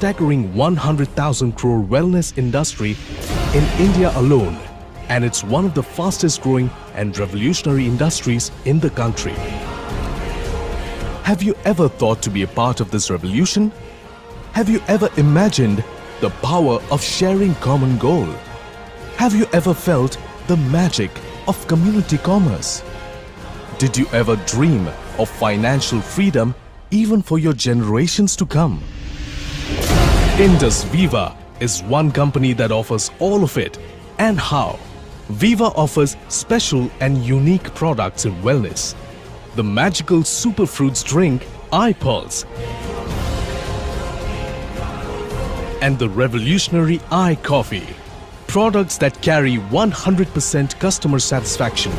staggering 100,000 crore wellness industry in India alone, and it's one of the fastest growing and revolutionary industries in the country. Have you ever thought to be a part of this revolution? Have you ever imagined the power of sharing common goal? Have you ever felt the magic of community commerce? Did you ever dream of financial freedom even for your generations to come? Indus Viva is one company that offers all of it. And how? Viva offers special and unique products in wellness. The magical superfruits drink iPulse and the revolutionary iCoffee. Products that carry 100% customer satisfaction.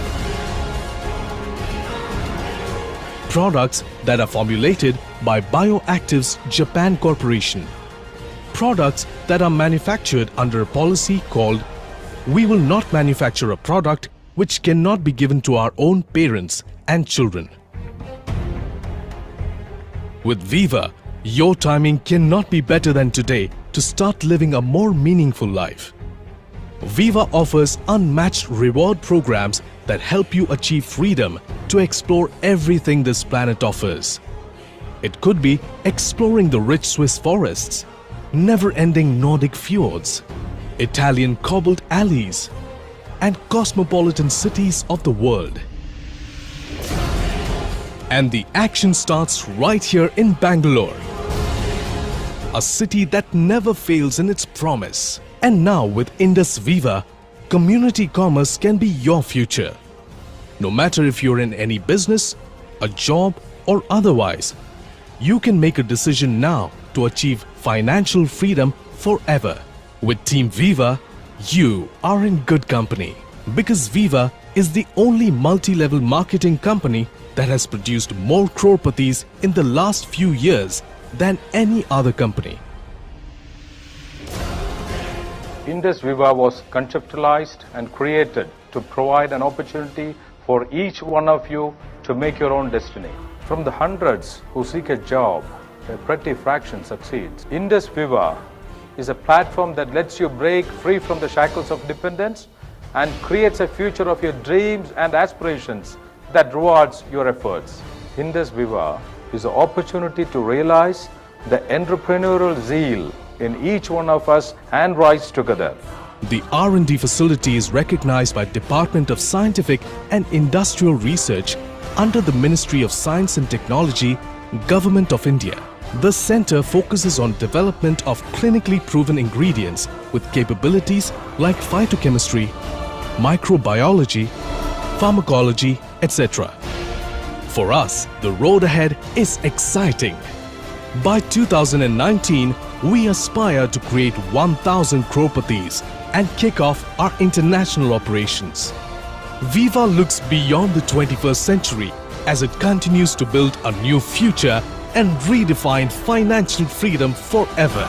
Products that are formulated by Bioactives Japan Corporation. Products that are manufactured under a policy called "We will not manufacture a product which cannot be given to our own parents and children." With Viva, your timing cannot be better than today to start living a more meaningful life. Viva offers unmatched reward programs that help you achieve freedom to explore everything this planet offers. It could be exploring the rich Swiss forests, never-ending Nordic fjords, Italian cobbled alleys, and cosmopolitan cities of the world. And the action starts right here in Bangalore, a city that never fails in its promise. And now with Indus Viva, community commerce can be your future. No matter if you're in any business, a job, or otherwise, you can make a decision now to achieve financial freedom forever. With Team Viva, you are in good company, because Viva is the only multi-level marketing company that has produced more crorepathies in the last few years than any other company. Indus Viva was conceptualized and created to provide an opportunity for each one of you to make your own destiny. From the hundreds who seek a job, a pretty fraction succeeds. Indus Viva is a platform that lets you break free from the shackles of dependence and creates a future of your dreams and aspirations that rewards your efforts. Indus Viva is an opportunity to realize the entrepreneurial zeal in each one of us and rise together. The R&D facility is recognized by Department of Scientific and Industrial Research under the Ministry of Science and Technology, Government of India. The center focuses on development of clinically proven ingredients with capabilities like phytochemistry, microbiology, pharmacology, etc. For us, the road ahead is exciting. By 2019, we aspire to create 1,000 crorepathies and kick off our international operations. Viva looks beyond the 21st century as it continues to build a new future and redefine financial freedom forever.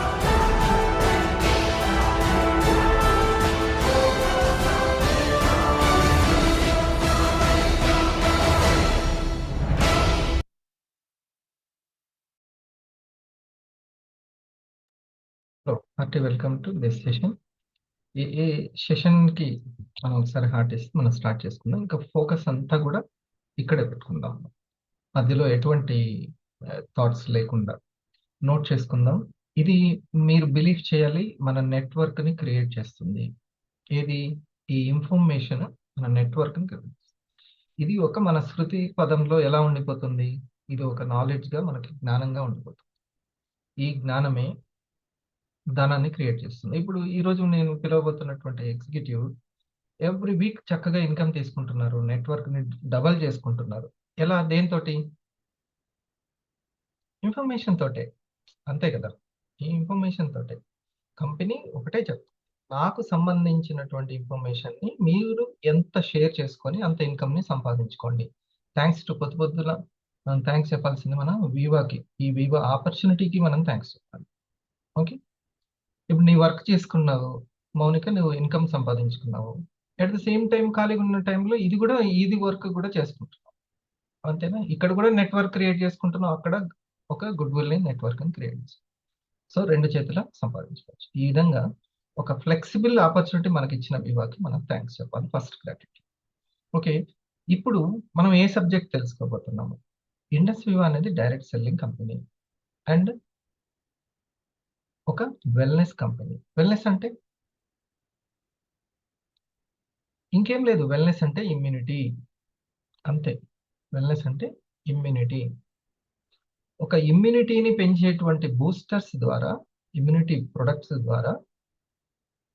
Hello hearty welcome to this session. ఈ సెషన్కి మనం ఒకసారి heart ఇస్తే మనం start చేసుకుందాం. ఇంకా focus అంతా కూడా ఇక్కడే పెట్టుకుందాం. మధ్యలో ఎటువంటి థాట్స్ లేకుండా నోట్ చేసుకుందాం. ఇది మీరు బిలీవ్ చేయాలి, మన నెట్వర్క్ని క్రియేట్ చేస్తుంది. ఏది? ఈ ఇన్ఫర్మేషన్ మన నెట్వర్క్ని క్రియేట్ చేస్తుంది. ఇది ఒక మన శృతి పదంలో ఎలా ఉండిపోతుంది? ఇది ఒక నాలెడ్జ్గా మనకి జ్ఞానంగా ఉండిపోతుంది. ఈ జ్ఞానమే ధనాన్ని క్రియేట్ చేస్తుంది. ఇప్పుడు ఈరోజు నేను పిలవబోతున్నటువంటి ఎగ్జిక్యూటివ్ ఎవ్రీ వీక్ చక్కగా ఇన్కమ్ తీసుకుంటున్నారు, నెట్వర్క్ని డబల్ చేసుకుంటున్నారు. ఎలా? దేనితోటి? ఇన్ఫర్మేషన్ తోటే, అంతే కదా. ఈ ఇన్ఫర్మేషన్ తోటే కంపెనీ ఒకటే చెప్తుంది, నాకు సంబంధించినటువంటి ఇన్ఫర్మేషన్ని మీరు ఎంత షేర్ చేసుకొని అంత ఇన్కమ్ని సంపాదించుకోండి. థ్యాంక్స్ టు పొద్దున మనం థ్యాంక్స్ చెప్పాల్సింది మన వివాకి, ఈ వివా ఆపర్చునిటీకి మనం థ్యాంక్స్ చెప్పాలి. ఓకే, ఇప్పుడు నీ వర్క్ చేసుకున్నావు మౌనిక, నువ్వు ఇన్కమ్ సంపాదించుకున్నావు. అట్ ద సేమ్ టైం ఖాళీగా ఉన్న టైంలో ఇది వర్క్ కూడా చేసుకుంటున్నావు, అంతేనా? ఇక్కడ కూడా నెట్వర్క్ క్రియేట్ చేసుకుంటున్నావు, అక్కడ ఒక గుడ్ విల్ నెట్వర్క్ అని క్రియేట్ చేసుకుంటాం. సో 2 చేతుల సంపాదించుకోవచ్చు. ఈ విధంగా ఒక ఫ్లెక్సిబుల్ ఆపర్చునిటీ మనకి ఇచ్చిన వివాకి మనం థ్యాంక్స్ చెప్పాలి. First gratuity. ఓకే. ఇప్పుడు మనం ఏ సబ్జెక్ట్ తెలుసుకోబోతున్నాము? ఇండస్ వివా అనేది డైరెక్ట్ సెల్లింగ్ కంపెనీ అండ్ ఒక వెల్నెస్ కంపెనీ. వెల్నెస్ అంటే ఇంకేం లేదు. వెల్నెస్ అంటే ఇమ్యూనిటీ, అంతే. వెల్నెస్ అంటే ఇమ్యూనిటీ. ఒక ఇమ్యూనిటీని పెంచేటువంటి బూస్టర్స్ ద్వారా, ఇమ్యూనిటీ ప్రొడక్ట్స్ ద్వారా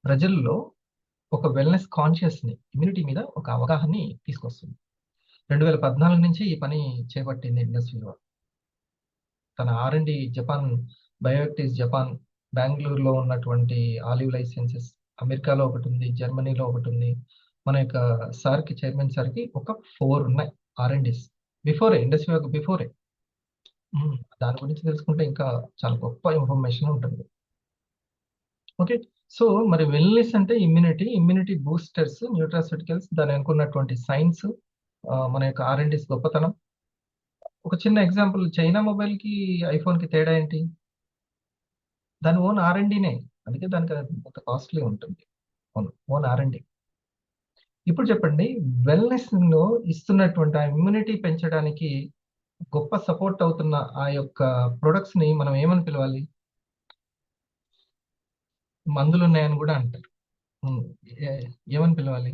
ప్రజల్లో ఒక వెల్నెస్ కాన్షియస్ని, ఇమ్యూనిటీ మీద ఒక అవగాహనని తీసుకొస్తుంది. 2014 నుంచి ఈ పని చేపట్టింది ఇండస్ వివా. తన R&D జపాన్, బయోఎక్టివ్స్ జపాన్, బెంగళూరులో ఉన్నటువంటి ఆలివ్ లైసెన్సెస్, అమెరికాలో ఒకటి ఉంది, జర్మనీలో ఒకటి ఉంది. మన యొక్క సార్కి, చైర్మన్ సార్కి ఒక 4 ఉన్నాయి R&Ds. బిఫోరే, ఇండస్ వివాకి బిఫోరే. దాని గురించి తెలుసుకుంటే ఇంకా చాలా గొప్ప ఇన్ఫర్మేషన్ ఉంటుంది. ఓకే. సో మరి వెల్నెస్ అంటే ఇమ్యూనిటీ బూస్టర్స్, న్యూట్రాస్యూటికల్స్, దాని అనుకున్నటువంటి సైన్స్, మన యొక్క R&Ds గొప్పతనం. ఒక చిన్న ఎగ్జాంపుల్, చైనా మొబైల్కి ఐఫోన్కి తేడా ఏంటి? దాని ఓన్ R&Dనే, అందుకే దానికి అంత కాస్ట్లీ ఉంటుంది. Own R&D. ఇప్పుడు చెప్పండి, వెల్నెస్ లో ఇస్తున్నటువంటి ఆ ఇమ్యూనిటీ పెంచడానికి గొప్ప సపోర్ట్ అవుతున్న ఆ యొక్క ప్రొడక్ట్స్ ని మనం ఏమని పిలవాలి? మందులు ఉన్నాయని కూడా అంటారు. ఏమని పిలవాలి?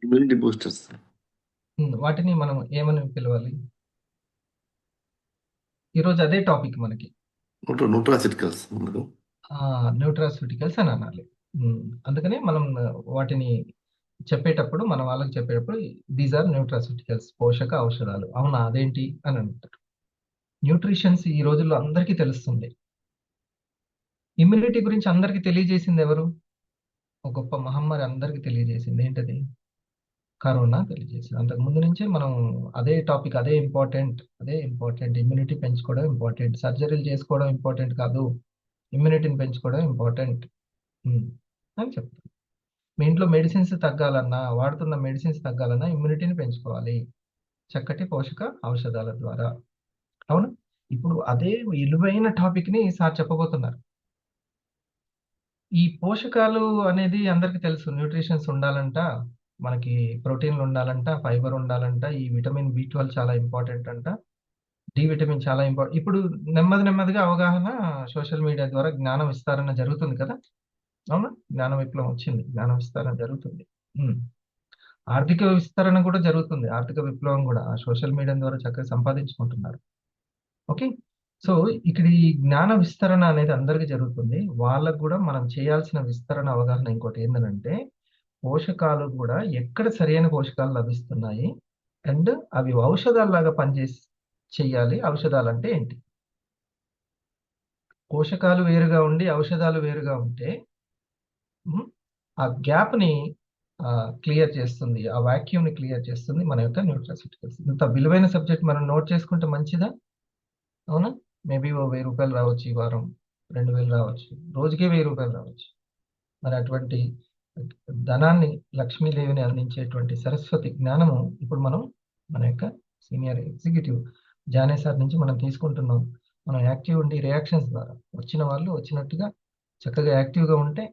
Immunity boosters. వాటిని మనం ఏమని పిలవాలి? ఈరోజు అదే టాపిక్ మనకి. న్యూట్రాసిటికల్స్, న్యూట్రాస్యూటికల్స్ అని అనాలి. అందుకనే మనం వాటిని చెప్పేటప్పుడు, మన వాళ్ళకి చెప్పేటప్పుడు దీస్ ఆర్ న్యూట్రాస్యూటికల్స్, పోషక ఔషధాలు. అవునా, అదేంటి అని అంటారు. న్యూట్రిషన్స్ ఈ రోజుల్లో అందరికీ తెలుస్తుంది. ఇమ్యూనిటీ గురించి అందరికీ తెలియజేసింది ఎవరు? ఒక గొప్ప మహమ్మారి అందరికీ తెలియజేసింది. ఏంటది? కరోనా తెలియజేసింది. అంతకు ముందు నుంచే మనం అదే టాపిక్, అదే ఇంపార్టెంట్. ఇమ్యూనిటీ పెంచుకోవడం ఇంపార్టెంట్. సర్జరీలు చేసుకోవడం ఇంపార్టెంట్ కాదు, ఇమ్యూనిటీని పెంచుకోవడం ఇంపార్టెంట్ అని చెప్తాను. మీ ఇంట్లో మెడిసిన్స్ తగ్గాలన్నా, వాడుతున్న మెడిసిన్స్ తగ్గాలన్నా ఇమ్యూనిటీని పెంచుకోవాలి చక్కటి పోషక ఔషధాల ద్వారా. అవును. ఇప్పుడు అదే విలువైన టాపిక్ ని సార్ చెప్పబోతున్నారు. ఈ పోషకాలు అనేది అందరికీ తెలుసు. న్యూట్రిషన్స్ ఉండాలంట, మనకి ప్రోటీన్లు ఉండాలంట, ఫైబర్ ఉండాలంట, ఈ విటమిన్ B12 చాలా ఇంపార్టెంట్ అంట, డి విటమిన్ చాలా ఇంపార్టెంట్. ఇప్పుడు నెమ్మదిగా అవగాహన సోషల్ మీడియా ద్వారా జ్ఞాన విస్తరణ జరుగుతుంది కదా. అవునా, జ్ఞాన విప్లవం వచ్చింది, జ్ఞాన విస్తరణ జరుగుతుంది. ఆర్థిక విస్తరణ కూడా జరుగుతుంది, ఆర్థిక విప్లవం కూడా సోషల్ మీడియా ద్వారా చక్కగా సంపాదించుకుంటున్నారు. ఓకే. సో ఇక్కడ ఈ జ్ఞాన విస్తరణ అనేది అందరికీ జరుగుతుంది. వాళ్ళకు కూడా మనం చేయాల్సిన విస్తరణ అవగాహన ఇంకోటి ఏంటంటే, పోషకాలు కూడా ఎక్కడ సరైన పోషకాలు లభిస్తున్నాయి అండ్ అవి ఔషధాలలాగా చెయ్యాలి. ఔషధాలు అంటే ఏంటి? పోషకాలు వేరుగా ఉండి ఔషధాలు వేరుగా ఉంటే ఆ గ్యాప్ ని క్లియర్ చేస్తుంది, ఆ వాక్యూమ్ ని క్లియర్ చేస్తుంది మన యొక్క న్యూట్రాస్యూటికల్స్. ఇంత విలువైన సబ్జెక్ట్ మనం నోట్ చేసుకుంటే మంచిదా? అవునా? మేబీ ఓ 1000 రూపాయలు రావచ్చు, ఈ వారం 2000 రావచ్చు, రోజుకే 1000 రూపాయలు రావచ్చు. మరి అటువంటి ధనాన్ని, లక్ష్మీదేవిని అందించేటువంటి సరస్వతి జ్ఞానము ఇప్పుడు మనం మన యొక్క సీనియర్ ఎగ్జిక్యూటివ్ జానే సార్ నుంచి మనం తీసుకుంటున్నాం. మనం యాక్టివ్ ఉండి రియాక్షన్స్ ద్వారా వచ్చిన వాళ్ళు వచ్చినట్టుగా చక్కగా యాక్టివ్గా ఉంటే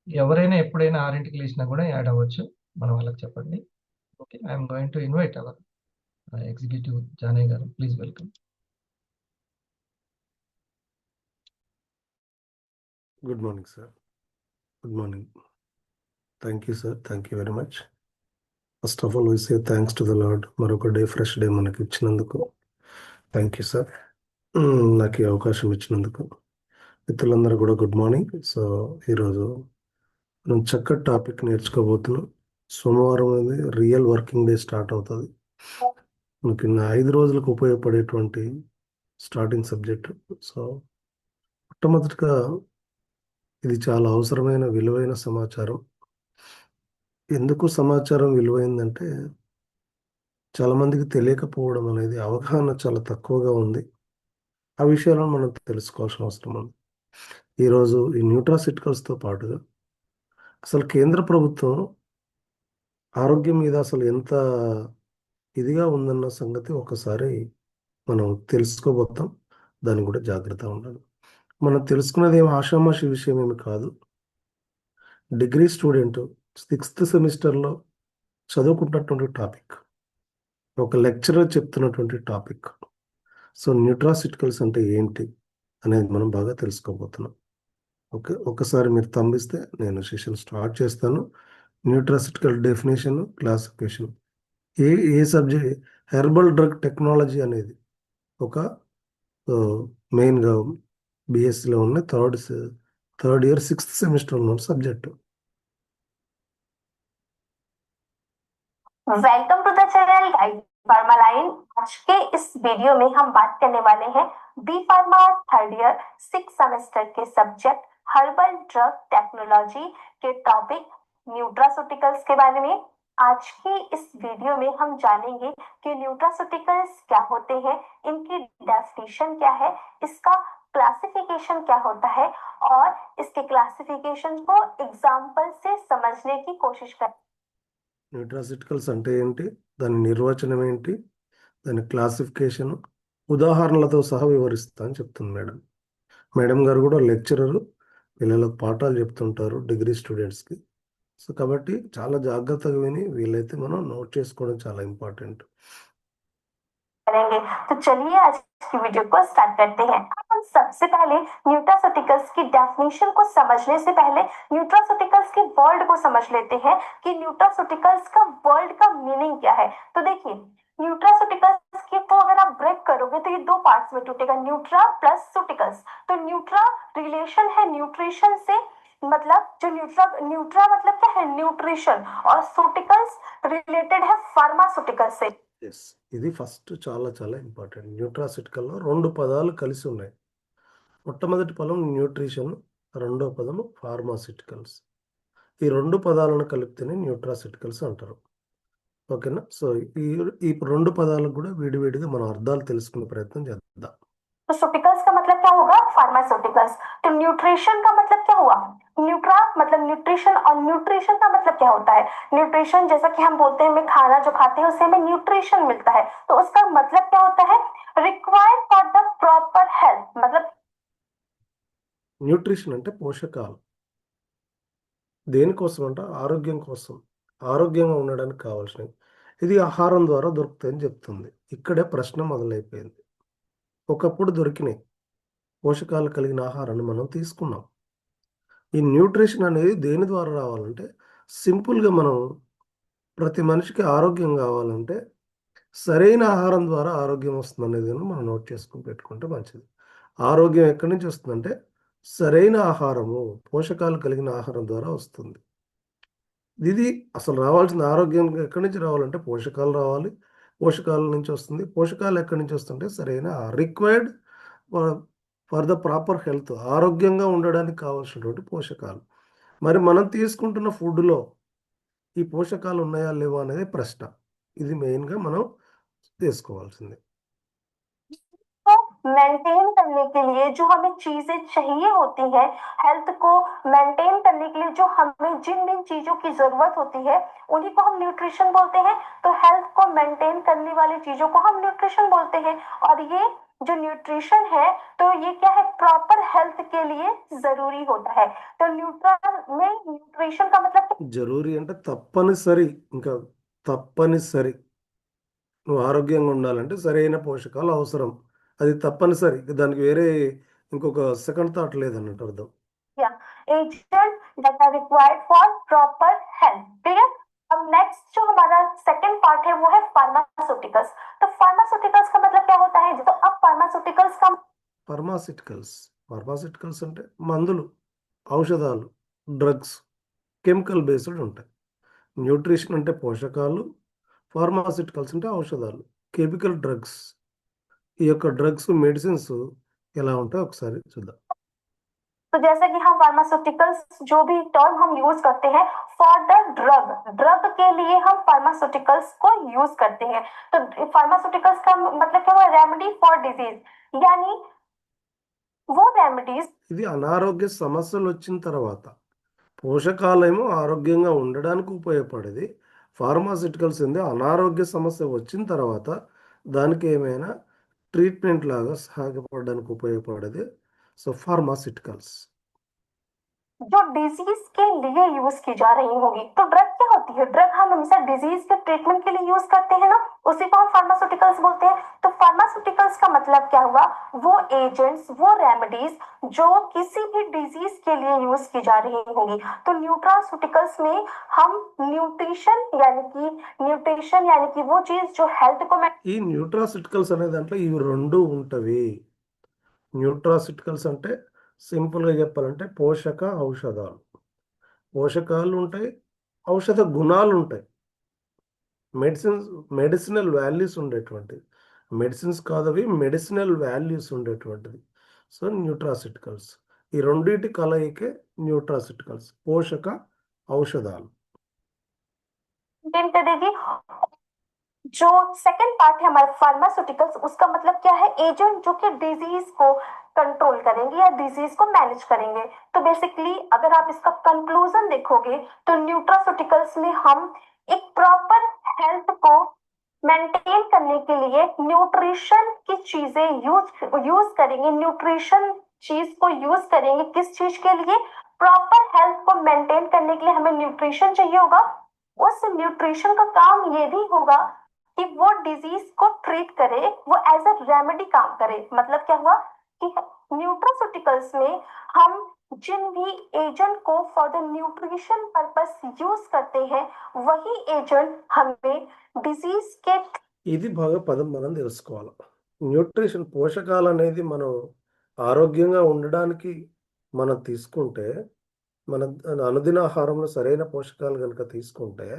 ఎవరైనా ఎప్పుడైనా 6ంటికి లేచినా కూడా యాడ్ అవ్వచ్చు. మనం వాళ్ళకి చెప్పండి. Okay. I'm going to invite our executive జానే గారు. Please welcome. Good morning sir. Good morning. Thank you sir. Thank you very much. First of all we say thanks to the lord, మరొక day, fresh day మనకి ఇచ్చినందుకు. Thank you sir, నాకు ఈ అవకాశం ఇచ్చినందుకు. మిత్రులందరూ కూడా గుడ్ మార్నింగ్. సో ఈరోజు మనం చక్కటి టాపిక్ నేర్చుకోబోతున్నాం. సోమవారం అనేది రియల్ వర్కింగ్ డే స్టార్ట్ అవుతుంది. మనకి 5 రోజులకు ఉపయోగపడేటువంటి స్టార్టింగ్ సబ్జెక్ట్. సో మొట్టమొదటిగా ఇది చాలా అవసరమైన, విలువైన సమాచారం. ఎందుకు సమాచారం విలువైందంటే, చాలామందికి తెలియకపోవడం అనేది, అవగాహన చాలా తక్కువగా ఉంది. ఆ విషయాలను మనం తెలుసుకోవాల్సిన అవసరం ఉంది. ఈరోజు ఈ న్యూట్రాసిటికల్స్తో పాటుగా అసలు కేంద్ర ప్రభుత్వం ఆరోగ్యం మీద అసలు ఎంత ఇదిగా ఉందన్న సంగతి ఒకసారి మనం తెలుసుకోబోతాం. దానికి కూడా జాగ్రత్తగా ఉండాలి. మనం తెలుసుకున్నది ఏం ఆషామాషి విషయం ఏమి కాదు. డిగ్రీ స్టూడెంట్ 6th సెమిస్టర్లో చదువుకుంటున్నటువంటి టాపిక్, ఒక లెక్చరర్ చెప్తున్నటువంటి టాపిక్. సో న్యూట్రాసిటికల్స్ అంటే ఏంటి అనేది మనం బాగా తెలుసుకోబోతున్నాం. ఓకే, ఒకసారి మీరు తంబిస్తే నేను సెషన్ స్టార్ట్ చేస్తాను. Nutraceutical definition, classification. ఏ ఏ సబ్జెక్ట్, హెర్బల్ డ్రగ్ టెక్నాలజీ అనేది ఒక మెయిన్గా బీఎస్సీలో ఉన్న థర్డ్ ఇయర్ 6th సెమిస్టర్లో ఉన్న subject. Welcome to the channel guide pharma line. आज के इस वीडियो में हम बात करने वाले हैं B pharma third year 6 semester के सब्जेक्ट हर्बल ड्रग टेक्नोलॉजी के टॉपिक न्यूट्रास्यूटिकल्स के बारे में। आज की इस वीडियो में हम जानेंगे कि न्यूट्रास्यूटिकल्स क्या होते हैं, इनकी डेफिनेशन क्या है, इसका क्लासिफिकेशन क्या होता है और इसके क्लासिफिकेशन को एग्जाम्पल से समझने की कोशिश करें। న్యూట్రాసిటికల్స్ అంటే ఏంటి, దాని నిర్వచనం ఏంటి, దాని క్లాసిఫికేషన్ ఉదాహరణలతో సహా వివరిస్తా అని చెప్తుంది మేడం. మేడం గారు కూడా లెక్చరరు, పిల్లలకు పాఠాలు చెప్తుంటారు డిగ్రీ స్టూడెంట్స్కి. సో కాబట్టి చాలా జాగ్రత్తగా విని వీలైతే మనం నోట్ చేసుకోవడం చాలా ఇంపార్టెంట్. करेंगे तो चलिए आज की वीडियो को स्टार्ट करते हैं। हम सबसे पहले न्यूट्रास्यूटिकल्स की डेफिनेशन को समझने से पहले न्यूट्रास्यूटिकल्स के वर्ड को समझ लेते हैं कि न्यूट्रास्यूटिकल्स का वर्ड का मीनिंग क्या है। तो देखिए न्यूट्रास्यूटिकल्स की को अगर आप ब्रेक करोगे तो ये दो पार्ट्स में टूटेगा, न्यूट्रा प्लस सूटिकल्स। तो न्यूट्रा रिलेशन है न्यूट्रिशन से, मतलब जो न्यूट्रा मतलब क्या है, न्यूट्रिशन, और सूटिकल्स रिलेटेड है फार्मास्यूटिकल्स से। ఎస్, ఇది ఫస్ట్ చాలా చాలా ఇంపార్టెంట్. న్యూట్రాసిటికల్లో 2 పదాలు కలిసి ఉన్నాయి. మొట్టమొదటి పదం న్యూట్రిషన్, రెండో పదము ఫార్మాసిటికల్స్. ఈ 2 పదాలను కలిపితేనే న్యూట్రాసిటికల్స్ అంటారు. ఓకేనా? సో ఈ 2 పదాలకు కూడా విడివిడిగా మనం అర్థాలు తెలుసుకునే ప్రయత్నం చేద్దాం. तो सूटिकल्स का मतलब क्या होगा, फार्मास्यूटिकल्स। तो न्यूट्रिशन का मतलब क्या हुआ, न्यूट्रा मतलब न्यूट्रिशन, और न्यूट्रिशन का मतलब क्या होता है, न्यूट्रिशन जैसा कि हम बोलते हैं हमें खाना जो खाते हैं उससे हमें न्यूट्रिशन मिलता है, तो उसका मतलब क्या होता है, required for the proper health. मतलब న్యూట్రిషన్ అంటే పోషకాలు. దేనికోసం అంటే ఆరోగ్యం కోసం, ఆరోగ్యంగా ఉండడానికి కావాల్సినవి. ఇది ఆహారం ద్వారా దొరుకుతాయని చెప్తుంది. ఇక్కడే ప్రశ్న మొదలైపోయింది. ఒకప్పుడు దొరికినాయి పోషకాలు కలిగిన ఆహారాన్ని మనం తీసుకున్నాం. ఈ న్యూట్రిషన్ అనేది దేని ద్వారా రావాలంటే, సింపుల్గా మనం ప్రతి మనిషికి ఆరోగ్యం కావాలంటే సరైన ఆహారం ద్వారా ఆరోగ్యం వస్తుంది అనేది మనం నోట్ చేసుకుని పెట్టుకుంటే మంచిది. ఆరోగ్యం ఎక్కడి నుంచి వస్తుందంటే సరైన ఆహారము, పోషకాలు కలిగిన ఆహారం ద్వారా వస్తుంది. ఇది అసలు రావాల్సిన ఆరోగ్యం ఎక్కడి నుంచి రావాలంటే పోషకాలు రావాలి. పోషకాల నుంచి వస్తుంది. పోషకాలు ఎక్కడి నుంచి వస్తుంటే సరైన required for the proper health, ఆరోగ్యంగా ఉండడానికి కావాల్సినటువంటి పోషకాలు. మరి మనం తీసుకుంటున్న ఫుడ్లో ఈ పోషకాలు ఉన్నాయా లేవా అనేది ప్రశ్న. ఇది మెయిన్గా మనం తెలుసుకోవాల్సింది. मेंटेन करने के लिए जो हमें चीजें चाहिए होती है, हेल्थ को मेंटेन करने के लिए जो हमें जिन जिन चीजों की जरूरत होती है उन्हीं को हम न्यूट्रिशन बोलते हैं। तो हेल्थ को मेंटेन करने वाली चीजों को हम न्यूट्रिशन बोलते हैं, और ये जो న్యూట్రిషన్ है तो ये क्या है, प्रॉपर हेल्थ के लिए जरूरी होता है। तो न्यूट्रा में न्यूट्रिशन का मतलब జరూరీ అంటే తప్పనిసరి, ఇంకా తప్పనిసరి. నువ్వు ఆరోగ్యంగా ఉండాలంటే సరైన పోషకాలు అవసరం, అది తప్పనిసరి. దానికి వేరే ఇంకొక సెకండ్ థాట్ లేదన్నట్టు అర్థం. Agent that are required for proper health. Clear. अब नेक्स्ट जो हमारा सेकंड पार्ट है वो है फार्मास्यूटिकल्स। तो फार्मास्यूटिकल्स का मतलब क्या होता है, तो अब फार्मास्यूटिकल्स का ఫార్మాసిటికల్స్ అంటే మందులు, ఔషధాలు, డ్రగ్స్, కెమికల్ బేస్డ్ ఉంటాయి. న్యూట్రిషన్ అంటే పోషకాలు, ఫార్మాసిటికల్స్ అంటే ఔషధాలు, కెమికల్ డ్రగ్స్. ఈ యొక్క డ్రగ్స్, మెడిసిన్స్ ఎలా ఉంటాయో ఒకసారి చూద్దాం. तो जैसे कि हम फार्मास्यूटिकल्स जो भी टर्म हम यूज करते हैं फॉर द ड्रग के लिए हम फार्मास्यूटिकल्स को यूज करते हैं। तो फार्मास्यूटिकल्स का मतलब क्या हुआ, रेमेडी फॉर डिजीज, यानी वो रेमेडीज। ఇది అనారోగ్య సమస్యలు వచ్చిన తర్వాత, పోషకాలేమో ఆరోగ్యంగా ఉండడానికి ఉపయోగపడేది. ఫార్మాసిటికల్స్ ఏంది, అనారోగ్య సమస్య వచ్చిన తర్వాత దానికి ఏమైనా ట్రీట్మెంట్ లాగా సహాయపడడానికి ఉపయోగపడేది సో ఫార్మాసిటికల్స్. जो डिजीज के लिए यूज की जा रही होगी। तो ड्रग क्या होती है? ड्रग हम हमेशा डिजीज के ट्रीटमेंट के लिए यूज करते हैं ना, उसी को हम फार्मास्यूटिकल्स बोलते हैं। तो फार्मास्यूटिकल्स का मतलब क्या हुआ? वो एजेंट्स, वो रेमेडीज जो किसी भी डिजीज के लिए यूज की जा रही होगी। तो न्यूट्रास्यूटिकल्स में हम न्यूट्रिशन यानी कि वो चीज जो हेल्थ को ఈ న్యూట్రాసిటికల్స్ అనే దాంట్లో ఇవి రెండు ఉంటవి. న్యూట్రాసిటికల్స్ అంటే సింపుల్గా చెప్పాలంటే పోషక ఔషధాలు. పోషకాలు ఉంటాయి, ఔషధ గుణాలు ఉంటాయి, మెడిసినల్ వాల్యూస్ ఉండేటువంటివి. మెడిసిన్స్ కాదవి, మెడిసినల్ వాల్యూస్ ఉండేటువంటిది. సో న్యూట్రాసిటికల్స్ ఈ రెండింటి కలయికే న్యూట్రాసిటికల్స్, పోషక ఔషధాలు. देगी। जो सेकंड पार्ट है हमारे फार्मास्यूटिकल्स, उसका मतलब क्या है? एजेंट जो कि डिजीज को कंट्रोल करेंगे या डिजीज को मैनेज करेंगे। तो बेसिकली अगर आप इसका कंक्लूजन देखोगे तो न्यूट्रास्यूटिकल्स में हम एक प्रॉपर हेल्थ को मेंटेन करने के लिए न्यूट्रिशन की चीजें यूज करेंगे। न्यूट्रिशन चीज को यूज करेंगे किस चीज के लिए? प्रॉपर हेल्थ को मेंटेन करने के लिए हमें न्यूट्रिशन चाहिए होगा। उस न्यूट्रिशन का काम ये भी होगा कि वो डिजीज को ट्रीट करे, वो एज अ रेमेडी काम करे। मतलब क्या हुआ कि न्यूट्रास्यूटिकल्स में हम जिन भी एजेंट को for the nutrition purpose use करते हैं, वही एजेंट हमें डिजीज के ఇది బాగా పదం మనం తెలుసుకోవాలి. న్యూట్రిషన్ పోషకాలు అనేది మనం ఆరోగ్యంగా ఉండడానికి మనం తీసుకుంటే, మన అనుదిన ఆహారంలో సరైన పోషకాలు కనుక తీసుకుంటే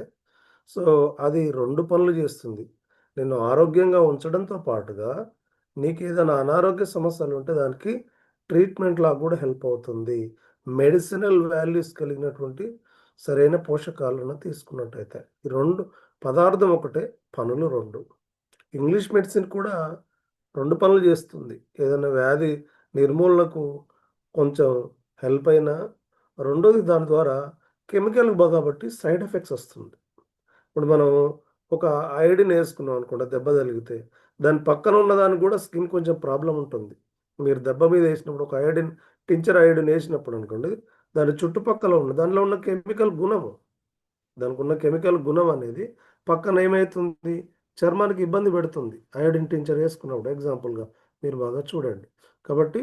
సో అది రెండు పనులు చేస్తుంది. నిన్ను ఆరోగ్యంగా ఉంచడంతో పాటుగా నీకు ఏదైనా అనారోగ్య సమస్యలు ఉంటే దానికి ట్రీట్మెంట్ లాగా కూడా హెల్ప్ అవుతుంది. మెడిసినల్ వాల్యూస్ కలిగినటువంటి సరైన పోషకాలను తీసుకున్నట్టయితే ఈ రెండు పదార్థం ఒకటే, పనులు రెండు. ఇంగ్లీష్ మెడిసిన్ కూడా రెండు పనులు చేస్తుంది. ఏదైనా వ్యాధి నిర్మూలనకు కొంచెం హెల్ప్ అయినా, రెండోది దాని ద్వారా కెమికల్ కాబట్టి సైడ్ ఎఫెక్ట్స్ వస్తుంది. ఇప్పుడు మనం ఒక ఐడిన్ వేసుకున్నాం అనుకోండి, దెబ్బ తగిలితే దాని పక్కన ఉన్న దానికి కూడా స్కిన్ కొంచెం ప్రాబ్లం ఉంటుంది. మీరు దెబ్బ మీద వేసినప్పుడు ఒక టించర్ ఐడిన్ వేసినప్పుడు అనుకోండి, దాని చుట్టుపక్కల ఉన్న దానిలో ఉన్న కెమికల్ గుణము, దానికి ఉన్న కెమికల్ గుణం అనేది పక్కన ఏమవుతుంది, చర్మానికి ఇబ్బంది పెడుతుంది. ఐడిన్ టించర్ వేసుకున్నప్పుడు ఎగ్జాంపుల్గా మీరు బాగా చూడండి. కాబట్టి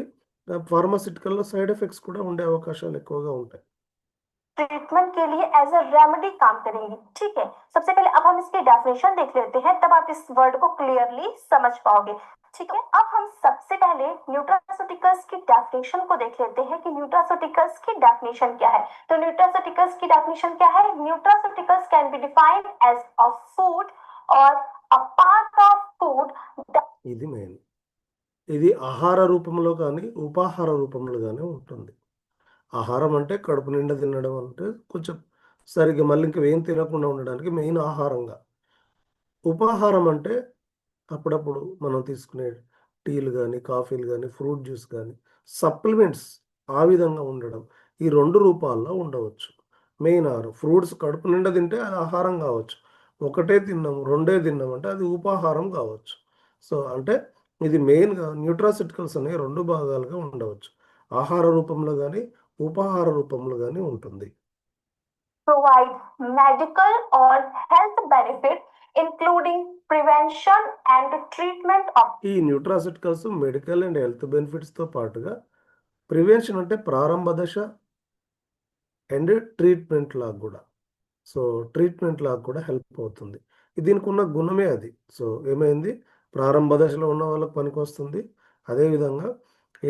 ఫార్మాసిటికల్లో సైడ్ ఎఫెక్ట్స్ కూడా ఉండే అవకాశాలు ఎక్కువగా ఉంటాయి. ट्रीटमेंट के लिए एज अ रेमेडी काम करेंगी। ठीक है, सबसे पहले अब हम इसकी डेफिनेशन देख लेते हैं, तब आप इस वर्ड को क्लियरली समझ पाओगे। ठीक है, अब हम सबसे पहले न्यूट्रास्यूटिकल्स की डेफिनेशन को देख लेते हैं कि न्यूट्रास्यूटिकल्स की डेफिनेशन क्या है। तो न्यूट्रास्यूटिकल्स की डेफिनेशन क्या है? Nutraceuticals can be defined as a food or a part of food. ఇది మెయిన్. ఇది ఆహార రూపంలో కానీ ఉపాహార రూపంలో కానీ ఉంటుంది. ఆహారం అంటే కడుపు నిండా తినడం అంటే కొంచెం సరిగ్గా మళ్ళీ ఇంకా ఏం తినకుండా ఉండడానికి మెయిన్ ఆహారంగా. ఉపాహారం అంటే అప్పుడప్పుడు మనం తీసుకునే టీలు కానీ, కాఫీలు కానీ, ఫ్రూట్ జ్యూస్ కానీ, సప్లిమెంట్స్ ఆ విధంగా ఉండడం. ఈ రెండు రూపాల్లో ఉండవచ్చు. మెయిన్ ఆహారం ఫ్రూట్స్ కడుపు నిండా తింటే అది ఆహారం కావచ్చు. ఒకటే తిన్నాం, రెండే తిన్నాం అంటే అది ఉపాహారం కావచ్చు. సో అంటే ఇది మెయిన్గా న్యూట్రాసిటికల్స్ అనే రెండు భాగాలుగా ఉండవచ్చు. ఆహార రూపంలో కానీ ఉపాహార రూపంలో కానీ ఉంటుంది. Provide medical or health benefit including prevention and treatment of. ఈ న్యూట్రాసిటికల్స్ మెడికల్ అండ్ హెల్త్ బెనిఫిట్స్తో పాటుగా ప్రివెన్షన్ అంటే ప్రారంభ దశ అండ్ ట్రీట్మెంట్ లాగా కూడా, సో ట్రీట్మెంట్ లాగా కూడా హెల్ప్ అవుతుంది. దీనికి ఉన్న గుణమే అది. సో ఏమైంది, ప్రారంభ దశలో ఉన్న వాళ్ళకి పనికి వస్తుంది. అదేవిధంగా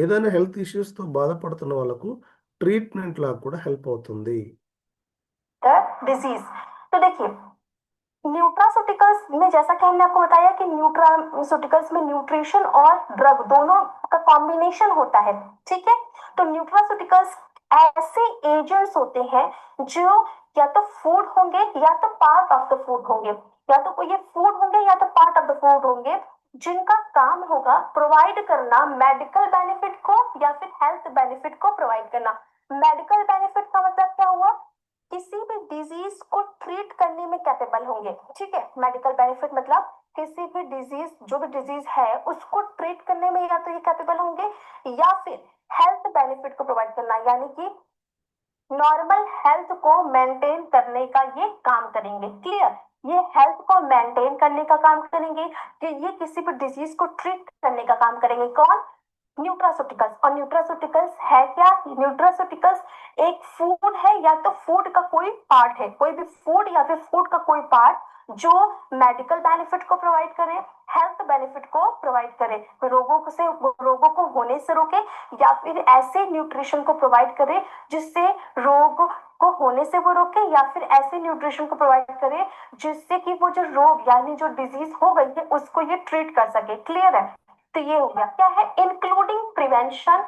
ఏదైనా హెల్త్ ఇష్యూస్తో బాధపడుతున్న వాళ్ళకు ट्रीटमेंट ला కూడా हेल्प అవుతుంది. डिजीज तो देखिए न्यूट्रास्यूटिकल्स में जैसा कि हमने आपको बताया कि न्यूट्रास्यूटिकल्स में न्यूट्रिशन और ड्रग दोनों का कॉम्बिनेशन होता है। ठीक है, तो न्यूट्रास्यूटिकल्स ऐसे एजेंट्स होते हैं जो या तो फूड होंगे या तो पार्ट ऑफ द फूड होंगे, या तो ये फूड होंगे या तो पार्ट ऑफ द फूड होंगे, जिनका काम होगा प्रोवाइड करना मेडिकल बेनिफिट को या फिर हेल्थ बेनिफिट को प्रोवाइड करना। मेडिकल बेनिफिट का मतलब क्या हुआ? किसी भी डिजीज को ट्रीट करने में कैपेबल होंगे। ठीक है, मेडिकल बेनिफिट मतलब किसी भी डिजीज, जो भी डिजीज है उसको ट्रीट करने में या तो ये कैपेबल होंगे या फिर हेल्थ बेनिफिट को प्रोवाइड करना, यानी कि नॉर्मल हेल्थ को मेंटेन करने का ये काम करेंगे। क्लियर? ये हेल्थ को मेंटेन करने का काम करेंगे कि ये किसी भी डिजीज को ट्रीट करने का काम करेंगे। कौन? न्यूट्रास्यूटिकल्स। और न्यूट्रास्यूटिकल्स है क्या? न्यूट्रास्यूटिकल्स एक फूड है या तो फूड का कोई पार्ट है, कोई भी फूड या फिर फूड का कोई पार्ट जो मेडिकल बेनिफिट को प्रोवाइड करे, हेल्थ बेनिफिट को प्रोवाइड करे, रोगों को होने से रोके, या फिर ऐसे न्यूट्रिशन को प्रोवाइड करे जिससे रोग को होने से वो रोके, या फिर ऐसे न्यूट्रिशन को प्रोवाइड करे जिससे कि वो जो रोग यानी जो डिजीज हो गई है उसको ये ट्रीट कर सके। क्लियर है? तो ये हो गया। क्या है? इंक्लूडिंग प्रिवेंशन,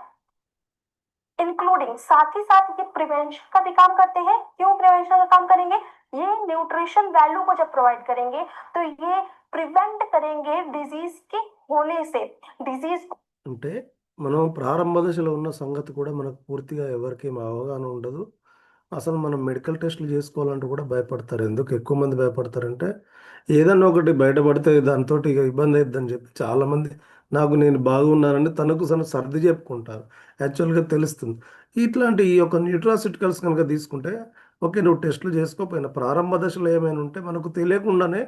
इंक्लूडिंग साथ ही साथ ये प्रिवेंशन का भी काम करते हैं। क्यों प्रिवेंशन का काम करेंगे? ये न्यूट्रिशन वैल्यू को जब प्रोवाइड करेंगे तो ये प्रिवेंट करेंगे डिजीज के होने से। डिजीज అంటే మనం ప్రారంభ దశలో ఉన్న సంగతి కూడా మనకు పూర్తిగా ఎవరికీ అవగాహన ఉండదు. అసలు మనం మెడికల్ టెస్టులు చేసుకోవాలంటే కూడా భయపడతారు. ఎందుకు ఎక్కువ మంది భయపడతారంటే ఏదన్నా ఒకటి బయటపడితే దాంతోటి ఇక ఇబ్బంది అయిద్దని చెప్పి చాలామంది నేను బాగున్నానని తనకు తను సర్ది చెప్పుకుంటారు. యాక్చువల్‌గా తెలుస్తుంది. ఇట్లాంటి ఈ యొక్క న్యూట్రాస్యూటికల్స్ కనుక తీసుకుంటే ఓకే. నువ్వు టెస్టులు చేసుకోకపోయినా ప్రారంభ దశలో ఏమైనా ఉంటే మనకు తెలియకుండానే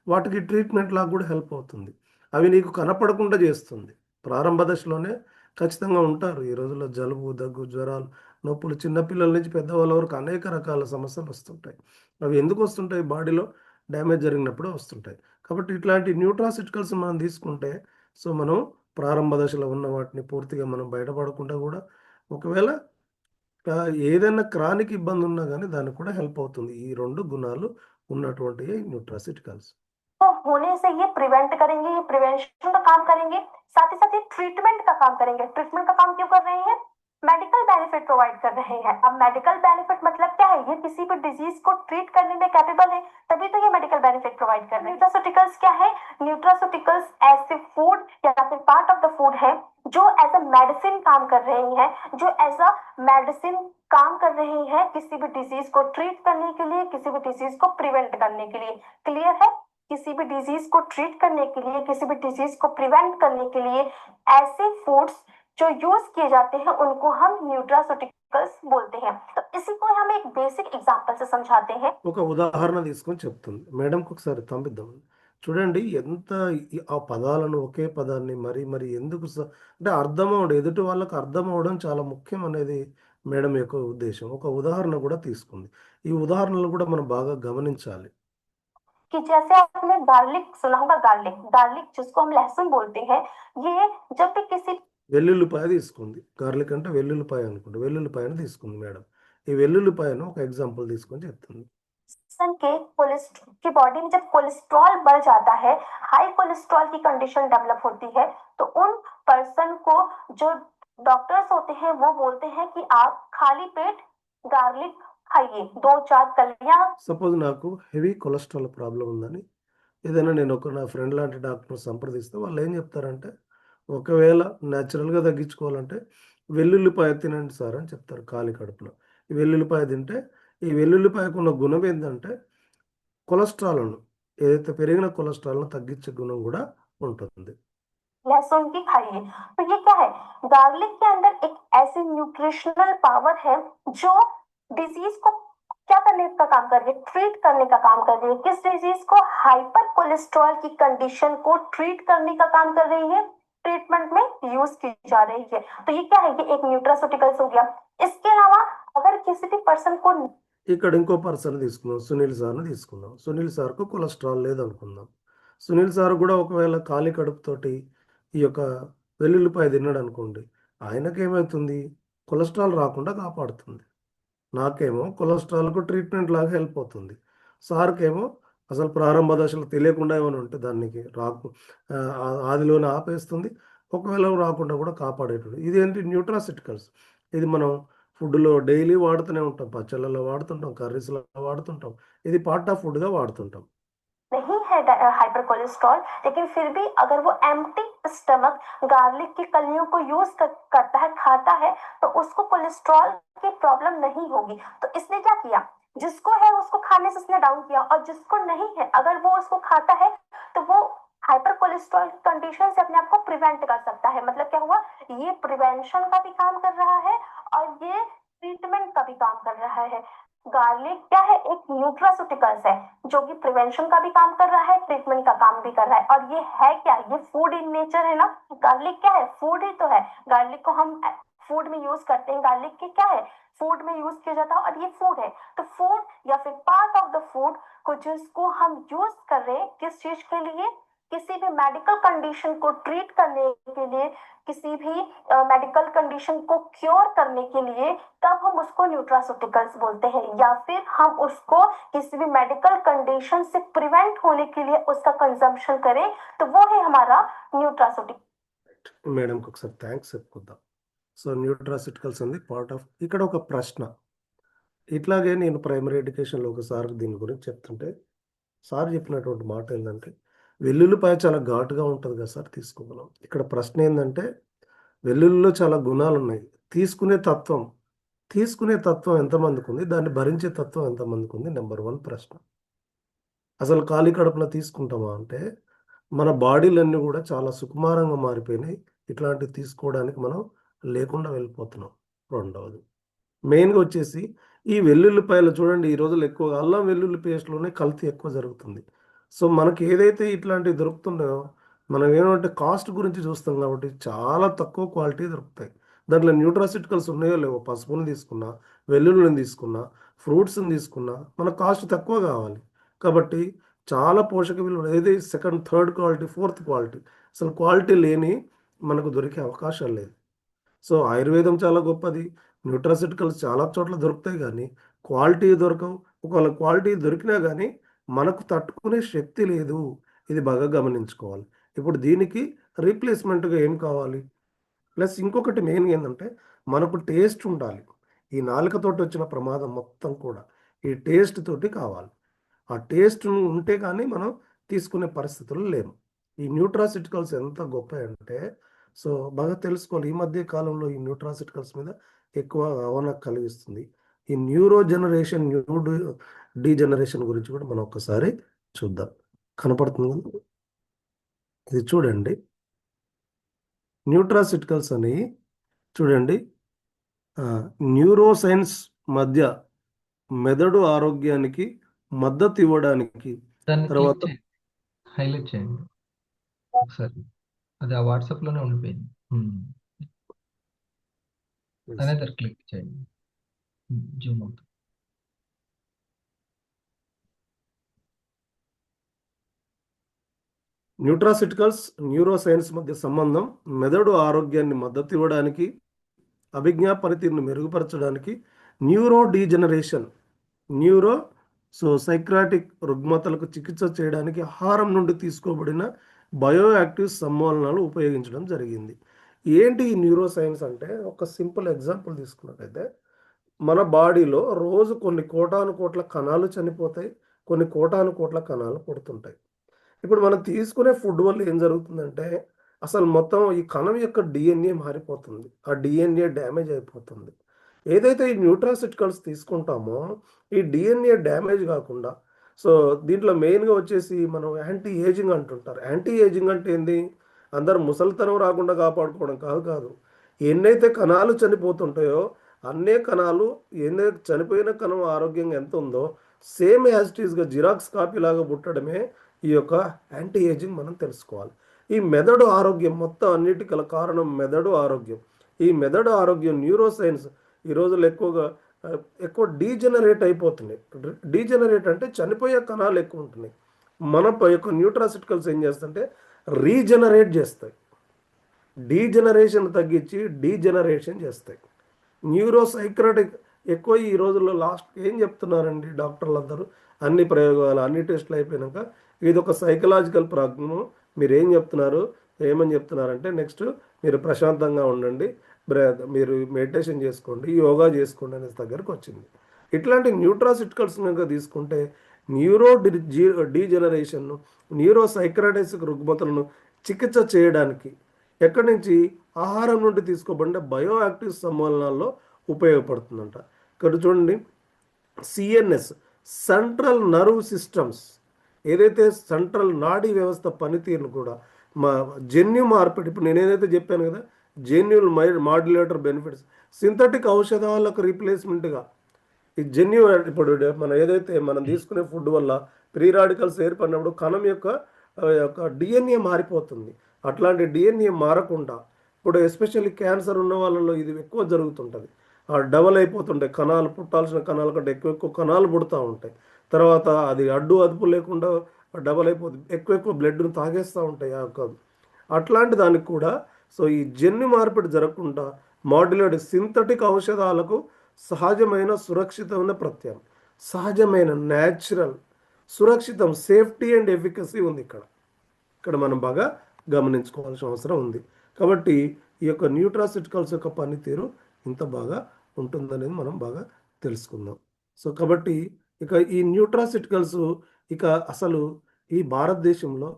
వాటికి ట్రీట్మెంట్ లాగా కూడా హెల్ప్ అవుతుంది. అవి నీకు కనపడకుండా చేస్తుంది. ప్రారంభ దశలోనే ఖచ్చితంగా ఉంటారు. ఈ రోజుల్లో జలుబు, దగ్గు, జ్వరాలు, నొప్పులు చిన్న పిల్లల నుంచి పెద్దవాళ్ళ వరకు అనేక రకాల సమస్యలు వస్తుంటాయి. అవి ఎందుకు వస్తుంటాయి? బాడీలో డ్యామేజ్ జరిగినప్పుడే వస్తుంటాయి. కాబట్టి ఇట్లాంటి న్యూట్రాస్యూటికల్స్ మనం తీసుకుంటే మనం ప్రారంభ దశలో ఉన్న వాటిని పూర్తిగా మనం బయటపడకుండా కూడా ఒకవేళ ఏదైనా క్రానిక్ ఇబ్బంది ఉన్నా గానీ దానికి కూడా హెల్ప్ అవుతుంది. ఈ 2 గుణాలు ఉన్నటువంటి న్యూట్రాస్యూటికల్స్. तो होने से ये प्रिवेंट करेंगे, ये प्रिवेंशन का काम करेंगे, साथ ही ट्रीटमेंट का काम करेंगे। ट्रीटमेंट का काम क्यों कर रहे हैं? मेडिकल बेनिफिट प्रोवाइड कर रहे हैं। अब मेडिकल बेनिफिट मतलब क्या है? ये किसी भी डिजीज को ट्रीट करने में कैपेबल है, तभी तो ये मेडिकल बेनिफिट प्रोवाइड कर रहे हैं। न्यूट्रास्यूटिकल्स क्या है? न्यूट्रास्यूटिकल्स ऐसे फूड या फिर पार्ट ऑफ द फूड है जो एज अ मेडिसिन काम कर रही है, जो एज अ मेडिसिन काम कर रही है किसी भी डिजीज को ट्रीट करने के लिए, किसी भी डिजीज को प्रिवेंट करने के लिए। क्लियर है? किसी भी डिजीज को ट्रीट करने के लिए, किसी भी डिजीज को प्रिवेंट करने के लिए ऐसे फूड्स जो यूज किए जाते हैं उनको हम न्यूट्रास्यूटिकल्स बोलते हैं। तो इसी को हम एक बेसिक एग्जांपल से समझाते हैं। ఒక ఉదాహరణ తీసుకొని చెప్తుంది. మేడంకి ఒకసారి పంపిద్దాం. చూడండి ఎంత ఆ పదాలను ఒకే పదాన్ని మరి ఎందుకు అంటే అర్థం అవ్వడం, ఎదుటి వాళ్ళకి అర్థం అవ్వడం చాలా ముఖ్యం అనేది మేడం యొక్క ఉద్దేశ్యం. ఒక ఉదాహరణ కూడా తీసుకుంది. ఈ ఉదాహరణలు కూడా మనం బాగా గమనించాలి. कि जैसे आपने गार्लिक सुना होगा, गार्लिक गार्लिक जिसको हम लहसुन बोलते हैं, ये जब भी किसी వెల్లుల్లిపాయ తీసుకుంది. గార్లిక్ అంటే వెల్లుల్లిపాయ అనుకుంటా. వెల్లుల్లిపాయను తీసుకుంది మేడం. ఈ వెల్లుల్లిపాయను ఒక ఎగ్జాంపుల్ తీసుకొని చెప్తుంది. पर्सन के कोलेस्ट्रॉल की बॉडी में जब कोलेस्ट्रॉल बढ़ जाता है, हाई कोलेस्ट्रॉल की कंडीशन डेवलप होती है, तो उन पर्सन को जो डॉक्टर्स होते हैं वो बोलते हैं कि आप खाली पेट गार्लिक खाइए, 2-4 कलियां। సపోజ్ నాకు హెవీ కొలెస్ట్రాల్ ప్రాబ్లం ఉందని ఏదైనా నేను నా ఫ్రెండ్ లాంటి డాక్టర్ని సంప్రదిస్తే వాళ్ళు ఏం చెప్తారంటే, ఒకవేళ న్యాచురల్‌గా తగ్గించుకోవాలంటే వెల్లుల్లిపాయ తినండి సార్ అని చెప్తారు ఖాళీ కడుపులో. ఈ వెల్లుల్లిపాయ తింటే ఈ వెల్లుల్లిపాయకున్న గుణం ఏందంటే కొలెస్ట్రాల్‌ను, ఏదైతే పెరిగిన కొలెస్ట్రాల్‌ను తగ్గించే గుణం కూడా ఉంటుంది. लहसुन की खाइए। तो ये क्या है? गार्लिक के अंदर एक ऐसी न्यूट्रिशनल पावर है जो डिजीज को क्या करने का काम कर रही है? ट्रीट करने का काम कर रही है। किस डिजीज को? हाइपर कोलेस्ट्रॉल की कंडीशन को ट्रीट करने का काम कर रही है, ट्रीटमेंट में यूज की जा रही है। तो ये क्या है? ये एक न्यूट्रास्यूटिकल्स हो गया। इसके अलावा अगर किसी भी पर्सन को ఇక్కడ ఇంకో పర్సన్ తీసుకుందాం. సునీల్ సార్‌ని తీసుకుందాం. సునీల్ సార్‌కు కొలెస్ట్రాల్ లేదనుకుందాం. సునీల్ సార్ కూడా ఒకవేళ ఖాళీ కడుపుతోటి ఈ యొక్క వెల్లుల్లిపాయ తిన్నాడనుకోండి, ఆయనకేమవుతుంది? కొలెస్ట్రాల్ రాకుండా కాపాడుతుంది. నాకేమో కొలెస్ట్రాల్‌కు ట్రీట్మెంట్ లాగా హెల్ప్ అవుతుంది. సార్‌కేమో అసలు ప్రారంభ దశలో తెలియకుండా ఏమైనా ఉంటే దానికి ఆదిలోనే ఆపేస్తుంది. ఒకవేళ రాకుండా కూడా కాపాడేటోడు. ఇదేంటి? న్యూట్రాస్యూటికల్స్. ఇది మనం ఫుడ్‌లో డైలీ వాడుతూనే ఉంటాం. పచ్చళ్ళలో వాడుతుంటాం, కర్రీస్‌లో వాడుతుంటాం. ఇది పార్ట్ ఆఫ్ ఫుడ్‌గా వాడుతుంటాం. नहीं है हाइपर कोलेस्ट्रॉल, लेकिन फिर भी अगर वो एम्प्टी स्टमक गार्लिक की कलियों को यूज करता है, खाता है, तो उसको कोलेस्ट्रॉल की प्रॉब्लम नहीं होगी। तो इसने क्या किया? जिसको है उसको खाने से उसने डाउन किया, और जिसको नहीं है अगर वो उसको खाता है तो वो हाइपर कोलेस्ट्रॉल की कंडीशन से अपने आप को प्रिवेंट कर सकता है। मतलब क्या हुआ, ये प्रिवेंशन का भी काम कर रहा है और ये ट्रीटमेंट का भी काम कर रहा है। गार्लिक क्या है, एक न्यूट्रास्यूटिकल्स है जो कि प्रिवेंशन का भी काम कर रहा है, ट्रीटमेंट का काम भी कर रहा है। और ये है क्या, ये फूड इन नेचर है ना, गार्लिक क्या है, फूड ही तो है। गार्लिक को हम फूड में यूज करते हैं, गार्लिक के क्या है, फूड में यूज किया जाता है और ये फूड है। तो फूड या फिर पार्ट ऑफ द फूड को जिसको हम यूज कर रहे हैं किस चीज के लिए, किसी भी मेडिकल कंडीशन को ट्रीट करने के लिए, किसी भी मेडिकल कंडीशन को क्योर करने के लिए, तब हम उसको न्यूट्रास्यूटिकल्स बोलते हैं। या फिर हम उसको किसी भी मेडिकल कंडीशन से प्रिवेंट होने के लिए उसका कंजम्पशन करें, तो वो है हमारा न्यूट्रास्यूटिक। మేడంకి ఒకసారి థ్యాంక్స్ చెప్పుకుందాం. సో న్యూట్రాసిటికల్స్ ఉంది పార్ట్ ఆఫ్. ఇక్కడ ఒక ప్రశ్న, ఇట్లాగే నేను ప్రైమరీ ఎడ్యుకేషన్లో ఒకసారి దీని గురించి చెప్తుంటే సార్ చెప్పినటువంటి మాట ఏంటంటే వెల్లుల్లిపాయ చాలా ఘాటుగా ఉంటుంది కదా సార్, తీసుకోగలం. ఇక్కడ ప్రశ్న ఏంటంటే వెల్లుల్లిలో చాలా గుణాలు ఉన్నాయి, తీసుకునే తత్వం ఎంతమందికి ఉంది, దాన్ని భరించే తత్వం ఎంతమందికి ఉంది, నెంబర్ 1 ప్రశ్న. అసలు ఖాళీ కడుపున తీసుకుంటామా అంటే మన బాడీలన్నీ కూడా చాలా సుకుమారంగా మారిపోయినాయి, ఇట్లాంటివి తీసుకోవడానికి మనం లేకుండా వెళ్ళిపోతున్నాం. రెండవది మెయిన్గా వచ్చేసి ఈ వెల్లుల్లిపాయలు చూడండి, ఈ రోజులు ఎక్కువగా అల్లం వెల్లుల్లి పేస్ట్లోనే కల్తీ ఎక్కువ జరుగుతుంది. సో మనకి ఏదైతే ఇట్లాంటివి దొరుకుతున్నాయో మనం ఏమంటే కాస్ట్ గురించి చూస్తాం కాబట్టి చాలా తక్కువ క్వాలిటీ దొరుకుతాయి. దాంట్లో న్యూట్రాసిటికల్స్ ఉన్నాయో లేవో, పసుపుని తీసుకున్నా, వెల్లుల్లిని తీసుకున్నా, ఫ్రూట్స్ని తీసుకున్నా మన కాస్ట్ తక్కువ కావాలి. కాబట్టి చాలా పోషక విలువలు ఏది second, third quality, fourth quality, అసలు క్వాలిటీ లేని మనకు దొరికే అవకాశం లేదు. సో ఆయుర్వేదం చాలా గొప్పది, న్యూట్రాసిటికల్స్ చాలా చోట్ల దొరుకుతాయి కానీ క్వాలిటీ దొరకవు. ఒకవేళ క్వాలిటీ దొరికినా కానీ మనకు తట్టుకునే శక్తి లేదు, ఇది బాగా గమనించుకోవాలి. ఇప్పుడు దీనికి రీప్లేస్మెంట్గా ఏం కావాలి, ప్లస్ ఇంకొకటి మెయిన్ ఏంటంటే మనకు టేస్ట్ ఉండాలి. ఈ నాలుకతోటి వచ్చిన ప్రమాదం మొత్తం కూడా ఈ టేస్ట్ తోటి కావాలి. ఆ టేస్ట్ ఉంటే కానీ మనం తీసుకునే పరిస్థితులు లేము. ఈ న్యూట్రాసిటికల్స్ ఎంత గొప్ప అంటే సో బాగా తెలుసుకోవాలి. ఈ మధ్య కాలంలో ఈ న్యూట్రాసిటికల్స్ మీద ఎక్కువ అవగాహన కలిగిస్తుంది. ఈ న్యూరో జనరేషన్, డీజనరేషన్ గురించి కూడా మనం ఒక్కసారి చూద్దాం. కనపడుతుంది కదా, ఇది చూడండి. న్యూట్రాసిటికల్స్ అని చూడండి, న్యూరో సైన్స్ మధ్య మెదడు ఆరోగ్యానికి మద్దతు ఇవ్వడానికి దాన్ని తర్వాత హైలైట్ చేయండి ఒకసారి, అది ఆ వాట్సాప్ లోనే ఉండిపోయింది. అనేది క్లిక్ చేయండి, జూమ్ అవుతుంది. న్యూట్రాసిటికల్స్ న్యూరో సైన్స్ మధ్య సంబంధం మెదడు ఆరోగ్యాన్ని మద్దతు ఇవ్వడానికి, అభిజ్ఞా పనితీరును మెరుగుపరచడానికి, న్యూరో డీజనరేషన్, సైక్రాటిక్ రుగ్మతలకు చికిత్స చేయడానికి ఆహారం నుండి తీసుకోబడిన బయోయాక్టివ్ సమ్మేళనాలు ఉపయోగించడం జరిగింది. ఏంటి ఈ న్యూరో సైన్స్ అంటే, ఒక సింపుల్ ఎగ్జాంపుల్ తీసుకున్నట్టయితే మన బాడీలో రోజు కొన్ని కోటాను కోట్ల కణాలు చనిపోతాయి, కొన్ని కోటాను కోట్ల కణాలు పుడుతుంటాయి. ఇప్పుడు మనం తీసుకునే ఫుడ్ వల్ల ఏం జరుగుతుందంటే అసలు మొత్తం ఈ కణం యొక్క డిఎన్ఏ మారిపోతుంది, ఆ డిఎన్ఏ డ్యామేజ్ అయిపోతుంది. ఏదైతే ఈ న్యూట్రాసిటికల్స్ తీసుకుంటామో ఈ డిఎన్ఏ డ్యామేజ్ కాకుండా, సో దీంట్లో మెయిన్గా వచ్చేసి మనం యాంటీ ఏజింగ్ అంటుంటారు. యాంటీ ఏజింగ్ అంటే ఏంది, అందరు ముసలితనం రాకుండా కాపాడుకోవడం కాదు. ఎన్నైతే కణాలు చనిపోతుంటాయో అన్నే కణాలు, ఎన్నైతే చనిపోయిన కణం ఆరోగ్యంగా ఎంత ఉందో సేమ్ యాజ్ ఇట్ ఈస్గా జిరాక్స్ కాపీ లాగా పుట్టడమే ఈ యొక్క యాంటీ ఏజింగ్ మనం తెలుసుకోవాలి. ఈ మెదడు ఆరోగ్యం మొత్తం అన్నిటికీ గల కారణం మెదడు ఆరోగ్యం. ఈ మెదడు ఆరోగ్యం న్యూరో సైన్స్ ఈ రోజుల్లో ఎక్కువ డీజనరేట్ అయిపోతున్నాయి. డీజనరేట్ అంటే చనిపోయే కణాలు ఎక్కువ ఉంటున్నాయి. మన యొక్క న్యూట్రాసిటికల్స్ ఏం చేస్తుంటే రీజనరేట్ చేస్తాయి, డీజనరేషన్ తగ్గించి డీజనరేషన్ చేస్తాయి. న్యూరో సైక్రాటిక్ ఎక్కువ ఈ రోజుల్లో లాస్ట్ ఏం చెప్తున్నారండి డాక్టర్లు అందరూ, అన్ని ప్రయోగాలు అన్ని టెస్టులు అయిపోయినాక ఇది ఒక సైకలాజికల్ ప్రాబ్లము, మీరు ఏం చెప్తున్నారు, ఏమని చెప్తున్నారంటే నెక్స్ట్ మీరు ప్రశాంతంగా ఉండండి, మీరు మెడిటేషన్ చేసుకోండి, యోగా చేసుకోండి అనే దగ్గరకు వచ్చింది. ఇట్లాంటి న్యూట్రాసిటికల్స్ కనుక తీసుకుంటే న్యూరో డీజనరేషన్, న్యూరో సైక్రాటిక్ రుగ్మతలను చికిత్స చేయడానికి ఎక్కడి నుంచి, ఆహారం నుండి తీసుకోబడిన బయోయాక్టివ్ సమ్మేళనాల్లో ఉపయోగపడుతుందంట. ఇక్కడ చూడండి, సిఎన్ఎస్, సెంట్రల్ నర్వ్ సిస్టమ్స్, ఏదైతే సెంట్రల్ నాడీ వ్యవస్థ పనితీరును కూడా మా జన్యు మార్పిడి, ఇప్పుడు నేను ఏదైతే చెప్పాను కదా, జెన్యుల్ మాడ్యులేటర్ బెనిఫిట్స్, సింథటిక్ ఔషధాలకు రీప్లేస్మెంట్గా ఈ జన్యు, ఇప్పుడు మనం ఏదైతే మనం తీసుకునే ఫుడ్ వల్ల ప్రీ రాడికల్స్ ఏర్పడినప్పుడు కణం యొక్క డిఎన్ఏ మారిపోతుంది. అట్లాంటి డిఎన్ఏ మారకుండా ఇప్పుడు ఎస్పెషల్లీ క్యాన్సర్ ఉన్న వాళ్ళలో ఇది ఎక్కువ జరుగుతుంటుంది. డబల్ అయిపోతుంటాయి కణాలు, పుట్టాల్సిన కణాల కంటే ఎక్కువ కణాలు పుడుతూ ఉంటాయి. తర్వాత అది అదుపు లేకుండా డబల్ అయిపోతుంది, ఎక్కువ బ్లడ్ను తాగేస్తూ ఉంటాయి అట్లాంటి దానికి కూడా. సో ఈ జన్యు మార్పిడి జరగకుండా మాడ్యులేట్ సింథటిక్ ఔషధాలకు సహజమైన సురక్షితమైన ప్రత్యామ్నాయం, సహజమైన న్యాచురల్ సురక్షితం, సేఫ్టీ అండ్ ఎఫికసీ ఉంది ఇక్కడ మనం బాగా గమనించుకోవాల్సిన అవసరం ఉంది. కాబట్టి ఈ యొక్క న్యూట్రాసిటికల్స్ యొక్క పనితీరు ఇంత బాగా ఉంటుందనేది మనం బాగా తెలుసుకుందాం. సో కాబట్టి ఇక ఈ న్యూట్రాసిటికల్స్ ఇక అసలు ఈ భారతదేశంలో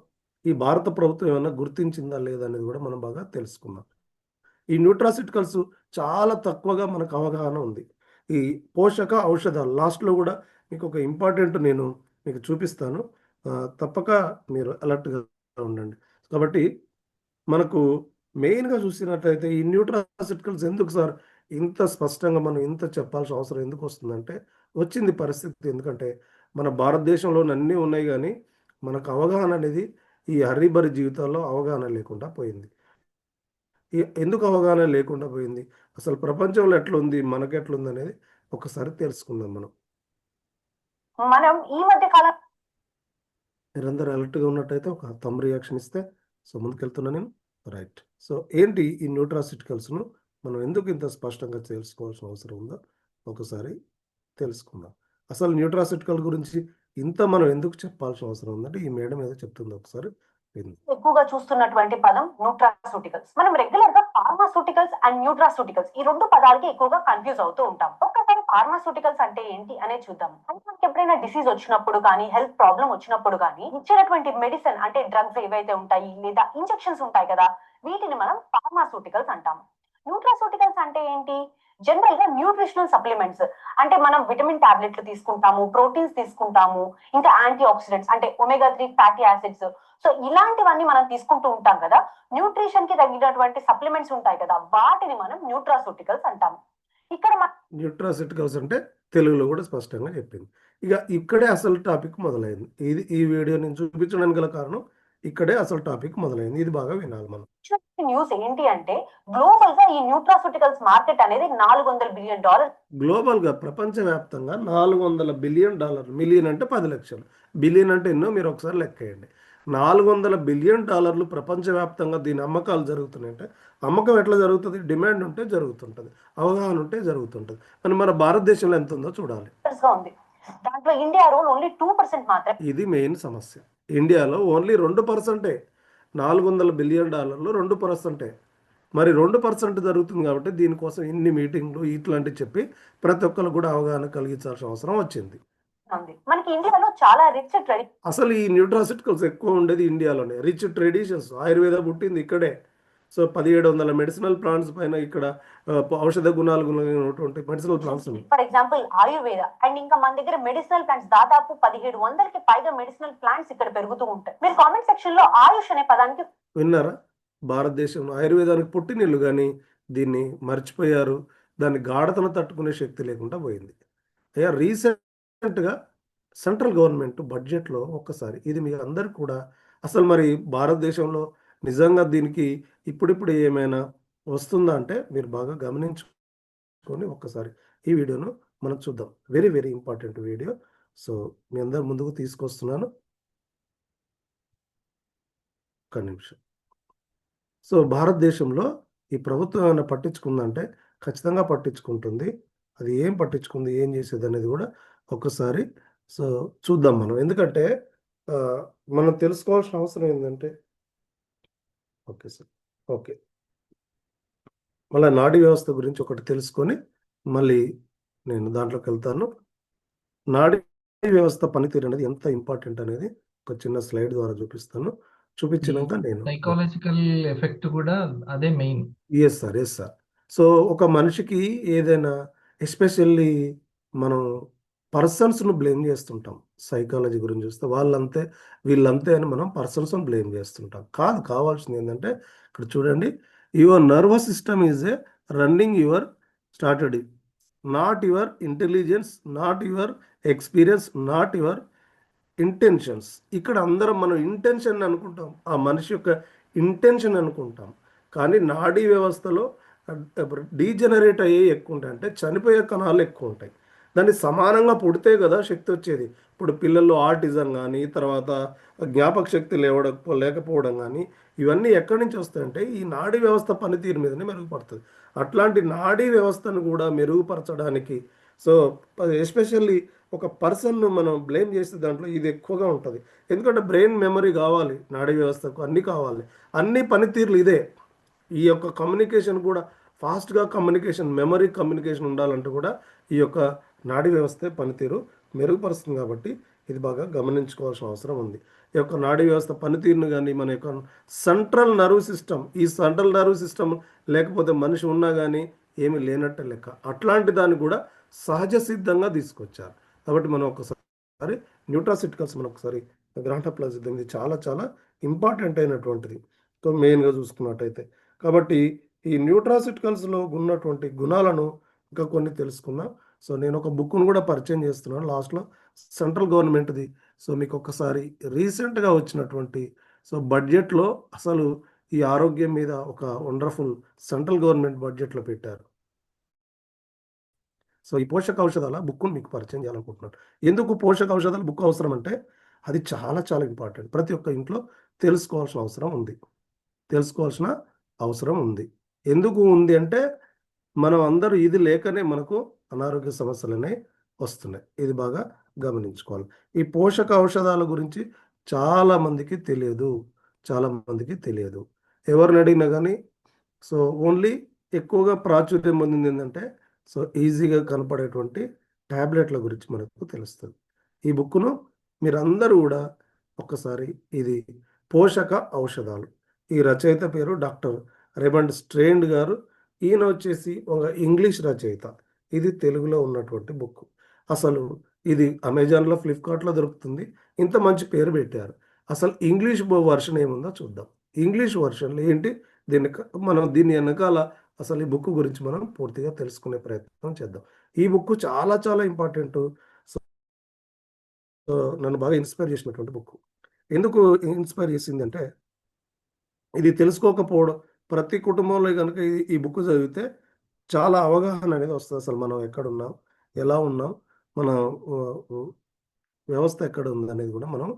ఈ భారత ప్రభుత్వం ఏమైనా గుర్తించిందా లేదా అనేది కూడా మనం బాగా తెలుసుకుందాం. ఈ న్యూట్రాసిటికల్స్ చాలా తక్కువగా మనకు అవగాహన ఉంది. ఈ పోషక ఔషధాలు లాస్ట్లో కూడా మీకు ఒక ఇంపార్టెంట్ నేను మీకు చూపిస్తాను, తప్పక మీరు అలర్ట్గా ఉండండి. కాబట్టి మనకు మెయిన్గా చూసినట్లయితే ఈ న్యూట్రాసిటికల్స్ ఎందుకు సార్ ఇంత స్పష్టంగా మనం ఇంత చెప్పాల్సిన అవసరం ఎందుకు వస్తుందంటే, వచ్చింది పరిస్థితి. ఎందుకంటే మన భారతదేశంలో అన్నీ ఉన్నాయి కానీ మనకు అవగాహన అనేది ఈ హరిబరి జీవితాల్లో అవగాహన లేకుండా పోయింది. ఎందుకు అవగాహన లేకుండా పోయింది, అసలు ప్రపంచంలో ఎట్లుంది, మనకు ఎట్లుంది అనేది ఒకసారి తెలుసుకుందాం. మనం ఈ మధ్య కాలం మీరందరూ అలర్ట్గా ఉన్నట్టయితే ఒక థంబ్ రియాక్షన్ ఇస్తే సో ముందుకెళ్తున్నా నేను. రైట్. సో ఏంటి ఈ న్యూట్రాసిటికల్స్ను మనం ఎందుకు ఇంత స్పష్టంగా తెలుసుకోవాల్సిన అవసరం ఉందో ఒకసారి తెలుసుకుందాం. అసలు న్యూట్రాసిటికల్ గురించి ఇంత మనం ఎందుకు చెప్పాల్సిన అవసరం ఉందంటే ఈ మేడం ఏదో చెప్తుంది, ఒకసారి ఎక్కువగా చూస్తున్నటువంటి పదం న్యూట్రాసూటికల్స్. మనం రెగ్యులర్ గా ఫార్మాసూటికల్స్ అండ్ న్యూట్రాసూటికల్స్ ఈ రెండు పదాలకి ఎక్కువగా కన్ఫ్యూజ్ అవుతూ ఉంటాం. ఒక్కసారి ఫార్మాసూటికల్స్ అంటే ఏంటి అనేది చూద్దాం. అంటే మనకి ఎప్పుడైనా డిసీజ్ వచ్చినప్పుడు కానీ, హెల్త్ ప్రాబ్లం వచ్చినప్పుడు కానీ ఇచ్చేటటువంటి మెడిసిన్ అంటే డ్రగ్స్ ఏవైతే ఉంటాయి లేదా ఇంజెక్షన్స్ ఉంటాయి కదా, వీటిని మనం ఫార్మాసూటికల్స్ అంటాము. న్యూట్రాసూటికల్స్ అంటే ఏంటి? జనరల్ గా న్యూట్రిషనల్ సప్లిమెంట్స్, అంటే మనం విటమిన్ టాబ్లెట్లు తీసుకుంటాము, ప్రోటీన్స్ తీసుకుంటాము, ఇంకా యాంటీ ఆక్సిడెంట్స్ అంటే ఒమేగా 3 ఫ్యాటీ యాసిడ్స్. సో ఇలాంటివన్నీ మనం తీసుకుంటూ ఉంటాం కదా. న్యూట్రిషన్ కి తగినటువంటి సప్లిమెంట్స్ ఉంటాయి కదా, వాటిని మనం న్యూట్రాసూటికల్స్ అంటాము. ఇక్కడ న్యూట్రాసూటికల్స్ అంటే తెలుగులో కూడా స్పష్టంగా చెప్పింది. ఇక ఇక్కడే అసలు టాపిక్ మొదలైంది. ఈ వీడియో నేను చూపించడానికి గల కారణం ఇక్కడే అసలు టాపిక్ మొదలైంది. ఇది బాగా వినాలి మనం. న్యూస్ ఏంటి అంటే గ్లోబల్ గా ఈ న్యూట్రాసూటికల్స్ మార్కెట్ అనేది $400 బిలియన్. గ్లోబల్ గా ప్రపంచవ్యాప్తంగా $400 బిలియన్. మిలియన్ అంటే 10 లక్షలు, బిలియన్ అంటే ఎన్నో మీరు ఒకసారి లెక్కేయండి. $400 బిలియన్ ప్రపంచవ్యాప్తంగా దీని అమ్మకాలు జరుగుతున్నాయంటే అమ్మకం ఎట్లా జరుగుతుంది? డిమాండ్ ఉంటే జరుగుతుంటది, అవగాహన ఉంటే జరుగుతుంటది. మరి మన భారతదేశంలో ఎంత ఉందో చూడాలి. దాంట్లో ఇండియా రోల్ ఓన్లీ 2% మాత్రమే. ఇది మెయిన్ సమస్య. ఇండియాలో ఓన్లీ 2%. $400 బిలియన్ 2%. మరి 2% జరుగుతుంది కాబట్టి దీనికోసం ఇన్ని మీటింగ్లు ఇట్లాంటివి చెప్పి ప్రతి ఒక్కరు కూడా అవగాహన కలిగించాల్సిన అవసరం వచ్చింది. మనకి ఇండియాలో చాలా రిచ్ అసలు ఈ న్యూట్రాసిటికల్స్ ఎక్కువ ఉండేది ఇండియాలోనే. రిచ్ ట్రెడిషన్స్, ఆయుర్వేద పుట్టింది ఇక్కడే. సో 1700 మెడిసినల్ ప్లాంట్స్ పైన ఇక్కడ ఔషధ గుణాలు ఉన్నటువంటి మెడిసినల్ ప్లాంట్స్ ఉన్నాయి. ఫర్ ఎగ్జాంపుల్ ఆయుర్వేద అండ్ ఇంకా మన దగ్గర మెడిసినల్ ప్లాంట్స్ దాదాపు 1700కి పైగా మెడిసినల్ ప్లాంట్స్ ఇక్కడ పెరుగుతూ ఉంటాయి. మీరు కామెంట్ సెక్షన్ లో ఆయుష్ అనే పదానికి విన్నారా? భారతదేశంలో ఆయుర్వేదానికి పుట్టినిల్లు కానీ దీన్ని మర్చిపోయారు. దాని గాఢతను తట్టుకునే శక్తి లేకుండా పోయింది. అయ్యా రీసెంట్గా సెంట్రల్ గవర్నమెంట్ బడ్జెట్లో ఒక్కసారి ఇది మీ అందరు కూడా అసలు మరి భారతదేశంలో నిజంగా దీనికి ఇప్పుడిప్పుడు ఏమైనా వస్తుందా అంటే మీరు బాగా గమనించుకొని ఒక్కసారి ఈ వీడియోను మనం చూద్దాం. Very very important video. So మీ అందరు ముందుకు తీసుకొస్తున్నాను, ఒక్క నిమిషం. సో భారతదేశంలో ఈ ప్రభుత్వం ఏమైనా పట్టించుకుందంటే ఖచ్చితంగా పట్టించుకుంటుంది. అది ఏం పట్టించుకుంది, ఏం చేసేది అనేది కూడా ఒక్కసారి సో చూద్దాం మనం. ఎందుకంటే మనం తెలుసుకోవాల్సిన అవసరం ఏంటంటే, ఓకే సార్, ఓకే, మళ్ళీ నాడీ వ్యవస్థ గురించి ఒకటి తెలుసుకొని మళ్ళీ నేను దాంట్లోకి వెళ్తాను. నాడీ వ్యవస్థ పనితీరు అనేది ఎంత ఇంపార్టెంట్ అనేది ఒక చిన్న స్లైడ్ ద్వారా చూపిస్తాను. చూపించినాక నేను సైకాలజికల్ ఎఫెక్ట్ కూడా అదే main. Yes sir, yes sir. So ఒక మనిషికి ఏదైనా ఎస్పెషల్లీ మనం పర్సన్స్ను బ్లేమ్ చేస్తుంటాం. సైకాలజీ గురించి చూస్తే వాళ్ళంతే వీళ్ళంతే అని మనం పర్సన్స్ బ్లేమ్ చేస్తుంటాం. కావాల్సింది ఏంటంటే ఇక్కడ చూడండి, your nervous system is a running your started, not your intelligence, not your experience, not your intentions. ఇక్కడ అందరం మనం ఇంటెన్షన్ అనుకుంటాం, ఆ మనిషి యొక్క ఇంటెన్షన్ అనుకుంటాం. కానీ నాడీ వ్యవస్థలో డీజనరేట్ అయ్యే ఎక్కువ ఉంటాయి, అంటే చనిపోయే కణాలు ఎక్కువ ఉంటాయి. దాన్ని సమానంగా పుడితే కదా శక్తి వచ్చేది. ఇప్పుడు పిల్లల్లో ఆర్టిజం కానీ, తర్వాత జ్ఞాపక శక్తి లేకపోవడం కానీ, ఇవన్నీ ఎక్కడి నుంచి వస్తాయంటే ఈ నాడీ వ్యవస్థ పనితీరు మీదనే మెరుగుపడుతుంది. అట్లాంటి నాడీ వ్యవస్థను కూడా మెరుగుపరచడానికి, సో ఎస్పెషల్లీ ఒక పర్సన్ను మనం బ్లేమ్ చేసే దాంట్లో ఇది ఎక్కువగా ఉంటుంది. ఎందుకంటే బ్రెయిన్ మెమరీ కావాలి, నాడీ వ్యవస్థకు అన్నీ కావాలి, అన్ని పనితీరులు ఇదే. ఈ యొక్క కమ్యూనికేషన్ కూడా ఫాస్ట్గా మెమరీ కమ్యూనికేషన్ ఉండాలంటే కూడా ఈ యొక్క నాడీ వ్యవస్థ పనితీరు మెరుగుపరుస్తుంది. కాబట్టి ఇది బాగా గమనించుకోవాల్సిన అవసరం ఉంది. ఈ యొక్క నాడీ వ్యవస్థ పనితీరును కానీ మన యొక్క సెంట్రల్ నర్వ్ సిస్టమ్, ఈ సెంట్రల్ నర్వ్ సిస్టమ్ లేకపోతే మనిషి ఉన్నా కానీ ఏమీ లేనట్టే లెక్క. అట్లాంటి దాన్ని కూడా సహజ సిద్ధంగా తీసుకొచ్చారు. కాబట్టి మనం ఒకసారి న్యూట్రాసిటికల్స్ మనం ఒకసారి గ్రాంటప్లాస్ ఇది చాలా చాలా ఇంపార్టెంట్ అయినటువంటిది మెయిన్గా చూసుకున్నట్టయితే. కాబట్టి ఈ న్యూట్రాసిటికల్స్లో ఉన్నటువంటి గుణాలను ఇంకా కొన్ని తెలుసుకున్నాం. సో నేను ఒక బుక్ను కూడా పరిచయం చేస్తున్నాను లాస్ట్లో, సెంట్రల్ గవర్నమెంట్ది. సో మీకు ఒకసారి రీసెంట్గా వచ్చినటువంటి బడ్జెట్లో అసలు ఈ ఆరోగ్యం మీద ఒక వండర్ఫుల్ సెంట్రల్ గవర్నమెంట్ బడ్జెట్లో పెట్టారు. సో ఈ పోషక ఔషధాల బుక్ను మీకు పరిచయం చేయాలనుకుంటున్నాను. ఎందుకు పోషక ఔషధాల బుక్ అవసరం అంటే అది చాలా చాలా ఇంపార్టెంట్. ప్రతి ఒక్క ఇంట్లో తెలుసుకోవాల్సిన అవసరం ఉంది. ఎందుకు ఉంది అంటే మనం అందరూ ఇది లేకనే మనకు అనారోగ్య సమస్యలనే వస్తున్నాయి. ఇది బాగా గమనించుకోవాలి. ఈ పోషక ఔషధాల గురించి చాలామందికి తెలియదు. ఎవరిని అడిగినా కానీ ఓన్లీ ఎక్కువగా ప్రాచుర్యం పొందింది ఏంటంటే ఈజీగా కనపడేటువంటి ట్యాబ్లెట్ల గురించి మనకు తెలుస్తుంది. ఈ బుక్ను మీరందరూ కూడా ఒక్కసారి, ఇది పోషక ఔషధాలు, ఈ రచయిత పేరు డాక్టర్ రేమండ్ స్ట్రేండ్ గారు. ఈయన వచ్చేసి ఒక ఇంగ్లీష్ రచయిత. ఇది తెలుగులో ఉన్నటువంటి బుక్. అసలు ఇది అమెజాన్లో, ఫ్లిప్కార్ట్లో దొరుకుతుంది. ఇంత మంచి పేరు పెట్టారు. అసలు ఇంగ్లీష్ వర్షన్ ఏముందో చూద్దాం. ఇంగ్లీష్ వర్షన్లో ఏంటి, దీని వెనకాల అసలు ఈ బుక్ గురించి మనం పూర్తిగా తెలుసుకునే ప్రయత్నం చేద్దాం. ఈ బుక్ చాలా చాలా ఇంపార్టెంట్. సో నన్ను బాగా ఇన్స్పైర్ చేసినటువంటి బుక్. ఎందుకు ఇన్స్పైర్ చేసిందంటే ఇది తెలుసుకోకపోవడం, ప్రతి కుటుంబంలో కనుక ఈ బుక్ చదివితే చాలా అవగాహన అనేది వస్తుంది. అసలు మనం ఎక్కడున్నాం, ఎలా ఉన్నాం, మన వ్యవస్థ ఎక్కడ ఉంది అనేది కూడా మనం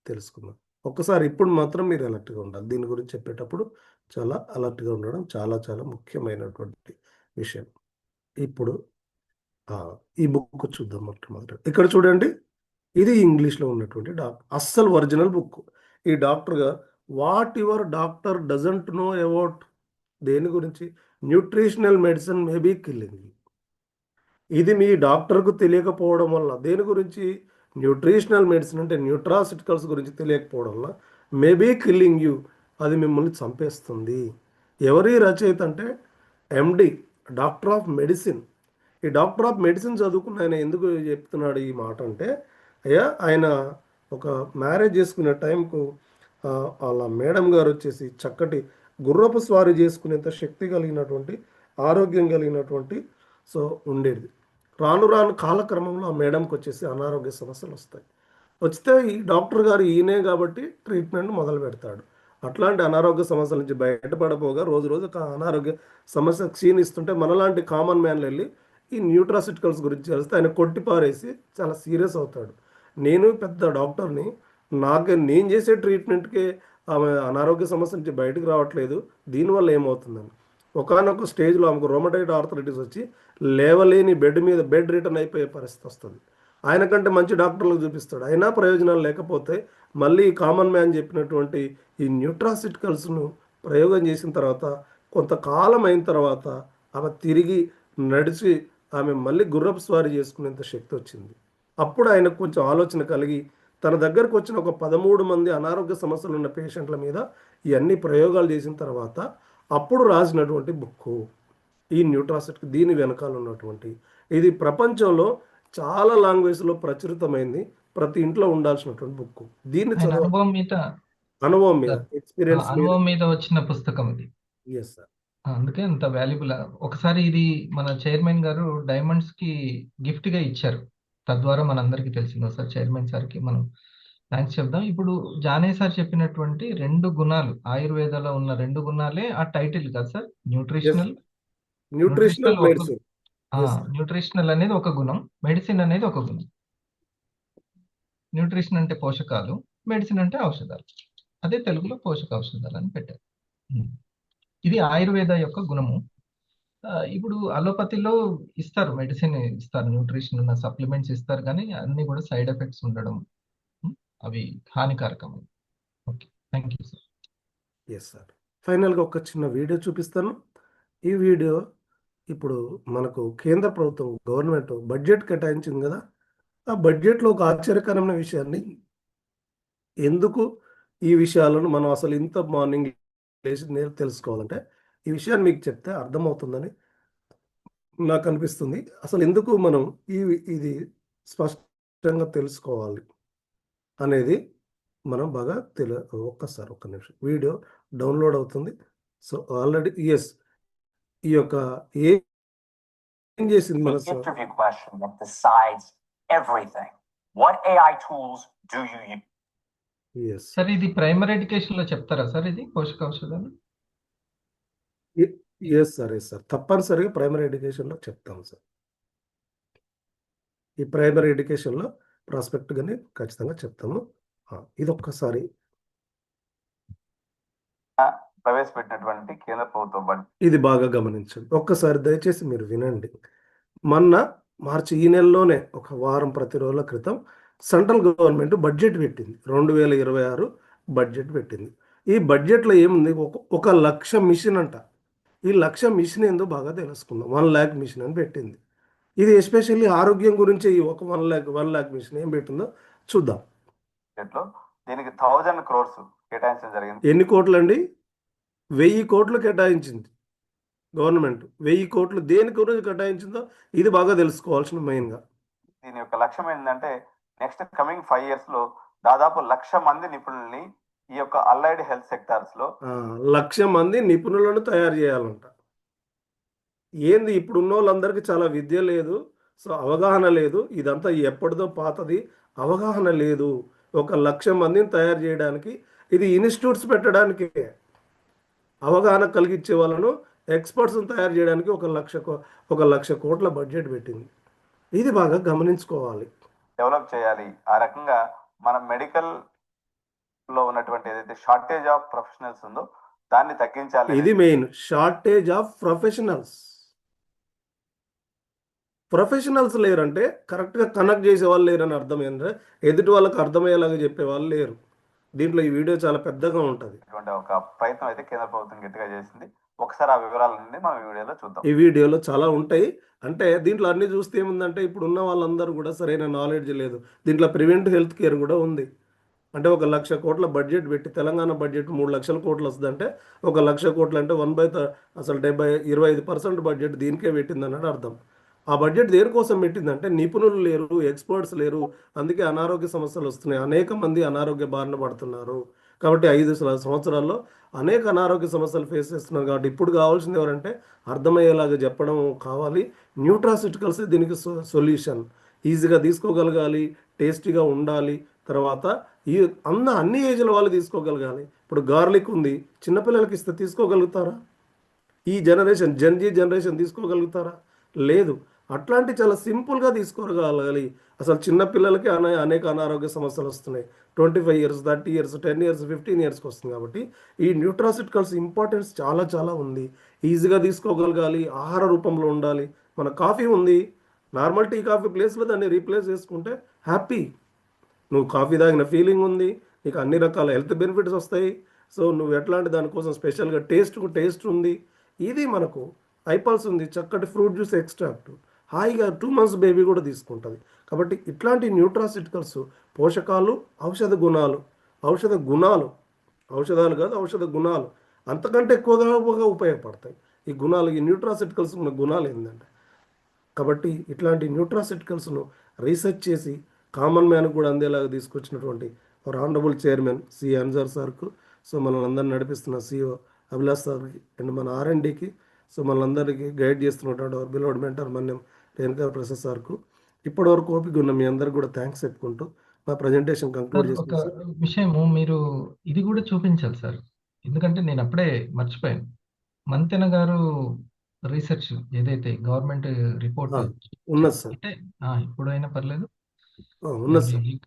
తెలుసుకుందాం. ఒక్కసారి ఇప్పుడు మాత్రం మీరు అలర్ట్గా ఉండాలి. దీని గురించి చెప్పేటప్పుడు చాలా అలర్ట్గా ఉండడం చాలా చాలా ముఖ్యమైనటువంటి విషయం. ఇప్పుడు ఈ బుక్ చూద్దాం. మొట్టమొదటి ఇక్కడ చూడండి, ఇది ఇంగ్లీష్లో ఉన్నటువంటి అస్సలు ఒరిజినల్ బుక్. ఈ డాక్టర్గా what your doctor doesn't know about, దేని గురించి, nutritional medicine may be killing you. ఇది మీ డాక్టర్కు తెలియకపోవడం వల్ల, దేని గురించి, న్యూట్రిషనల్ మెడిసిన్ అంటే న్యూట్రాసిటికల్స్ గురించి తెలియకపోవడం వల్ల మే బీ కిల్లింగ్ యూ, అది మిమ్మల్ని చంపేస్తుంది. ఎవరి రచయిత అంటే ఎండి, డాక్టర్ ఆఫ్ మెడిసిన్. ఈ డాక్టర్ ఆఫ్ మెడిసిన్ చదువుకున్న ఆయన ఎందుకు చెప్తున్నాడు ఈ మాట అంటే, అయ్యా ఆయన ఒక మ్యారేజ్ చేసుకునే టైంకు వాళ్ళ మేడం గారు వచ్చేసి చక్కటి గుర్రపు స్వారీ చేసుకునేంత శక్తి కలిగినటువంటి, ఆరోగ్యం కలిగినటువంటి ఉండేది. రాను రాను కాలక్రమంలో ఆ మేడంకి వచ్చేసి అనారోగ్య సమస్యలు వస్తే ఈ డాక్టర్ గారు ఈయనే కాబట్టి ట్రీట్మెంట్ మొదలు పెడతాడు. అట్లాంటి అనారోగ్య సమస్యల నుంచి బయటపడపోగా రోజు రోజు అనారోగ్య సమస్య క్షీణిస్తుంటే మనలాంటి కామన్ మ్యాన్లు వెళ్ళి ఈ న్యూట్రాసిటికల్స్ గురించి చేస్తే ఆయన కొట్టిపారేసి చాలా సీరియస్ అవుతాడు. నేను పెద్ద డాక్టర్ని, నేను చేసే ట్రీట్మెంట్కే ఆమె అనారోగ్య సమస్య నుంచి బయటకు రావట్లేదు, దీనివల్ల ఏమవుతుందని ఒకానొక స్టేజ్లో ఆమెకు రొమటైడ్ ఆర్థరైటిస్ వచ్చి లేవలేని బెడ్ రిటర్న్ అయిపోయే పరిస్థితి వస్తుంది. ఆయన కంటే మంచి డాక్టర్లకు చూపిస్తాడు, అయినా ప్రయోజనాలు లేకపోతే మళ్ళీ కామన్ మ్యాన్ చెప్పినటువంటి ఈ న్యూట్రాసిటికల్స్ను ప్రయోగం చేసిన తర్వాత కొంతకాలం అయిన తర్వాత ఆమె తిరిగి నడిచి ఆమె మళ్ళీ గుర్రపు స్వారీ చేసుకునేంత శక్తి వచ్చింది. అప్పుడు ఆయనకు కొంచెం ఆలోచన కలిగి తన దగ్గరకు వచ్చిన ఒక 13 మంది అనారోగ్య సమస్యలు ఉన్న పేషెంట్ల మీద ఇవన్నీ ప్రయోగాలు చేసిన తర్వాత అప్పుడు రాసినటువంటి బుక్కు ఈ న్యూట్రాసిటిక్. దీని వెనకాల ఉన్నటువంటి ఇది ప్రపంచంలో చాలా లాంగ్వేజ్లో ప్రచురితమైంది. ప్రతి ఇంట్లో ఉండాల్సినటువంటి బుక్. దీన్ని ఆయన చదవ అనుభవం మీద, ఎక్స్పీరియన్స్ మీద. అనుభవం మీద వచ్చిన పుస్తకం ఇది. Yes sir. అందుకే అంత వాల్యుబుల్. ఒకసారి ఇది మన చైర్మన్ గారు డైమండ్స్ కి గిఫ్ట్ గా ఇచ్చారు. తద్వారా మనందరికీ తెలిసింది. ఒకసారి చైర్మన్ సార్ కి మనం థ్యాంక్స్ చెప్దాం. ఇప్పుడు జానే సార్ చెప్పినటువంటి 2 గుణాలు, ఆయుర్వేదాలో ఉన్న 2 గుణాలే ఆ టైటిల్ కదా sir? Nutritional nutritional medicine. Nutritional అనేది ఒక గుణం, మెడిసిన్ అనేది ఒక గుణం. న్యూట్రిషన్ అంటే పోషకాలు, మెడిసిన్ అంటే ఔషధాలు. అదే తెలుగులో పోషక ఔషధాలు అని పెట్టారు. ఇది ఆయుర్వేద యొక్క గుణము. ఇప్పుడు అలోపతిలో ఇస్తారు, మెడిసిన్ ఇస్తారు, న్యూట్రిషన్ ఉన్న సప్లిమెంట్స్ ఇస్తారు, కానీ అన్ని కూడా సైడ్ ఎఫెక్ట్స్ ఉండడం, అవి హానికారకం. Okay, thank you sir. Yes sir. ఫైనల్గా ఒక చిన్న వీడియో చూపిస్తాను. ఈ వీడియో ఇప్పుడు మనకు కేంద్ర ప్రభుత్వం గవర్నమెంట్ బడ్జెట్ కేటాయించింది కదా, ఆ బడ్జెట్లో ఒక ఆశ్చర్యకరమైన విషయాన్ని, ఎందుకు ఈ విషయాలను మనం అసలు ఇంత మార్నింగ్ లేచి తెలుసుకోవాలంటే ఈ విషయాన్ని మీకు చెప్తే అర్థమవుతుందని నాకు అనిపిస్తుంది. అసలు ఎందుకు మనం ఇది స్పష్టంగా తెలుసుకోవాలి అనేది మనం బాగా ఒక్కసారి ఒక్క నిమిషం వీడియో డౌన్లోడ్ అవుతుంది. సో ఆల్రెడీ ఎస్, ఈ యొక్క ఏం చేసింది మన interview question that decides everything. What AI tools do you use? Yes sir ఇది ప్రైమరీ ఎడ్యుకేషన్ లో చెప్తారా సార్, ఇది పోషక ఔషధాలు? ఎస్ సార్, ఎస్ సార్, తప్పనిసరిగా ప్రైమరీ ఎడ్యుకేషన్లో చెప్తాం సార్. ఈ ప్రైమరీ ఎడ్యుకేషన్లో ప్రాస్పెక్ట్గానే ఖచ్చితంగా చెప్తాము. ఇది ఒక్కసారి ప్రవేశపెట్టినటువంటి కేంద్ర ప్రభుత్వం ఇది బాగా గమనించండి. ఒక్కసారి దయచేసి మీరు వినండి. మొన్న మార్చి ఈ నెలలోనే ఒక వారం 10 రోజుల క్రితం సెంట్రల్ గవర్నమెంట్ బడ్జెట్ పెట్టింది. 2026 బడ్జెట్ పెట్టింది. ఈ బడ్జెట్లో ఏముంది, ఒక 1,00,000 మిషన్ అంట. ఈ 1,00,000 మిషన్ ఏందో బాగా తెలుసుకుందాం. 1,00,000 మిషన్ అని పెట్టింది. ఇది ఎస్పెషల్లీ ఆరోగ్యం గురించి ఒక 1,00,000 మిషన్ ఏం పెట్టిందో చూద్దాం. దీనికి 1000 crores కేటాయించడం జరిగింది. ఎన్ని కోట్లు అండి? 1000 కోట్లు కేటాయించింది గవర్నమెంట్. 1000 కోట్లు దేని గురించి కేటాయించిందో ఇది బాగా తెలుసుకోవాల్సిన మెయిన్గా. దీని యొక్క లక్ష్యం ఏంటంటే నెక్స్ట్ కమింగ్ 5 years లో దాదాపు 1,00,000 మంది నిపుణుల్ని ఈ యొక్క అలైడ్ హెల్త్ సెక్టార్స్ లో 1,00,000 మంది నిపుణులను తయారు చేయాలంట. ఏంది, ఇప్పుడు ఉన్న వాళ్ళందరికీ చాలా విద్య లేదు, సో అవగాహన లేదు. ఇదంతా ఎప్పటిదో పాతది, అవగాహన లేదు. 1,00,000 మందిని తయారు చేయడానికి, ఇది ఇన్స్టిట్యూట్స్ పెట్టడానికి, అవగాహన కలిగించే వాళ్ళను ఎక్స్పర్ట్స్ని తయారు చేయడానికి 1,00,000 కోట్ల బడ్జెట్ పెట్టింది. ఇది బాగా గమనించుకోవాలి. డెవలప్ చేయాలి. ఆ రకంగా మన మెడికల్ లో ఉన్నటువంటి ఏదైతే షార్టేజ్ ఆఫ్ ప్రొఫెషనల్స్ ఉందో దాన్ని తగ్గించాలి. ఇది మెయిన్, షార్టేజ్ ఆఫ్ ప్రొఫెషనల్స్ లేరంటే కరెక్ట్గా కనెక్ట్ చేసే వాళ్ళు లేరని అర్థం. ఏంటంటే ఎదుటి వాళ్ళకి అర్థమయ్యేలాగా చెప్పే వాళ్ళు లేరు. దీంట్లో ఈ వీడియో చాలా పెద్దగా ఉంటుంది. ఒక ప్రయత్నం అయితే కేంద్ర ప్రభుత్వం గట్టిగా చేసింది. ఒకసారి ఆ వివరాలన్నీ మనం ఈ వీడియోలో చూద్దాం. ఈ వీడియోలో చాలా ఉంటాయి. అంటే దీంట్లో అన్ని చూస్తే ఏముందంటే, ఇప్పుడు ఉన్న వాళ్ళందరూ కూడా సరైన నాలెడ్జ్ లేదు. దీంట్లో ప్రివెంటివ్ హెల్త్ కేర్ కూడా ఉంది. అంటే 1,00,000 కోట్ల బడ్జెట్ పెట్టి, తెలంగాణ బడ్జెట్ 3,00,000 కోట్లు వస్తుందంటే 1,00,000 కోట్లు అంటే అసలు 25% బడ్జెట్ దీనికే పెట్టింది అన్నట్టు అర్థం. ఆ బడ్జెట్ దేనికోసం పెట్టిందంటే నిపుణులు లేరు, ఎక్స్పర్ట్స్ లేరు, అందుకే అనారోగ్య సమస్యలు వస్తున్నాయి. అనేక మంది అనారోగ్య బారిన పడుతున్నారు. కాబట్టి 5 సంవత్సరాల్లో అనేక అనారోగ్య సమస్యలు ఫేస్ చేస్తున్నారు. కాబట్టి ఇప్పుడు కావాల్సింది ఎవరంటే అర్థమయ్యేలాగా చెప్పడం కావాలి. న్యూట్రాసిటికల్స్ దీనికి సొల్యూషన్. ఈజీగా తీసుకోగలగాలి, టేస్టీగా ఉండాలి. తర్వాత అన్ని ఏజ్ల వాళ్ళు తీసుకోగలగాలి. ఇప్పుడు గార్లిక్ ఉంది, చిన్నపిల్లలకి ఇస్తే తీసుకోగలుగుతారా? ఈ జనరేషన్ జనరేషన్ తీసుకోగలుగుతారా? లేదు. అట్లాంటి చాలా సింపుల్గా తీసుకోగలగాలి. అసలు చిన్నపిల్లలకి అనేక అనారోగ్య సమస్యలు వస్తున్నాయి. 25 years, 30 years, 10 years, 15 yearsకి వస్తుంది. కాబట్టి ఈ న్యూట్రాసిటికల్స్ ఇంపార్టెన్స్ చాలా చాలా ఉంది. ఈజీగా తీసుకోగలగాలి, ఆహార రూపంలో ఉండాలి. మన కాఫీ ఉంది, నార్మల్ టీ కాఫీ ప్లేస్లో దాన్ని రీప్లేస్ చేసుకుంటే హ్యాపీ. నువ్వు కాఫీ తాగిన ఫీలింగ్ ఉంది, నీకు అన్ని రకాల హెల్త్ బెనిఫిట్స్ వస్తాయి. సో నువ్వు ఎట్లాంటి దానికోసం స్పెషల్గా టేస్ట్ ఉంది. ఇది మనకు ఐపల్స్ ఉంది, చక్కటి ఫ్రూట్ జ్యూస్ ఎక్స్ట్రాక్ట్, హాయిగా 2 months బేబీ కూడా తీసుకుంటుంది. కాబట్టి ఇట్లాంటి న్యూట్రాసిటికల్స్, పోషకాలు, ఔషధ గుణాలు, ఔషధాలు కాదు, ఔషధ గుణాలు అంతకంటే ఎక్కువగా ఉపయోగపడతాయి. ఈ గుణాలు, ఈ న్యూట్రాసిటికల్స్ ఉన్న గుణాలు ఏంటంటే, కాబట్టి ఇట్లాంటి న్యూట్రాసిటికల్స్ను రీసెర్చ్ చేసి కామన్ మ్యాన్ కూడా అందేలాగా తీసుకొచ్చినటువంటి అవర్ ఆనరబుల్ చైర్మన్ సి అన్జర్ సార్కు, సో మనల్ని అందరిని నడిపిస్తున్న సిఓ అభిలాష్ సార్కి అండ్ మన ఆర్ఎండ్కి, సో మనందరికీ గైడ్ చేస్తున్నటువంటి అవర్ బిలోడ్ మెంటర్ మన్యం రేణుకా ప్రసాద్ సార్కు, ఇప్పటి వరకు ఓపిక ఉన్న మీ అందరికి కూడా థ్యాంక్స్ చెప్పుకుంటూ నా ప్రజెంటేషన్ కంక్లూడ్ సార్ ఒక చేస్తాను. విషయము మీరు ఇది కూడా చూపించాలి సార్, ఎందుకంటే నేను అప్పుడే మర్చిపోయాను. మంతెన గారు రీసెర్చ్ ఏదైతే గవర్నమెంట్ రిపోర్ట్ ఉన్నది సార్, అంటే ఇప్పుడైనా పర్లేదు. ఉన్నది సార్. Every week.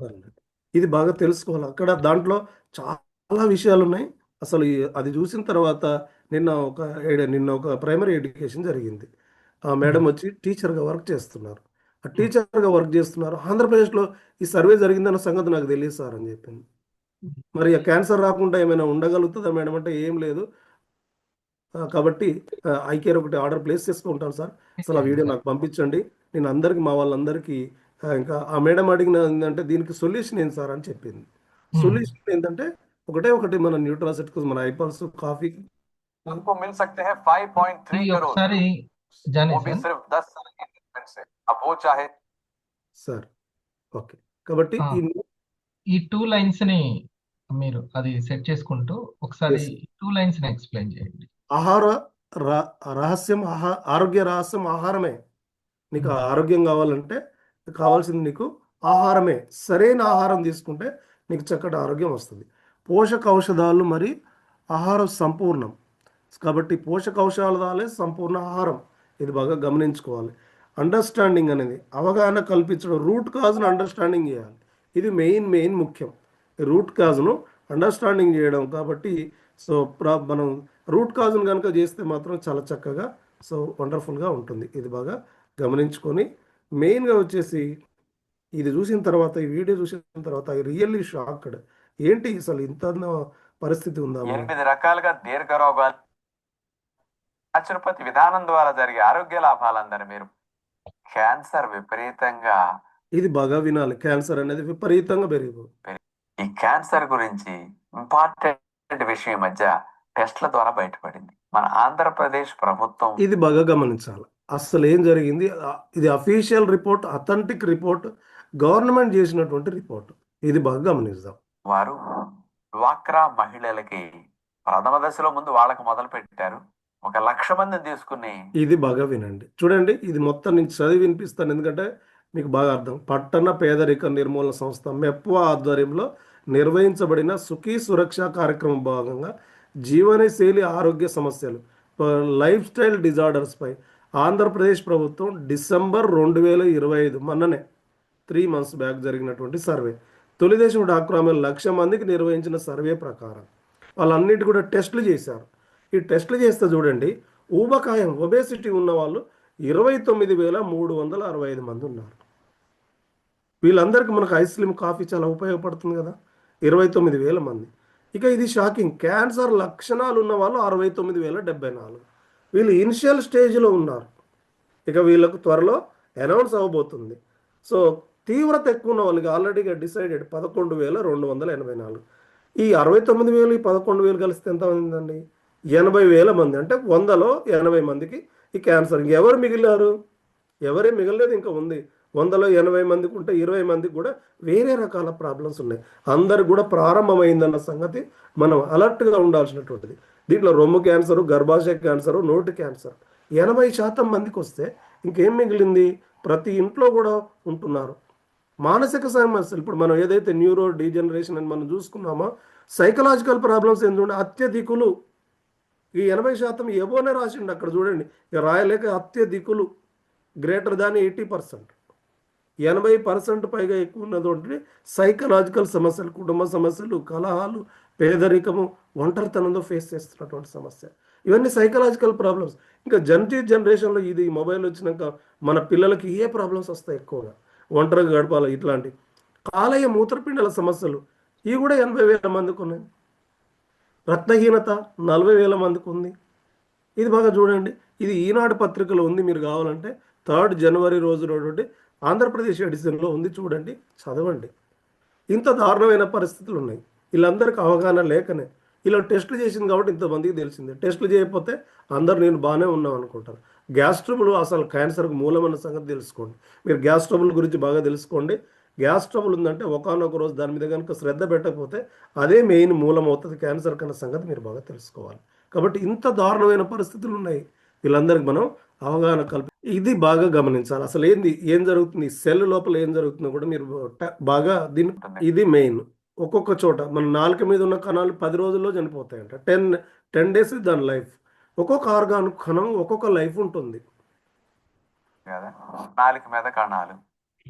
పర్లేదు. ఇది బాగా తెలుసుకోవాలి. అక్కడ దాంట్లో చాలా విషయాలు ఉన్నాయి. అసలు అది చూసిన తర్వాత నిన్న ఒక ప్రైమరీ ఎడ్యుకేషన్ జరిగింది. ఆ మేడం వచ్చి టీచర్గా వర్క్ చేస్తున్నారు. ఆ టీచర్గా వర్క్ చేస్తున్నారు. ఆంధ్రప్రదేశ్లో ఈ సర్వే జరిగిందన్న సంగతి నాకు తెలియదు సార్ అని చెప్పింది. మరి ఆ క్యాన్సర్ రాకుండా ఏమైనా ఉండగలుగుతుందా మేడం అంటే ఏం లేదు. కాబట్టి ఐకేర్ ఒకటి ఆర్డర్ ప్లేస్ చేసుకుంటాను సార్. అసలు ఆ వీడియో నాకు పంపించండి. నేను అందరికి మా వాళ్ళందరికీ ఇంకా ఆ మేడం అడిగిన ఏంటంటే దీనికి సొల్యూషన్ ఏంటి సార్ అని చెప్పింది. సొల్యూషన్ ఏంటంటే ఒకటి మన న్యూట్రాసిటిక్స్ మన ఐపల్స్ కాఫీ हमको मिल सकते हैं 5.3 ఈ करोड़, ఒకసారి జానీ वो भी సార్ सिर्फ 10 साल की इन्वेस्टमेंट से। अब वो चाहे సార్. ఓకే, కాబట్టి ఈ 2 లైన్స్ ని మీరు అది సెట్ చేసుకుంటూ ఒకసారి 2 లైన్స్ ని ఎక్స్ప్లెయిన్ చేయండి. ఆహార రహస్యం ఆరోగ్య రహస్యం ఆహారమే. నీకు ఆరోగ్యం కావాలంటే కావాల్సింది నీకు ఆహారమే. సరైన ఆహారం తీసుకుంటే నీకు చక్కటి ఆరోగ్యం వస్తుంది. పోషక ఔషధాలు మరి ఆహారం సంపూర్ణం. కాబట్టి పోషక ఔషధాలే సంపూర్ణ ఆహారం. ఇది బాగా గమనించుకోవాలి. అండర్స్టాండింగ్ అనేది అవగాహన కల్పించడం, రూట్ కాజ్ను అండర్స్టాండింగ్ చేయాలి. ఇది మెయిన్ ముఖ్యం. ఈ రూట్ కాజ్ను అండర్స్టాండింగ్ చేయడం. కాబట్టి సో మనం రూట్ కాజ్ను కనుక చేస్తే మాత్రం చాలా చక్కగా సో వండర్ఫుల్గా ఉంటుంది. ఇది బాగా గమనించుకొని మెయిన్గా వచ్చేసి ఇది చూసిన తర్వాత, ఈ వీడియో చూసిన తర్వాత ఐ రియల్లీ షాక్డ్. ఏంటి అసలు ఇంత పరిస్థితి ఉందా? 8 రకాలుగా దీర్ఘ రోగాలు న్యాచురోపతి విధానం ద్వారా జరిగే ఆరోగ్య లాభాలందరూ మీరు క్యాన్సర్ విపరీతంగా, ఇది బాగా వినాలి, క్యాన్సర్ అనేది విపరీతంగా పెరిగిపోతుంది. ఈ క్యాన్సర్ గురించి ఇంపార్టెంట్ విషయం మధ్య టెస్ట్ల ద్వారా బయటపడింది. మన ఆంధ్రప్రదేశ్ ప్రభుత్వం ఇది బాగా గమనించాలి. అసలు ఏం జరిగింది? ఇది official report, authentic report, government చేసినటువంటి రిపోర్ట్. ఇది బాగా గమనిద్దాం. వారు డ్వాక్రా మహిళలకి ప్రథమ దశలో ముందు వాళ్ళకి మొదలు పెట్టారు. 1,00,000 మందిని తీసుకుని ఇది బాగా వినండి, చూడండి. ఇది మొత్తం నేను చదివి వినిపిస్తాను, ఎందుకంటే మీకు బాగా అర్థం. పట్టణ పేదరిక నిర్మూలన సంస్థ మెప్వా ఆధ్వర్యంలో నిర్వహించబడిన సుఖీ సురక్ష కార్యక్రమం భాగంగా జీవనశైలి ఆరోగ్య సమస్యలు, లైఫ్ స్టైల్ డిజార్డర్స్పై ఆంధ్రప్రదేశ్ ప్రభుత్వం డిసెంబర్ 2025 మొన్ననే 3 months బ్యాక్ జరిగినటువంటి సర్వే, తొలిదేశం డాక్టర్ ఆమె 1,00,000 మందికి నిర్వహించిన సర్వే ప్రకారం వాళ్ళన్నిటి కూడా టెస్టులు చేశారు. ఈ టెస్టులు చేస్తే చూడండి, ఊబకాయం ఒబేసిటీ ఉన్న వాళ్ళు 29,365 మంది ఉన్నారు. వీళ్ళందరికీ మనకు ఐస్లిమ్ కాఫీ చాలా ఉపయోగపడుతుంది కదా, 29,000 మంది. ఇక ఇది షాకింగ్, క్యాన్సర్ లక్షణాలు ఉన్న వాళ్ళు 69,074. వీళ్ళు ఇనిషియల్ స్టేజ్లో ఉన్నారు. ఇక వీళ్ళకు త్వరలో అనౌన్స్ అవ్వబోతుంది. సో తీవ్రత ఎక్కువ ఉన్న వాళ్ళకి ఆల్రెడీగా డిసైడెడ్ 11,284. ఈ 69,000 ఈ 11,000 కలిస్తే ఎంత అయిందండి? 80,000 మంది. అంటే 100లో 80 మందికి ఈ క్యాన్సర్. ఇంకెవరు మిగిలారు? ఎవరే మిగలలేదు, ఇంకా ఉంది. 100లో 80 మందికి ఉంటే 20 మందికి కూడా వేరే రకాల ప్రాబ్లమ్స్ ఉన్నాయి. అందరికి కూడా ప్రారంభమైందన్న సంగతి మనం అలర్ట్గా ఉండాల్సినటువంటిది. దీంట్లో రొమ్ము క్యాన్సరు, గర్భాశయ క్యాన్సరు, నోటి క్యాన్సర్ 80% మందికి వస్తే ఇంకేం మిగిలింది? ప్రతి ఇంట్లో కూడా ఉంటున్నారు. మానసిక సమస్యలు, ఇప్పుడు మనం ఏదైతే న్యూరో డీజనరేషన్ అని మనం చూసుకున్నామో, సైకలాజికల్ ప్రాబ్లమ్స్ ఏంటంటే అత్యధికులు. ఈ 80% ఏవోనే రాసిండు అక్కడ చూడండి, ఇక రాయలేక అత్యధికులు గ్రేటర్ దాన్ 80%. 80% పైగా ఎక్కువ ఉన్నటువంటి సైకలాజికల్ సమస్యలు, కుటుంబ సమస్యలు, కలహాలు, పేదరికము, ఒంటరితనంతో ఫేస్ చేస్తున్నటువంటి సమస్య. ఇవన్నీ సైకలాజికల్ ప్రాబ్లమ్స్. ఇంకా జనరేషన్లో ఇది మొబైల్ వచ్చినాక మన పిల్లలకి ఏ ప్రాబ్లమ్స్ వస్తాయి? ఎక్కువగా ఒంటరిగా గడపాలి, ఇట్లాంటి కాలేయ మూత్రపిండాల సమస్యలు, ఇవి కూడా 80,000 మందికి ఉన్నాయి. రక్తహీనత 40,000 మందికి ఉంది. ఇది బాగా చూడండి. ఇది ఈనాడు పత్రికలో ఉంది, మీరు కావాలంటే 3rd January రోజు ఆంధ్రప్రదేశ్ ఎడిషన్లో ఉంది, చూడండి, చదవండి. ఇంత దారుణమైన పరిస్థితులు ఉన్నాయి. వీళ్ళందరికీ అవగాహన లేకనే ఇలా టెస్టులు చేసింది కాబట్టి ఇంతమందికి తెలిసిందే. టెస్టులు చేయకపోతే అందరు నేను బాగానే ఉన్నాం అనుకుంటారు. గ్యాస్ ట్రబుల్ అసలు క్యాన్సర్కి మూలమైన సంగతి తెలుసుకోండి. మీరు గ్యాస్ ట్రబుల్ గురించి బాగా తెలుసుకోండి. గ్యాస్ ట్రబుల్ ఉందంటే ఒకానొక రోజు దాని మీద కనుక శ్రద్ధ పెట్టకపోతే అదే మెయిన్ మూలం అవుతుంది క్యాన్సర్ కన్నా సంగతి మీరు బాగా తెలుసుకోవాలి. కాబట్టి ఇంత దారుణమైన పరిస్థితులు ఉన్నాయి. వీళ్ళందరికీ మనం అవగాహన ఇది బాగా గమనించాలి. అసలు ఏం జరుగుతుంది, సెల్ లోపల ఏం జరుగుతుందో కూడా మీరు బాగా ఇది మెయిన్. ఒక్కొక్క చోట మన నాలుక మీద ఉన్న కణాలు 10 రోజుల్లో చనిపోతాయంట. 10 డేస్ దాని లైఫ్. ఒక్కొక్క ఆర్గాన్ కణం ఒక్కొక్క లైఫ్ ఉంటుంది. నాలుక మీద కణాలు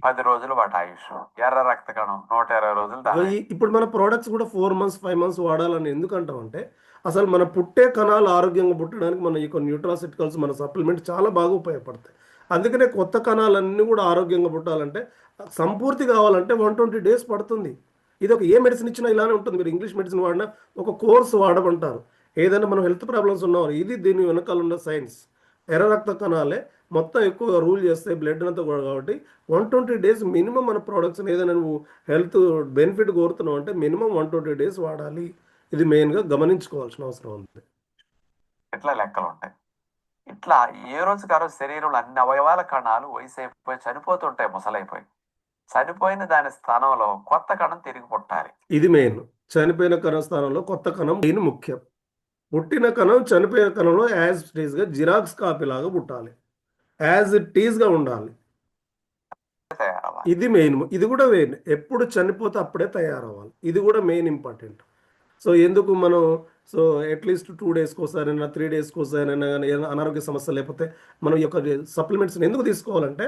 10 రోజులు వాటి ఆయుష్. ఎర్ర రక్త కణం 120 రోజులు. ఇప్పుడు మన ప్రోడక్ట్స్ కూడా 4 months 5 months వాడాలని ఎందుకంటామంటే అసలు మన పుట్టే కణాలు ఆరోగ్యంగా పుట్టడానికి మన ఈ న్యూట్రాసిటికల్స్ మన సప్లిమెంట్ చాలా బాగా ఉపయోగపడతాయి. అందుకనే కొత్త కణాలన్నీ కూడా ఆరోగ్యంగా పుట్టాలంటే సంపూర్తి కావాలంటే 120 days పడుతుంది. ఇది ఒక ఏ మెడిసిన్ ఇచ్చినా ఇలానే ఉంటుంది. మీరు ఇంగ్లీష్ మెడిసిన్ వాడినా ఒక కోర్స్ వాడమంటారు. ఏదైనా మనం హెల్త్ ప్రాబ్లమ్స్ ఉన్నవారు ఇది దీని వెనకాల ఉన్న సైన్స్. ఎర్ర రక్త కణాలే మొత్తం ఎక్కువగా రూల్ చేస్తాయి బ్లడ్ అంతా కూడా. కాబట్టి 120 days మినిమం మన ప్రోడక్ట్స్ ఏదైనా నువ్వు హెల్త్ బెనిఫిట్ కోరుతున్నావు అంటే మినిమం 120 days వాడాలి. ఇది మెయిన్గా గమనించుకోవాల్సిన అవసరం ఉంది. ఇట్లా లెక్కలు ఉంటాయి. ఇట్లా ఏ రోజుకి ఆ రోజు శరీరంలో అన్ని అవయవాల కణాలు వయసు అయిపోయి చనిపోతుంటాయి, ముసలైపోయి. చనిపోయిన దాని స్థానంలో కొత్త కణం తిరిగి పుట్టాలి. ఇది మెయిన్. చనిపోయిన కణం స్థానంలో కొత్త కణం మెయిన్ ముఖ్యం. పుట్టిన కణం చనిపోయిన కణంలో యాజ్ ఇట్ ఈస్గా జిరాక్స్ కాపీ లాగా పుట్టాలి, యాజ్ ఇట్ ఈస్గా ఉండాలి. ఇది మెయిన్. ఇది కూడా మెయిన్. ఎప్పుడు చనిపోతే అప్పుడే తయారవ్వాలి. ఇది కూడా మెయిన్ ఇంపార్టెంట్. సో ఎందుకు మనం అట్లీస్ట్ 2 daysకి ఒకసారైనా 3 daysకి ఒకసారైనా కానీ అనారోగ్య సమస్య లేకపోతే మనం ఈ యొక్క సప్లిమెంట్స్ని ఎందుకు తీసుకోవాలంటే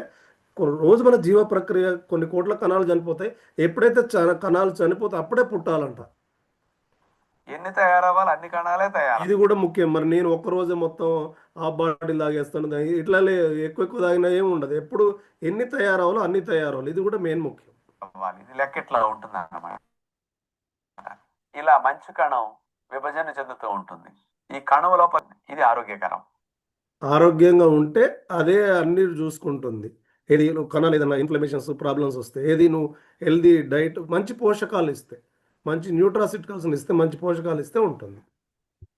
రోజు మన జీవ ప్రక్రియ కొన్ని కోట్ల కణాలు చనిపోతాయి. ఎప్పుడైతే కణాలు చనిపోతే అప్పుడే పుట్టాలంట. ఎన్ని తయారవ్వాలి, అన్ని కణాలే తయారు. ఇది కూడా ముఖ్యం. మరి నేను ఒక్కరోజే మొత్తం ఆ బాటిల్ తాగేస్తాను, ఇట్లా ఎక్కువ తాగినా ఏమి ఉండదు. ఎప్పుడు ఎన్ని తయారవ్వాలో అన్ని తయారవ్వాలి. ఇది కూడా మెయిన్ ముఖ్యం. ఇది లెక్క ఇట్లా ఉంటుంది అన్నమాట. ఇలా మంచి కణం విభజన చెందుతూ ఉంటుంది. ఈ కణం లోపల ఇది ఆరోగ్యకరం. ఆరోగ్యంగా ఉంటే అదే అన్ని చూసుకుంటుంది. ఏది కణాలు ఏదైనా ఇన్ఫ్లమేషన్స్ ప్రాబ్లమ్స్ వస్తే, ఏది నువ్వు హెల్దీ డైట్ మంచి పోషకాలు ఇస్తే, మంచి న్యూట్రాసిటికల్స్ ఇస్తే, మంచి పోషకాలు ఇస్తే ఉంటుంది.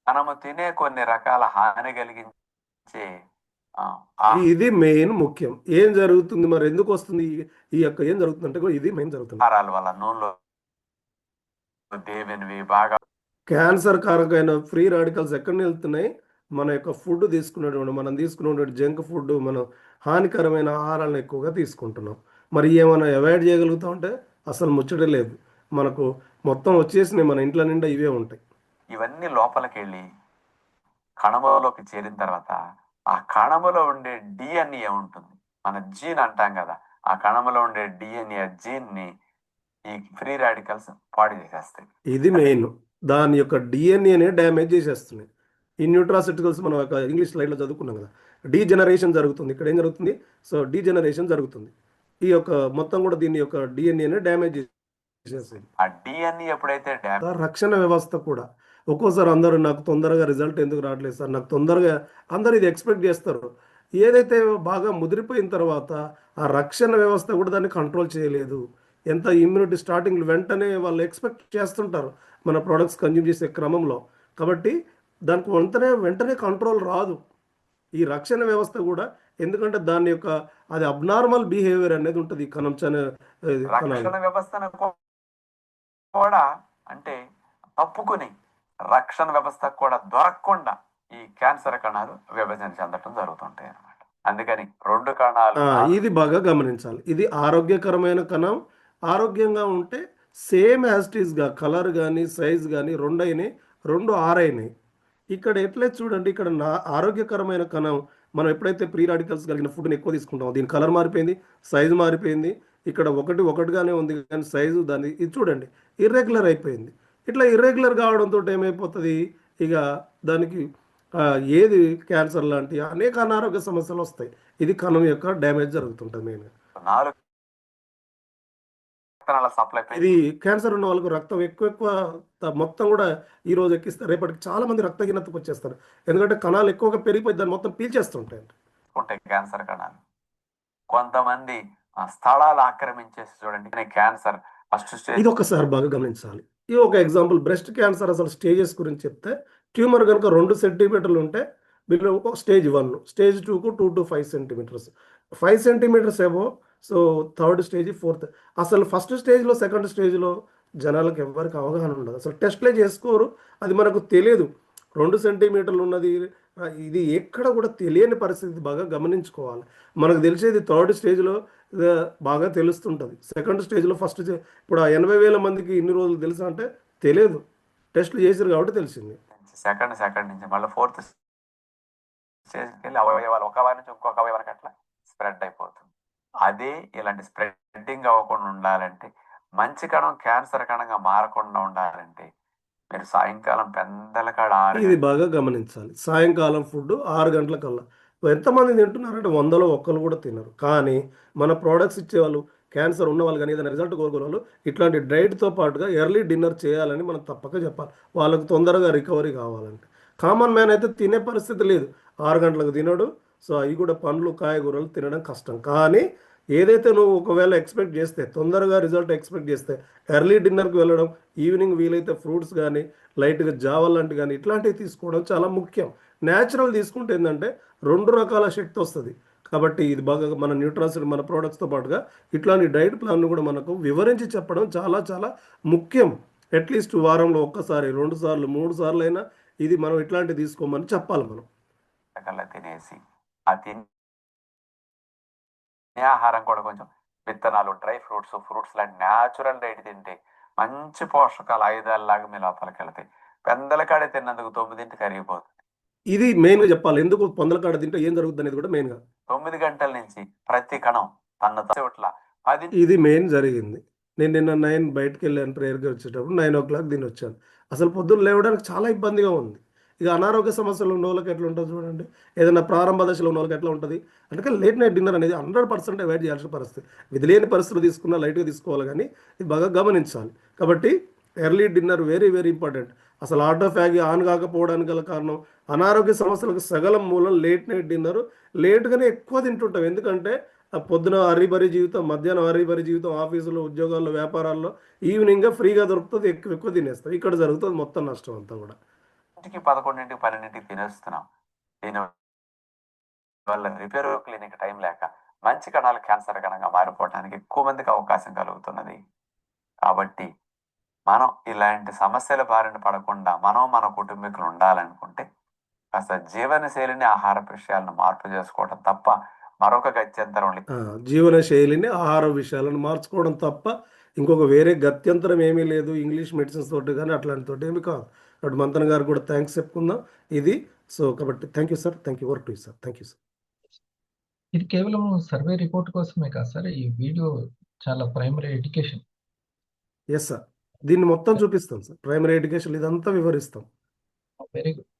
మనము తినే కొన్ని రకాల హాని కలిగించే ఇది మెయిన్ ముఖ్యం. ఏం జరుగుతుంది మరి, ఎందుకు వస్తుంది ఈ యొక్క ఏం జరుగుతుంది అంటే ఇది మెయిన్ జరుగుతుంది. ఆహారాల వల్ల నూనెలో దేవినివి బాగా క్యాన్సర్ కారకమైన ఫ్రీ రాడికల్స్ ఎక్కడి నుంచి వెళ్తున్నాయి? మన యొక్క ఫుడ్ తీసుకునేటువంటి, మనం తీసుకునేటువంటి జంక్ ఫుడ్, మనం హానికరమైన ఆహారాలను ఎక్కువగా తీసుకుంటున్నాం. మరి ఏమైనా అవాయిడ్ చేయగలుగుతాం అంటే అసలు ముచ్చటే లేదు. మనకు మొత్తం వచ్చేసినాయి, మన ఇంట్లో నిండా ఇవే ఉంటాయి. ఇవన్నీ లోపలికి వెళ్ళి కణములోకి చేరిన తర్వాత ఆ కణములో ఉండే డిఎన్ఏ ఉంటుంది, మన జీన్ అంటాం కదా. ఆ కణములో ఉండే డిఎన్ఏ జీన్ని ఈ ఫ్రీ రాడికల్స్ పాడు చేసేస్తాయి. ఇది మెయిన్. దాని యొక్క డిఎన్ఏనే డ్యామేజ్ చేసేస్తున్నాయి. ఈ న్యూట్రాసిటికల్స్ మనం ఒక ఇంగ్లీష్ స్లైడ్లో చదువుకున్నాం కదా, డీజనరేషన్ జరుగుతుంది. ఇక్కడ ఏం జరుగుతుంది? డీజనరేషన్ జరుగుతుంది. ఈ యొక్క మొత్తం కూడా దీని యొక్క డిఎన్ఏనే డ్యామేజ్ చేసేస్తుంది. ఆ డిఎన్ఏ ఎప్పుడైతే రక్షణ వ్యవస్థ కూడా ఒక్కోసారి అందరూ నాకు తొందరగా రిజల్ట్ ఎందుకు రావట్లేదు సార్, నాకు తొందరగా, అందరు ఇది ఎక్స్పెక్ట్ చేస్తారు. ఏదైతే బాగా ముదిరిపోయిన తర్వాత ఆ రక్షణ వ్యవస్థ కూడా దాన్ని కంట్రోల్ చేయలేదు. ఎంత ఇమ్యూనిటీ స్టార్టింగ్ వెంటనే వాళ్ళు ఎక్స్పెక్ట్ చేస్తుంటారు మన ప్రోడక్ట్స్ కన్జ్యూమ్ చేసే క్రమంలో. కాబట్టి దానికి వెంటనే కంట్రోల్ రాదు ఈ రక్షణ వ్యవస్థ కూడా. ఎందుకంటే దాని యొక్క అది అబ్నార్మల్ బిహేవియర్ అనేది ఉంటుంది రక్షణ వ్యవస్థను కూడా, అంటే తప్పుకుని రక్షణ వ్యవస్థ కూడా దొరకకుండా ఈ క్యాన్సర్ కణాలు విభజన చెందటం జరుగుతుంటాయి అన్నమాట. అందుకని 2 కణాలు ఇది బాగా గమనించాలి. ఇది ఆరోగ్యకరమైన కణం. ఆరోగ్యంగా ఉంటే సేమ్ యాస్టీస్గా కలర్ కానీ సైజ్ కానీ 2 అయినాయి, 2 ఆరైనాయి. ఇక్కడ ఎట్లయితే చూడండి, ఇక్కడ ఆరోగ్యకరమైన కణం మనం ఎప్పుడైతే ప్రీ రాడికల్స్ కలిగిన ఫుడ్ని ఎక్కువ తీసుకుంటామో దీని కలర్ మారిపోయింది, సైజు మారిపోయింది. ఇక్కడ ఒకటిగానే ఉంది కానీ సైజు దాన్ని ఇది చూడండి ఇర్రెగ్యులర్ అయిపోయింది. ఇట్లా ఇర్రెగ్యులర్ కావడంతో ఏమైపోతుంది, ఇక దానికి ఏది క్యాన్సర్ లాంటి అనేక అనారోగ్య సమస్యలు వస్తాయి. ఇది కణం యొక్క డ్యామేజ్ జరుగుతుంటుంది మెయిన్గా. ఇది క్యాన్సర్ ఉన్న వాళ్ళకు రక్తం ఎక్కువ మొత్తం కూడా ఈ రోజు ఎక్కిస్తారు, రేపటికి చాలా మంది రక్తహీనతకు వచ్చేస్తారు. ఎందుకంటే కణాలు ఎక్కువగా పెరిగిపోయి దాన్ని మొత్తం పీల్చేస్తుంటాయి క్యాన్సర్ కణాలు. కొంతమంది స్థలాలు ఆక్రమించేసి చూడండి క్యాన్సర్ ఫస్ట్ స్టేజ్. ఇది ఒకసారి బాగా గమనించాలి. ఇది ఒక ఎగ్జాంపుల్. బ్రెస్ట్ క్యాన్సర్ అసలు స్టేజెస్ గురించి చెప్తే, ట్యూమర్ కనుక 2 సెంటీమీటర్లు ఉంటే బిలో స్టేజ్ 1, స్టేజ్ 2కు 2 to 5 సెంటీమీటర్స్, 5 సెంటీమీటర్స్ ఏమో. So third stage, fourth. అసలు ఫస్ట్ స్టేజ్లో, సెకండ్ స్టేజ్లో జనాలకు ఎవరికి అవగాహన ఉండదు, అసలు టెస్ట్లే చేసుకోరు, అది మనకు తెలియదు. 2 సెంటీమీటర్లు ఉన్నది, ఇది ఎక్కడ కూడా తెలియని పరిస్థితి, బాగా గమనించుకోవాలి. మనకు తెలిసేది థర్డ్ స్టేజ్లో బాగా తెలుస్తుంటుంది. సెకండ్ స్టేజ్లో ఇప్పుడు ఆ 80,000 మందికి ఇన్ని రోజులు తెలుసా అంటే తెలియదు, టెస్ట్లు చేశారు కాబట్టి తెలిసింది. సెకండ్ నుంచి మళ్ళీ ఫోర్త్ స్టేజ్కి వెళ్ళి అవయవాలు ఒక అవయవం నుంచి ఇంకొక అవయవానికి అట్లా స్ప్రెడ్ అయిపోతుంది. అదే ఇలాంటి స్ప్రెడ్డింగ్ అవ్వకుండా ఉండాలంటే, మంచి కణం క్యాన్సర్ కణంగా మారకుండా ఉండాలంటే మీరు సాయంకాలం పెందల కాడ ఇది బాగా గమనించాలి. సాయంకాలం ఫుడ్ 6 గంటలకల్లా. ఎంతమంది తింటున్నారంటే 100లో ఒక్కరు కూడా తినరు. కానీ మన ప్రోడక్ట్స్ ఇచ్చేవాళ్ళు, క్యాన్సర్ ఉన్న వాళ్ళు కానీ, ఏదైనా రిజల్ట్ కోరుకునే వాళ్ళు ఇట్లాంటి డైట్తో పాటుగా ఎర్లీ డిన్నర్ చేయాలని మనం తప్పక చెప్పాలి, వాళ్ళకు తొందరగా రికవరీ కావాలంటే. కామన్ మ్యాన్ అయితే తినే పరిస్థితి లేదు, 6 గంటలకు తినడు. సో అవి కూడా పండ్లు, కాయగూరలు తినడం కష్టం. కానీ ఏదైతే నువ్వు ఒకవేళ ఎక్స్పెక్ట్ చేస్తే, తొందరగా రిజల్ట్ ఎక్స్పెక్ట్ చేస్తే, ఎర్లీ డిన్నర్కి వెళ్ళడం, ఈవినింగ్ వీలైతే ఫ్రూట్స్ కానీ, లైట్గా జావ లాంటి కానీ ఇట్లాంటివి తీసుకోవడం చాలా ముఖ్యం. న్యాచురల్ తీసుకుంటే ఏంటంటే 2 రకాల శక్తి వస్తుంది. కాబట్టి ఇది బాగా మన న్యూట్రాసిటీ, మన ప్రోడక్ట్స్తో పాటుగా ఇట్లాంటి డైట్ ప్లాన్ను కూడా మనకు వివరించి చెప్పడం చాలా చాలా ముఖ్యం. అట్లీస్ట్ వారంలో ఒక్కసారి, 2 సార్లు, 3 సార్లు అయినా ఇది మనం ఇట్లాంటివి తీసుకోమని చెప్పాలి మనం. తినేసి ఆ తినే ఆహారం కూడా కొంచెం విత్తనాలు, డ్రై ఫ్రూట్స్ లాంటి న్యాచురల్ డైట్ తింటే మంచి పోషకాలు ఆయుధాలలాగా మీ లోపలికి వెళ్తాయి. పెందల కాడే తిన్నందుకు 9ంటికి కరిగిపోతుంది. ఇది మెయిన్గా చెప్పాలి, ఎందుకు పొందల కాడ తింటే ఏం జరుగుతుంది అనేది కూడా మెయిన్గా. 9 గంటల నుంచి ప్రతి కణం తన చోట్ల 10 ఇది మెయిన్ జరిగింది. నేను నిన్న 9 బయటకు వెళ్ళాను ప్రేయర్కి వచ్చేటప్పుడు, 9 o'clock దీని వచ్చాను. అసలు పొద్దున్న లేవడానికి చాలా ఇబ్బందిగా ఉంది. ఇక అనారోగ్య సమస్యలు ఉన్న వాళ్ళకి ఎట్లా ఉంటుంది చూడండి, ఏదైనా ప్రారంభ దశలో ఉన్న వాళ్ళకి ఎట్లా ఉంటుంది. అందుకే లేట్ నైట్ డిన్నర్ అనేది 100% అవాయిడ్ చేయాల్సిన పరిస్థితి. విధిలేని పరిస్థితులు తీసుకున్నా లైట్గా తీసుకోవాలి, కానీ ఇది బాగా గమనించాలి. కాబట్టి early dinner very very important. అసలు ఆటోఫాగి ఆన్ కాకపోవడానికి గల కారణం, అనారోగ్య సమస్యలకు సగలం మూలం లేట్ నైట్ డిన్నర్. లేట్గానే ఎక్కువ తింటుంటాం, ఎందుకంటే పొద్దున హరీబరీ జీవితం, మధ్యాహ్నం హరీబరీ జీవితం, ఆఫీసులో, ఉద్యోగాల్లో, వ్యాపారాల్లో, ఈవినింగ్గా ఫ్రీగా దొరుకుతుంది, ఎక్కువ తినేస్తాం. ఇక్కడ జరుగుతుంది మొత్తం నష్టం అంతా కూడా. 11ంటికి 12ంటికి తినేస్తున్నాం. దీని వల్ల రిపేర్ క్లినిక్ టైం లేక మంచి కణాలు క్యాన్సర్ కణంగా మారిపోవడానికి ఎక్కువ మందికి అవకాశం కలుగుతున్నది. కాబట్టి మనం ఇలాంటి సమస్యల బారిన పడకుండా మన కుటుంబీకులు ఉండాలనుకుంటే కాస్త జీవన శైలిని, ఆహార విషయాలను మార్పు చేసుకోవడం తప్ప మరొక గత్యంతరం లేదు. జీవన శైలిని, ఆహార విషయాలను మార్చుకోవడం తప్ప ఇంకొక వేరే గత్యంతరం ఏమీ లేదు. ఇంగ్లీష్ మెడిసిన్స్ తోటి కానీ అట్లాంటి తోటి ఏమి కాదు. కాబట్టి మంతన్ గారు కూడా థ్యాంక్స్ చెప్పుకుందాం ఇది. సో కాబట్టి thank you sir, thank you, work to sir, thank you sir. ఇది కేవలం సర్వే రిపోర్ట్ కోసమే కాదు సార్, ఈ వీడియో చాలా ప్రైమరీ ఎడ్యుకేషన్. ఎస్ సార్, దీన్ని మొత్తం చూపిస్తాం సార్, ప్రైమరీ ఎడ్యుకేషన్ ఇదంతా వివరిస్తాం. Very good,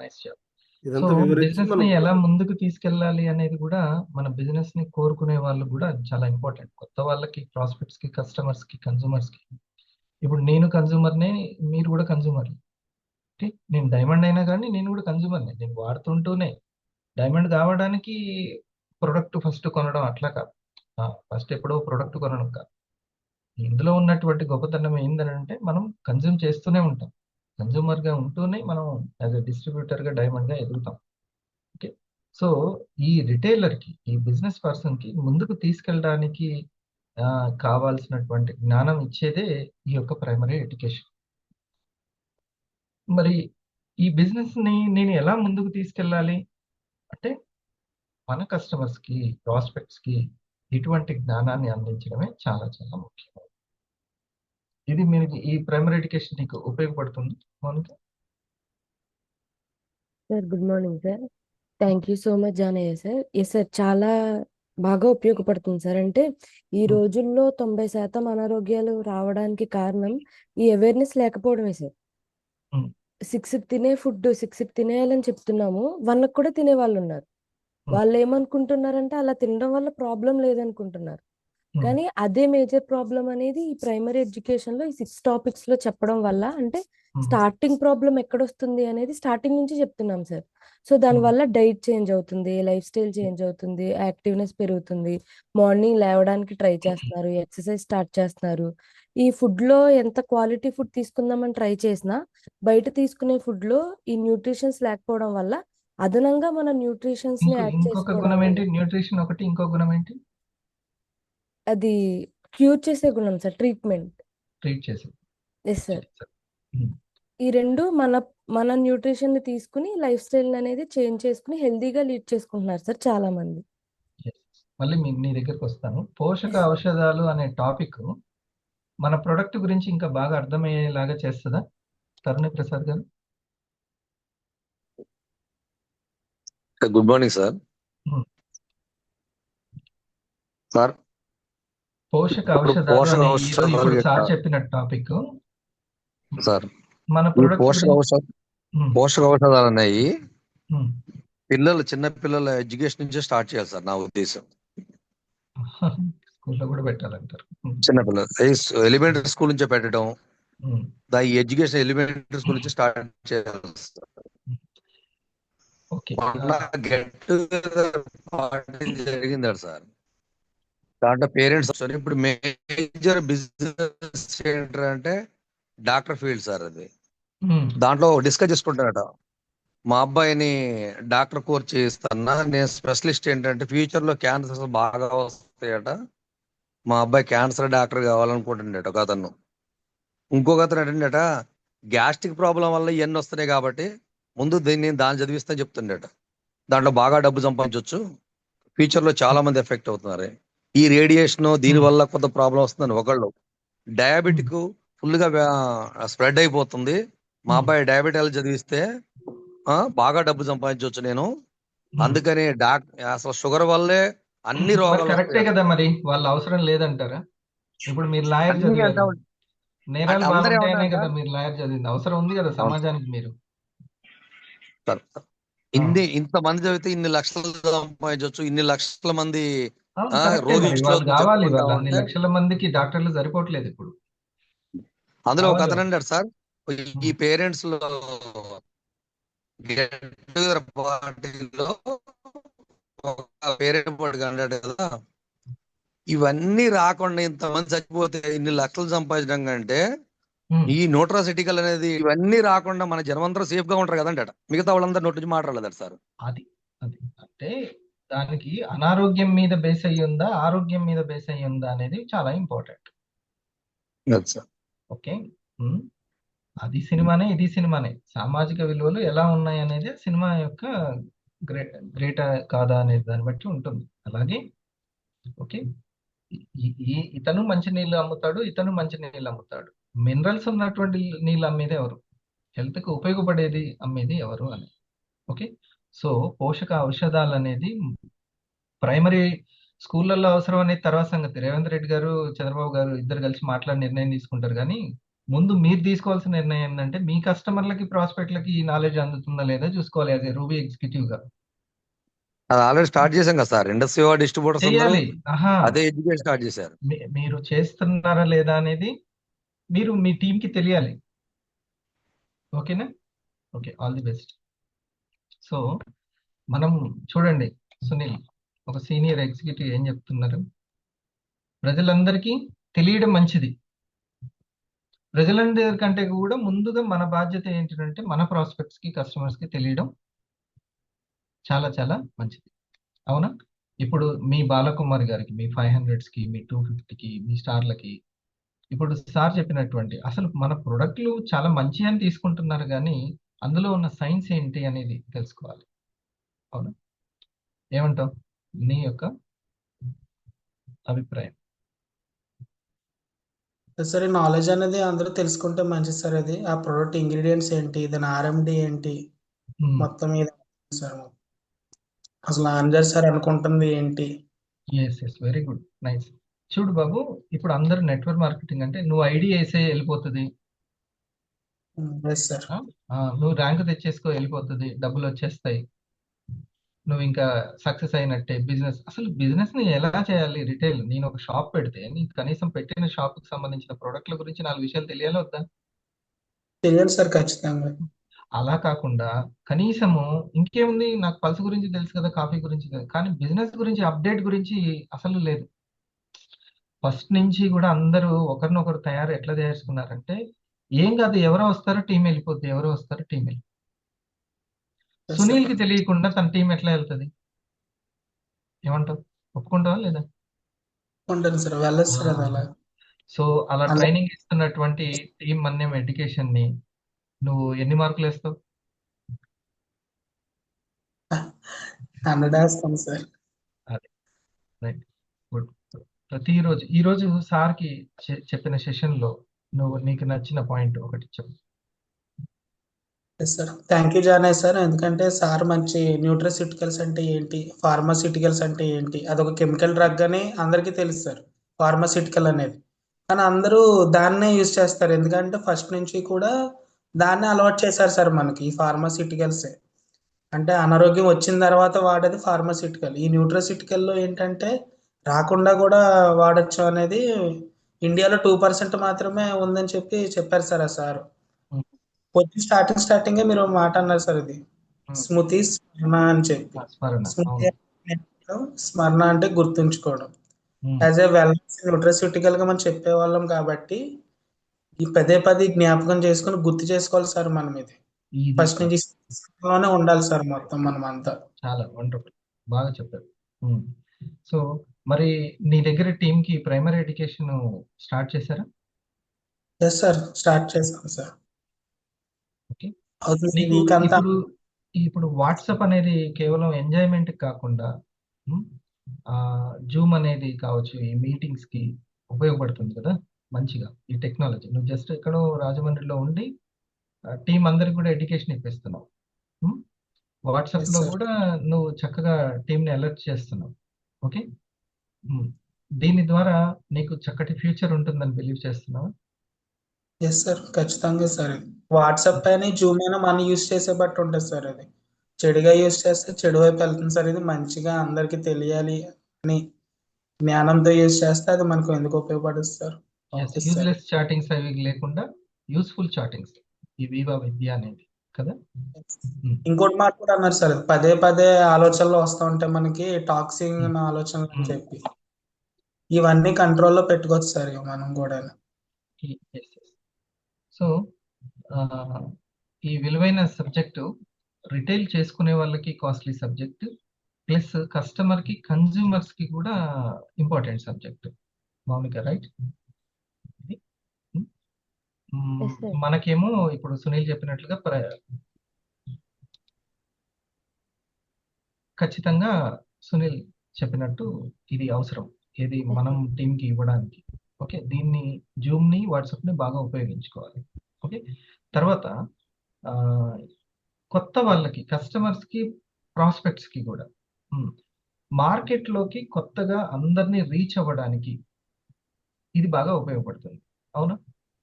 nice job. ఇదంతా వివరించి బిజినెస్ ని ఎలా ముందుకు తీసుకెళ్ళాలి అనేది కూడా, మన బిజినెస్ ని కోరుకునే వాళ్ళు కూడా చాలా ఇంపార్టెంట్. కొత్త వాళ్ళకి, ప్రాస్పెక్ట్స్ కి, కస్టమర్స్ కి, కన్సూమర్స్ కి. ఇప్పుడు నేను కన్సూమర్నే, మీరు కూడా కన్సూమర్. నేను డైమండ్ అయినా కానీ నేను కూడా కన్సూమర్నే. నేను వాడుతుంటూనే డైమండ్ కావడానికి ప్రొడక్ట్ ఫస్ట్ కొనడం అట్లా కాదు, ఫస్ట్ ఎప్పుడో ప్రొడక్ట్ కొనడం కాదు. ఇందులో ఉన్నటువంటి గొప్పతనం ఏంటంటే, మనం కన్జ్యూమ్ చేస్తూనే ఉంటాం. కన్జ్యూమర్గా ఉంటూనే మనం యాజ్ ఎ డిస్ట్రిబ్యూటర్గా డైమండ్గా ఎదుగుతాం. ఓకే, సో ఈ రిటైలర్కి, ఈ బిజినెస్ పర్సన్కి ముందుకు తీసుకెళ్ళడానికి కావాల్సినటువంటి జ్ఞానం ఇచ్చేదే ఈ యొక్క ప్రైమరీ ఎడ్యుకేషన్. మరి ఈ బిజినెస్ని నేను ఎలా ముందుకు తీసుకెళ్ళాలి అంటే, మన కస్టమర్స్కి, ప్రాస్పెక్ట్స్కి ఇటువంటి జ్ఞానాన్ని అందించడమే చాలా చాలా ముఖ్యం. ఇది మీకు ఈ ప్రైమరీ ఎడ్యుకేషన్ నీకు ఉపయోగపడుతుంది Mounika? Sir good morning sir. Thank you so much Janayya sir. Yes sir, చాలా బాగా ఉపయోగపడుతుంది సార్. అంటే ఈ రోజుల్లో 90% అనారోగ్యాలు రావడానికి కారణం ఈ అవేర్నెస్ లేకపోవడమే సార్. 6కి తినే ఫుడ్ 6కి తినేయాలని చెప్తున్నాము, 1కి కూడా తినే వాళ్ళు ఉన్నారు. వాళ్ళు ఏమనుకుంటున్నారంటే అలా తినడం వల్ల ప్రాబ్లం లేదనుకుంటున్నారు. కానీ అదే మేజర్ ప్రాబ్లం అనేది ఈ ప్రైమరీ ఎడ్యుకేషన్ లో ఈ 6 టాపిక్స్ లో చెప్పడం వల్ల, అంటే స్టార్టింగ్ ప్రాబ్లం ఎక్కడొస్తుంది అనేది స్టార్టింగ్ నుంచి చెప్తున్నాం సార్. సో దానివల్ల డైట్ చేంజ్ అవుతుంది, లైఫ్ స్టైల్ చేంజ్ అవుతుంది, యాక్టివ్నెస్ పెరుగుతుంది, మార్నింగ్ లేవడానికి ట్రై చేస్తున్నారు, ఎక్సర్సైజ్ స్టార్ట్ చేస్తున్నారు. ఈ ఫుడ్ లో ఎంత క్వాలిటీ ఫుడ్ తీసుకుందామని ట్రై చేసినా, బయట తీసుకునే ఫుడ్ లో ఈ న్యూట్రిషన్స్ లేకపోవడం వల్ల అదనంగా మన న్యూట్రిషన్స్ ని యాడ్ ఇంకొక చేసుకోవడం గుణం వల్ల ఏంటి? న్యూట్రిషన్ ఒకటి, ఇంకో గుణం ఏంటి? అది క్యూర్ చేసే గుణం సార్, ట్రీట్మెంట్. ట్రీట్ చేసి ఎస్ సార్. ఉమ్. ఈ రెండు మన న్యూట్రిషన్ ని తీసుకుని లైఫ్ స్టైల్ అనేది చేంజ్ చేసుకుని హెల్దీగా లీడ్ చేసుకుంటున్నారు సార్ చాలా మంది. Yes. మళ్ళీ నీ దగ్గరికి వస్తాను. పోషక Yes. ఔషధాలు అనే టాపిక్ మన ప్రొడక్ట్ గురించి ఇంకా బాగా అర్థమయ్యేలాగా చేస్తుందా తరుణి ప్రసాద్ గారు? Good morning sir. Um. Sir పోషక ఇప్పుడు ఔషధాలు పోషక అనే ఔషధాలు ఇప్పుడు సార్ యొక్క చెప్పిన టాపిక్ సార్ మన ఈ ప్రొడక్ట్స్ పోషక ఔషధాలు అనేవి పిల్లలు చిన్న పిల్లల ఎడ్యుకేషన్ నుంచే స్టార్ట్ చేయాలి సార్ నా ఉద్దేశం. స్కూల్లో కూడా పెట్టాలంటారు. చిన్న పిల్లలు ఎలిమెంటరీ స్కూల్ నుంచే పెట్టడం, ఉమ్. ఈ ఎడ్యుకేషన్ ఎలిమెంటరీ స్కూల్ నుంచి స్టార్ట్ చేయాలి సార్. ఓకే. మొన్న గెట్ టుగెదర్ పార్టీ జరిగింది సార్. దాంట్లో పేరెంట్స్ ఇప్పుడు మేజర్ బిజినెస్ ఏంటంటే డాక్టర్ ఫీల్డ్ సార్. అది దాంట్లో డిస్కస్ చేసుకుంటారట, మా అబ్బాయిని డాక్టర్ కోర్స్ చేయిస్తానా, నేను స్పెషలిస్ట్ ఏంటంటే ఫ్యూచర్ లో క్యాన్సర్స్ బాగా వస్తాయట, మా అబ్బాయి క్యాన్సర్ డాక్టర్ కావాలనుకుంటుండట ఒక అతను. ఇంకొక అతను ఏంటంటే గ్యాస్ట్రిక్ ప్రాబ్లం వల్ల ఇవన్నీ వస్తున్నాయి కాబట్టి ముందు దాన్ని చదివిస్తా చెప్తుండట. దాంట్లో బాగా డబ్బు సంపాదించవచ్చు, ఫ్యూచర్ లో చాలా మంది ఎఫెక్ట్ అవుతున్నారు. ఈ రేడియేషన్ దీని వల్ల కొంత ప్రాబ్లం వస్తుందని ఒకళ్ళు, డయాబెటిక్ ఫుల్ గా స్ప్రెడ్ అయిపోతుంది, మా అబ్బాయి డయాబెటిక్ చదివిస్తే బాగా డబ్బు సంపాదించవచ్చు నేను, అందుకని అసలు షుగర్ వల్లే అన్ని రోగాలు కరెక్టే కదా. మరి వాళ్ళ అవసరం లేదంటారా? ఇప్పుడు మీరు లాయర్ అన్ని చదివారు, నేరాలు అందరూ బాగుంటాయనే ఏమంటారు కదా సార్? మీరు లాయర్ చదివింది. అవసరం ఉంది కదా సమాజానికి. మీరు ఇంత మంది చదివితే ఇన్ని లక్షలు సంపాదించవచ్చు, ఇన్ని లక్షల మంది కరెక్టే. రోజు మరి వాళ్ళు కావాలి, చెప్పుకుంటా వాళ్ళు అన్ని ఉంటే లక్షల మందికి డాక్టర్లు సరిపోవట్లేదు ఇప్పుడు. అందులో ఒక కావాలి అతను అన్నాడు సార్, ఈ పేరెంట్స్ లో గెట్ టుగెదర్ పార్టీలో ఒక పేరెంట్ పార్టీ అన్నాడు కదా, ఇవన్నీ రాకుండా ఇంతమంది చచ్చిపోతే ఇన్ని లక్షలు సంపాదించడం కంటే ఈ న్యూట్రాసిటికల్ అనేది ఇవన్నీ రాకుండా మన జనమంతా సేఫ్ గా ఉంటారు కదండి. మిగతా వాళ్ళందరూ నోటి నుంచి మాట్లాడలేదు సార్. అది అది అంటే దానికి అనారోగ్యం మీద బేస్ అయ్యి ఉందా, ఆరోగ్యం మీద బేస్ అయ్యి ఉందా అనేది చాలా ఇంపార్టెంట్. ఓకే. అది సినిమానే, ఇది సినిమానే. సామాజిక విలువలు ఎలా ఉన్నాయి అనేది సినిమా యొక్క గ్రేటా కాదా అనేది దాన్ని బట్టి ఉంటుంది. అలాగే ఓకే, ఇతను మంచి నీళ్ళు అమ్ముతాడు, ఇతను మంచి నీళ్ళు అమ్ముతాడు. మినరల్స్ ఉన్నటువంటి నీళ్ళు అమ్మేది ఎవరు, హెల్త్ కు ఉపయోగపడేది అమ్మేది ఎవరు అని. ఓకే. సో పోషక ఔషధాలు అనేది ప్రైమరీ స్కూళ్ళల్లో అవసరం అనేది తర్వాత సంగతి. రేవంత్ రెడ్డి గారు, చంద్రబాబు గారు ఇద్దరు కలిసి మాట్లాడి నిర్ణయం తీసుకుంటారు. కానీ ముందు మీరు తీసుకోవాల్సిన నిర్ణయం ఏంటంటే మీ కస్టమర్లకి, ప్రాస్పెక్ట్లకి ఈ నాలెడ్జ్ అందుతుందా లేదా చూసుకోవాలి. యాజ్ ఏ రూబీ ఎగ్జిక్యూటివ్ గా అది ఆల్రెడీ స్టార్ట్ చేశాం కదా సార్. ఇండస్ట్రీ డిస్ట్రిబ్యూటర్స్ చేయాలి. అదే ఎడ్యుకేషన్ స్టార్ట్ చేశారు. మీరు చేస్తున్నారా లేదా అనేది మీరు మీ టీంకి తెలియాలి. ఓకేనా? Okay, all the best. So మనం చూడండి, సునీల్ ఒక సీనియర్ ఎగ్జిక్యూటివ్ ఏం చెప్తున్నారు, ప్రజలందరికీ తెలియడం మంచిది. ప్రజలందరి కంటే కూడా ముందుగా మన బాధ్యత ఏంటంటే మన ప్రాస్పెక్ట్స్ కి, కస్టమర్స్ కి తెలియడం చాలా చాలా మంచిది. అవునా? ఇప్పుడు మీ బాలకుమార్ గారికి, మీ 500s కి, మీ 250కి, మీ స్టార్లకి, ఇప్పుడు సార్ చెప్పినటువంటి అసలు మన ప్రొడక్ట్లు చాలా మంచి అని తీసుకుంటున్నారు, కానీ అందులో ఉన్న సైన్స్ ఏంటి అనేది తెలుసుకోవాలి. అవునా? ఏమంటావు? నీ యొక్క అభిప్రాయం. సరే, నాలెడ్జ్ అనేది అందరూ తెలుసుకుంటే మంచిది సార్. అది ఆ ప్రొడక్ట్ ఇంగ్రీడియంట్స్ ఏంటి, దాని ఆర్ఎండి ఏంటి, మొత్తం మీద సార్ అసలు ఆంజర్ సార్ అనుకుంటుంది ఏంటి. Very good, nice. చూడు బాబు, ఇప్పుడు అందరూ నెట్వర్క్ మార్కెటింగ్ అంటే నువ్వు ఐడి వేసే వెళ్ళిపోతుంది, సార్ నువ్వు ర్యాంక్ తెచ్చేసుకో వెళ్ళిపోతుంది, డబ్బులు వచ్చేస్తాయి, నువ్వు ఇంకా సక్సెస్ అయినట్టే. బిజినెస్, అసలు బిజినెస్ ని ఎలా చేయాలి? రిటైల్, నేను ఒక షాప్ పెడితే నీకు కనీసం పెట్టిన షాప్ కి సంబంధించిన ప్రొడక్ట్ల గురించి 4 విషయాలు తెలియాలి వద్దా? తెలియాలి సార్, ఖచ్చితంగా. అలా కాకుండా కనీసము ఇంకేముంది, నాకు పల్స్ గురించి తెలుసు కదా, కాఫీ గురించి తెలుసు, కానీ బిజినెస్ గురించి, అప్డేట్ గురించి అసలు లేదు. ఫస్ట్ నుంచి కూడా అందరూ ఒకరినొకరు ఎట్లా తయారుకున్నారంటే ఏం కాదు, ఎవరో వస్తారో టీం వెళ్ళిపోద్ది, ఎవరో వస్తారో టీం వెళ్ళిపోద్ది. Yes, Sunil sir. కి తెలియకుండా తన టీం ఎట్లా వెళ్తుంది? ఏమంటావు? ఒప్పుకుంటావా లేదా? ఉంటాను సార్, వెళ్ళదు సార్ అది అలా. సో అలా అలా ట్రైనింగ్ ఇస్తున్నటువంటి టీం మన్యం ఎడ్యుకేషన్ ని నువ్వు ఎన్ని మార్కులు వేస్తావు? 100 వేస్తాను సార్. అదే రైట్, గుడ్. ప్రతిరోజు ఈ రోజు సార్ కి చెప్పిన సెషన్ లో నువ్వు నీకు నచ్చిన పాయింట్ ఒకటి చెప్పు. Yes sir, thank you Janayya sir. ఎందుకంటే సార్ మంచి న్యూట్రాస్యూటికల్స్ అంటే ఏంటి, ఫార్మాస్యూటికల్స్ అంటే ఏంటి, అదొక కెమికల్ డ్రగ్ అని అందరికీ తెలుసు సార్, ఫార్మాస్యూటికల్ అనేది. కానీ అందరూ దాన్నే యూజ్ చేస్తారు, ఎందుకంటే ఫస్ట్ నుంచి కూడా దాన్నే అలవాటు చేశారు సార్ మనకి, ఈ ఫార్మాస్యూటికల్సే. అంటే అనారోగ్యం వచ్చిన తర్వాత వాడేది ఫార్మాస్యూటికల్. ఈ న్యూట్రాస్యూటికల్లో ఏంటంటే రాకుండా కూడా వాడచ్చు అనేది ఇండియాలో 2% మాత్రమే ఉందని చెప్పారు సార్ ఆ సార్. పొద్దు స్టార్టింగే మీరు ఒక మాట అన్నారు సార్, ఇది స్మృతి స్మరణ అని చెప్పి. స్మరణ, స్మృతి అవును. అంటే స్మరణ అంటే గుర్తుంచుకోవడం. ఉమ్, యాజ్ ఏ వెల్నెస్ న్యూట్రాస్యూటికల్ గా మనం చెప్పేవాళ్ళం కాబట్టి ఈ పదే జ్ఞాపకం చేసుకుని గుర్తు చేసుకోవాలి సార్ మనం ఇది. ఇది ఫస్ట్ నుంచి లోనే ఉండాలి సార్ మొత్తం మనం అంతా. చాలా వండర్ఫుల్, బాగా చెప్పారు. సో మరి నీ దగ్గర టీం కి ప్రైమరీ ఎడ్యుకేషన్ స్టార్ట్ చేశారా? ఎస్ సార్, స్టార్ట్ చేస్తాం సార్. ఓకే. అవుతుంది నీకు వీక్ అంతా. ఇప్పుడు వాట్సాప్ అనేది కేవలం ఎంజాయ్మెంట్ కాకుండా జూమ్ అనేది కావచ్చు, ఈ మీటింగ్స్ కి ఉపయోగపడుతుంది కదా మంచిగా ఈ టెక్నాలజీ. నువ్వు జస్ట్ ఎక్కడో రాజమండ్రిలో ఉండి టీం అందరికి కూడా ఎడ్యుకేషన్ ఇప్పిస్తున్నావు. వాట్సాప్ Yes, లో sir. కూడా నువ్వు చక్కగా టీం ని అలర్ట్ చేస్తున్నావు. ఓకే. దీని ద్వారా నీకు చక్కటి ఫ్యూచర్ ఉంటుందని బిలీవ్ చేస్తున్నావా? ఎస్ సార్, ఖచ్చితంగా సార్. వాట్సాప్ అయినా జూమ్ అయినా మనం యూస్ చేసే బట్టి ఉంటుంది సార్. అది చెడుగా యూస్ చేస్తే చెడు వైపు వెళ్తుంది సార్. ఇది మంచిగా అందరికి తెలియాలి అని జ్ఞానంతో యూస్ చేస్తే అది మనకు ఎందుకు ఉపయోగపడుతుంది sir. Okay sir. Useless chattings అవి లేకుండా యూస్ఫుల్ చాటింగ్స్, ఈ వివా విద్య అనేది కదా. ఇంకోటి మాట కూడా అన్నారు సార్, పదే ఆలోచనలు వస్తూ ఉంటాయి మనకి, టాక్సింగ్ ఆలోచనలు అని చెప్పి. ఇవన్నీ కంట్రోల్లో పెట్టుకోవచ్చు సార్ ఇక మనం కూడా. సో ఈ విలువైన సబ్జెక్టు రిటైల్ చేసుకునే వాళ్ళకి కాస్ట్లీ సబ్జెక్ట్, ప్లస్ కస్టమర్ కి కన్జ్యూమర్స్ కి కూడా important subject. Mounika right? Yes, sir. మనకేమో ఇప్పుడు సునీల్ చెప్పినట్లుగా ఖచ్చితంగా సునీల్ చెప్పినట్టు ఇది అవసరం, ఇది మనం టీమ్ కి ఇవ్వడానికి. ఓకే, దీన్ని జూమ్ ని వాట్సాప్ ని బాగా ఉపయోగించుకోవాలి. ఓకే. తర్వాత కొత్త వాళ్ళకి, కస్టమర్స్ కి, ప్రాస్పెక్ట్స్ కి కూడా మార్కెట్ లోకి కొత్తగా అందరినీ రీచ్ అవ్వడానికి ఇది బాగా ఉపయోగపడుతుంది. అవునా?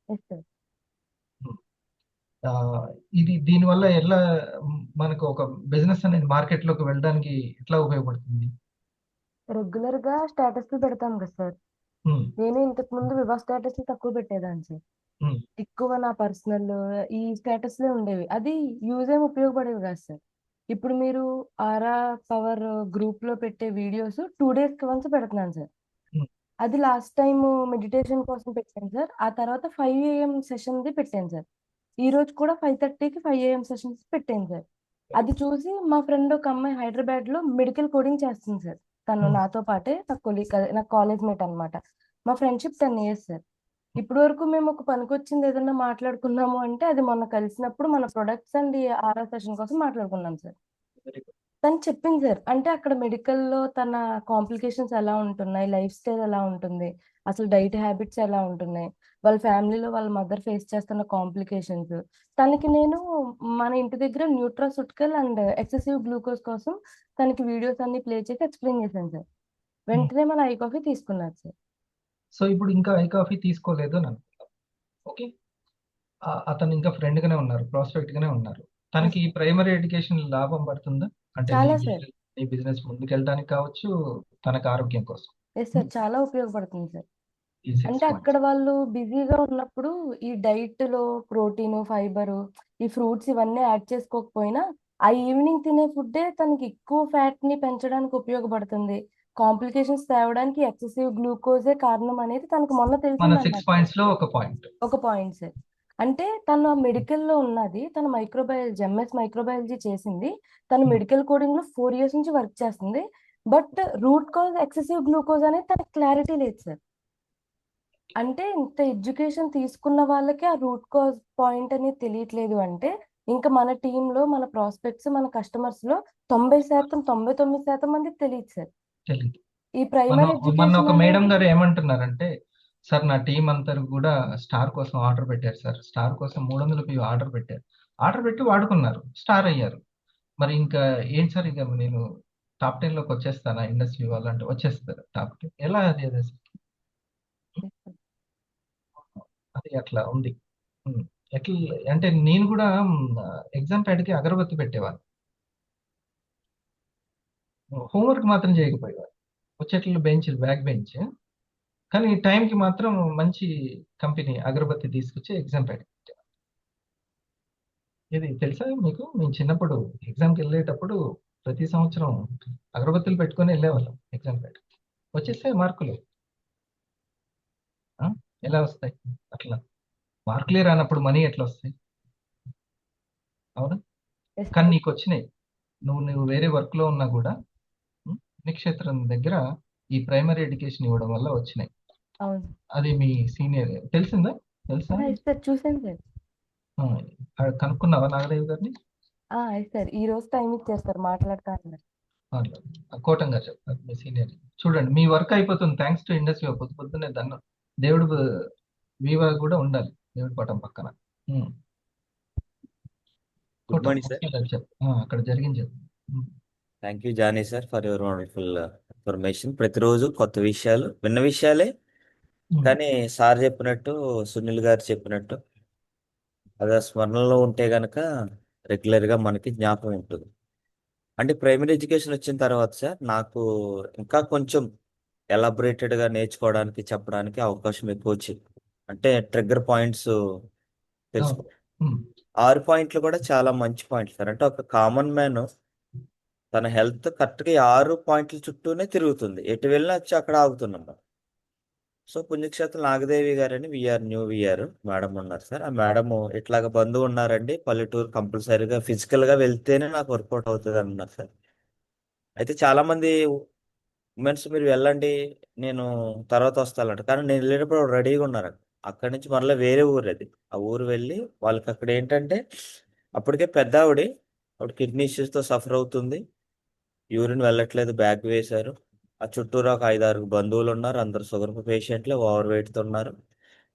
Yes, sir. ఇది దీనివల్ల ఎలా మనకు ఒక బిజినెస్ అనేది మార్కెట్ లోకి వెళ్ళడానికి ఎట్లా ఉపయోగపడుతుంది? రెగ్యులర్ గా స్టేటస్ పెడతాం కదా సార్. నేను ఇంతకు ముందు వివా స్టేటస్ తక్కువ పెట్టేదాన్ని సార్. ఎక్కువ నా పర్సనల్ ఈ స్టేటస్ లే ఉండేవి. అది యూజ్ ఏమి ఉపయోగపడేవి కాదు సార్. ఇప్పుడు మీరు ఆరా పవర్ గ్రూప్ లో పెట్టే వీడియోస్ 2 days కి వన్స్ పెడుతున్నాను సార్. అది లాస్ట్ టైం మెడిటేషన్ కోసం పెట్టాను సార్. ఆ తర్వాత 5 AM సెషన్ ది పెట్టాను సార్. ఈ రోజు కూడా 5:30కి 5 AM సెషన్స్ పెట్టాను సార్. అది చూసి మా ఫ్రెండ్ ఒక అమ్మాయి హైదరాబాద్ లో మెడికల్ కోడింగ్ చేస్తుంది సార్. తను నాతో పాటే నా కాలేజ్ మేట్ అన్నమాట. మా ఫ్రెండ్షిప్ 10 years సార్. ఇప్పటి వరకు మేము ఒక పనికొచ్చింది ఏదన్నా మాట్లాడుకున్నాము అంటే అది మొన్న కలిసినప్పుడు మన ప్రొడక్ట్స్ అండ్ ఆరా సెషన్ కోసం మాట్లాడుకున్నాం సార్. తను చెప్పింది సార్, అంటే అక్కడ మెడికల్లో తన కాంప్లికేషన్స్ ఎలా ఉంటున్నాయి, లైఫ్ స్టైల్ ఎలా ఉంటుంది, అసలు డైట్ హ్యాబిట్స్ ఎలా ఉంటున్నాయి, వాళ్ళ ఫ్యామిలీలో వాళ్ళ మదర్ ఫేస్ చేస్తున్న కాంప్లికేషన్స్. తనకి నేను మన ఇంటి దగ్గర న్యూట్రాసూటికల్ అండ్ ఎక్సెసివ్ గ్లూకోజ్ కోసం తనకి వీడియోస్ అన్ని ప్లే చేసి ఎక్స్ప్లెయిన్ చేశాను సార్. వెంటనే మన ఐ కాఫీ తీసుకున్నారు సార్. సో ఇప్పుడు ఇంకా ఐ కాఫీ తీసుకోలేదు అని అనుకుంటాం. ఓకే, అతను ఇంకా ఫ్రెండ్ గానే ఉన్నారు, ప్రాస్పెక్ట్ గానే ఉన్నారు. తనకి ప్రైమరీ ఎడ్యుకేషన్ లాభం పడుతుందా? అంటే ఈ బిజినెస్ ముందుకు వెళ్ళడానికి కావచ్చు, తనకు ఆరోగ్యం కోసం. ఎస్ సార్, చాలా ఉపయోగపడుతుంది సార్. అంటే అక్కడ వాళ్ళు బిజీగా ఉన్నప్పుడు ఈ డైట్ లో ప్రోటీన్, ఫైబర్, ఈ ఫ్రూట్స్ ఇవన్నీ యాడ్ చేసుకోకపోయినా ఆ ఈవినింగ్ తినే ఫుడ్డే తనకి ఎక్కువ ఫ్యాట్ ని పెంచడానికి ఉపయోగపడుతుంది. కాంప్లికేషన్స్ తేవడానికి ఎక్సెసివ్ గ్లూకోజే కారణం అనేది తనకు మొన్న తెలిసింది. 6 points లో ఒక పాయింట్ సార్. అంటే తను మెడికల్లో ఉన్నది, తను మైక్రోబయాలజీ ఎంఎస్ మైక్రోబయాలజీ చేసింది. తను Hmm. మెడికల్ కోడింగ్ లో 4 years నుంచి వర్క్ చేస్తుంది. But root cause excessive glucose అనేది తనకి క్లారిటీ లేదు సార్. అంటే ఇంత ఎడ్యుకేషన్ తీసుకున్న వాళ్ళకి ఆ రూట్ కాజ్ పాయింట్ అనేది తెలియట్లేదు అంటే ఇంకా మన టీంలో మన ప్రాస్పెక్ట్స్ మన కస్టమర్స్ లో 90%, 99% మందికి తెలియదు సార్. తెలీదు. ఈ మొన్న ప్రైమరీ మొన్న ఎడ్యుకేషన్ ఒక మేడం అనేది గారు ఏమంటున్నారంటే, సార్ నా టీం అంతా కూడా స్టార్ కోసం ఆర్డర్ పెట్టారు సార్. స్టార్ కోసం 300 PV ఆర్డర్ పెట్టారు. ఆర్డర్ పెట్టి వాడుకున్నారు, స్టార్ అయ్యారు. మరి ఇంకా ఏంటి సార్, ఇక నేను టాప్ 10 లోకి వచ్చేస్తానా ఇండస్ట్రీ వాళ్ళు అంటే? వచ్చేస్తారు టాప్ 10. ఎలా అది అది అసలు? అది అట్లా ఉంది. ఉమ్. ఎట్లా అంటే నేను కూడా ఎగ్జామ్ ప్యాడ్కి అగరబత్తి పెట్టేవాడిని, హోంవర్క్ మాత్రం చేయకపోయేవాడు. వచ్చేట్లు బెంచ్ బ్యాక్ బెంచ్, కానీ టైంకి మాత్రం మంచి కంపెనీ అగరబత్తి తీసుకొచ్చి ఎగ్జామ్ ప్యాడ్ పెట్టేవాడిని. ఇది తెలుసా మీకు? మేము చిన్నప్పుడు ఎగ్జామ్కి వెళ్ళేటప్పుడు ప్రతి సంవత్సరం అగరబత్తులు పెట్టుకొని వెళ్ళేవాళ్ళం ఎగ్జామ్ ప్యాడ్. వచ్చేస్తే మార్కులు ఆ? ఎలా వస్తాయి అట్లా? మార్కులే రానప్పుడు మనీ ఎట్లా వస్తాయి? అవునా? Yes, కానీ sir. నీకు వచ్చినాయి. నువ్వు వేరే వర్క్ లో ఉన్నా కూడా నిక్షేత్రం దగ్గర ఈ ప్రైమరీ ఎడ్యుకేషన్ ఇవ్వడం వల్ల వచ్చినాయి. అవును అది మీ సీనియర్ తెలిసిందా? తెలుసా? సార్, చూసాను సార్. కనుక్కున్నావా నాగదేవి గారిని? ఎస్ సార్, ఈ రోజు టైం ఇచ్చారు సార్, మాట్లాడతా అన్నారు. కోటం గారు చెప్తారు, మీ సీనియర్. చూడండి, మీ వర్క్ అయిపోతుంది థ్యాంక్స్ టు ఇండస్ట్రీ. పొద్దున్నే దన్నం. దేవుడు వివా కూడా ఉండాలి దేవుడి పటం పక్కన. ఉమ్. గుడ్ కోటం మార్నింగ్ సార్. ఒకసారి అది చెప్పు. అక్కడ జరిగింది చెప్పు. Thank you Johnny sir for your wonderful information. ప్రతిరోజు కొత్త విషయాలు, విన్న విషయాలే, కానీ సార్ చెప్పినట్టు, సునీల్ గారు చెప్పినట్టు అది ఆ స్మరణలో ఉంటే గనక రెగ్యులర్గా మనకి జ్ఞాపకం ఉంటుంది. అంటే ప్రైమరీ ఎడ్యుకేషన్ వచ్చిన తర్వాత సార్ నాకు ఇంకా కొంచెం ఎలాబొరేటెడ్గా నేర్చుకోవడానికి, చెప్పడానికి అవకాశం ఎక్కువ వచ్చింది. అంటే ట్రిగ్గర్ పాయింట్స్ తెలుసుకో. 6 పాయింట్లు కూడా చాలా మంచి పాయింట్లు సార్. అంటే ఒక కామన్ మ్యాన్ తన హెల్త్ కరెక్ట్గా 6 పాయింట్ల చుట్టూనే తిరుగుతుంది. ఎటు వెళ్ళినా వచ్చి అక్కడ ఆగుతున్నాం మనం. సో పుణ్యక్షేత్రం నాగదేవి గారని న్యూ విఆర్ మేడం ఉన్నారు సార్. ఆ మేడం ఇట్లాగ బంధువు ఉన్నారండి పల్లెటూరు, కంపల్సరీగా ఫిజికల్గా వెళ్తేనే నాకు వర్కౌట్ అవుతుంది అన్నారు సార్. అయితే చాలా మంది ఉమెన్స్ మీరు వెళ్ళండి నేను తర్వాత వస్తానంట, కానీ నేను వెళ్ళేటప్పుడు రెడీగా ఉన్నారండి. అక్కడి నుంచి మరలా వేరే ఊరు అది. ఆ ఊరు వెళ్ళి వాళ్ళకి అక్కడ ఏంటంటే అప్పటికే పెద్ద ఆవిడ కిడ్నీ ఇష్యూస్తో సఫర్ అవుతుంది. యూరిన్ వెళ్ళట్లేదు, బ్యాగ్ వేశారు. ఆ చుట్టూరు ఒక 5-6 బంధువులు ఉన్నారు, అందరు షుగర్ పేషెంట్లు, ఓవర్ వెయిట్తో ఉన్నారు.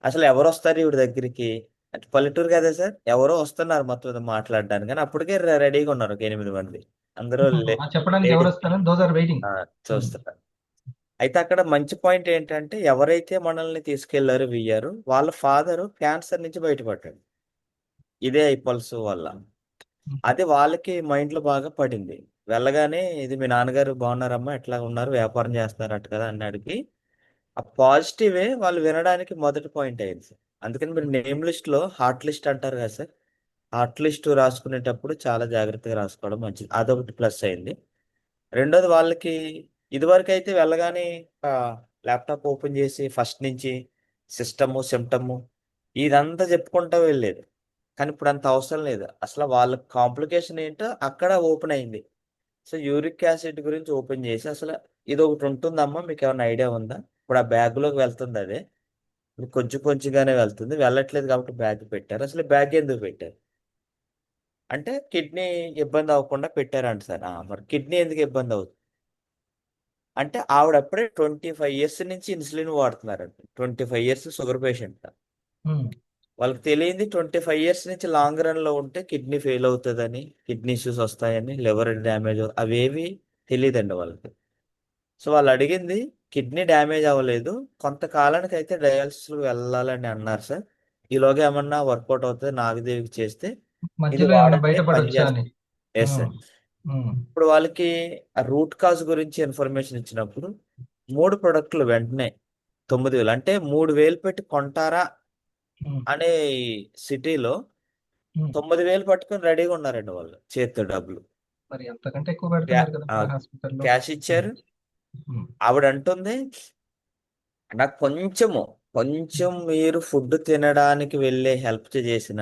అసలు ఎవరు వస్తారు ఈవిడ దగ్గరికి అంటే? పల్లెటూరు కదా సార్, ఎవరో వస్తున్నారు మొత్తం మాట్లాడడానికి, కానీ అప్పటికే రెడీగా ఉన్నారు ఒక 8 మంది. అందరూ చెప్పడానికి ఎవరు వస్తారని దోస్ ఆర్ వెయిటింగ్ చూస్తున్నారు. అయితే అక్కడ మంచి పాయింట్ ఏంటంటే ఎవరైతే మనల్ని తీసుకెళ్లారు వియ్యారు వాళ్ళ ఫాదరు క్యాన్సర్ నుంచి బయటపడ్డాడు ఇదే ఐపల్స్ వల్ల. అది వాళ్ళకి మైండ్ లో బాగా పడింది. వెళ్ళగానే ఇది మీ నాన్నగారు బాగున్నారమ్మా, ఎట్లా ఉన్నారు, వ్యాపారం చేస్తున్నారట కదా అన్నాడికి ఆ పాజిటివే వాళ్ళు వినడానికి మొదటి పాయింట్ అయింది సార్. అందుకని మీరు నేమ్ లిస్ట్ లో హార్ట్ లిస్ట్ అంటారు కదా సార్, హార్ట్ లిస్ట్ రాసుకునేటప్పుడు చాలా జాగ్రత్తగా రాసుకోవడం మంచిది. అదొకటి ప్లస్ అయింది. రెండోది వాళ్ళకి ఇదివరకు అయితే వెళ్ళగానే ల్యాప్టాప్ ఓపెన్ చేసి ఫస్ట్ నుంచి సిమ్టము ఇదంతా చెప్పుకుంటూ వెళ్ళేది. కానీ ఇప్పుడు అంత అవసరం లేదు. అసలు వాళ్ళ కాంప్లికేషన్ ఏంటో అక్కడ ఓపెన్ అయింది. సో యూరిక్ యాసిడ్ గురించి ఓపెన్ చేసి అసలు ఇది ఒకటి ఉంటుందమ్మా, మీకు ఏమైనా ఐడియా ఉందా? ఇప్పుడు ఆ బ్యాగ్లోకి వెళ్తుంది అదే, ఇప్పుడు కొంచెం కొంచెంగానే వెళ్తుంది, వెళ్ళట్లేదు కాబట్టి బ్యాగ్ పెట్టారు. అసలు బ్యాగ్ ఎందుకు పెట్టారు అంటే కిడ్నీ ఇబ్బంది అవ్వకుండా పెట్టారంట సార్. మరి కిడ్నీ ఎందుకు ఇబ్బంది అవుతుంది అంటే ఆవిడ అప్పుడే 25 years నుంచి ఇన్సులిన్ వాడుతున్నారంట. 25 years sugar patient. వాళ్ళకి తెలియంది 25 years నుంచి లాంగ్ రన్ లో ఉంటే కిడ్నీ ఫెయిల్ అవుతుందని, కిడ్నీ ఇష్యూస్ వస్తాయని, లివర్ డ్యామేజ్ అవేవి తెలియదండి వాళ్ళకి. సో వాళ్ళు అడిగింది కిడ్నీ డ్యామేజ్ అవ్వలేదు, కొంతకాలానికి అయితే డయాలసిస్ వెళ్ళాలని అన్నారు సార్. ఈలోగా ఏమన్నా వర్కౌట్ అవుతుంది నాగదేవికి చేస్తే ఇది మధ్యలో ఏమైనా వాడండి బయటపడొచ్చా అని. Yes sir. ఇప్పుడు వాళ్ళకి ఆ రూట్ కాజ్ గురించి ఇన్ఫర్మేషన్ ఇచ్చినప్పుడు 3 ప్రొడక్ట్లు వెంటనే 9,000 అంటే 3,000 పెట్టి కొంటారా అనే సిటీలో 9,000 పట్టుకొని రెడీగా ఉన్నారండి వాళ్ళు చేతితో డబ్బులు. మరి అంతకంటే ఎక్కువ పెడుతున్నారు కదా హాస్పిటల్లో. క్యాష్ ఇచ్చారు. ఆవిడ అంటుంది నాకు కొంచెము కొంచెం మీరు ఫుడ్ తినడానికి వెళ్ళే హెల్ప్ చేసిన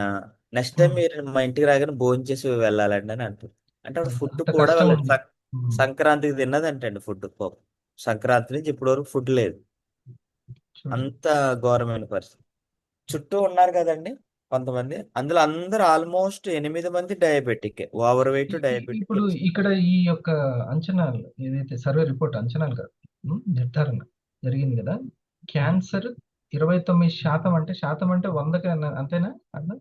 నెక్స్ట్ టైం మీరు మా ఇంటికి రాగానే భోజనం చేసి వెళ్ళాలండి అని అంటారు. అంటే అక్కడ ఫుడ్ అంత కూడా కష్టం వాళ్ళ ఉంది. సంక్రాంతికి తిన్నదంటండి ఫుడ్ పాపం. సంక్రాంతి నుంచి ఇప్పటి వరకు ఫుడ్ లేదు. చూడండి. అంత ఘోరమైన పరిస్థితి. చుట్టూ ఉన్నారు కదండి కొంతమంది, అందులో అందరూ ఆల్మోస్ట్ 8 మంది డయాబెటిక్, ఓవర్ వెయిట్ డయాబెటిక్. ఇప్పుడు ఇక్కడ ఈ యొక్క అంచనాలు ఏదైతే సర్వే రిపోర్ట్ అంచనాలు కాదు, నిర్ధారణ జరిగింది కదా. క్యాన్సర్ 29% అంటే శాతం అంటే 100కి అంతేనా? అన్న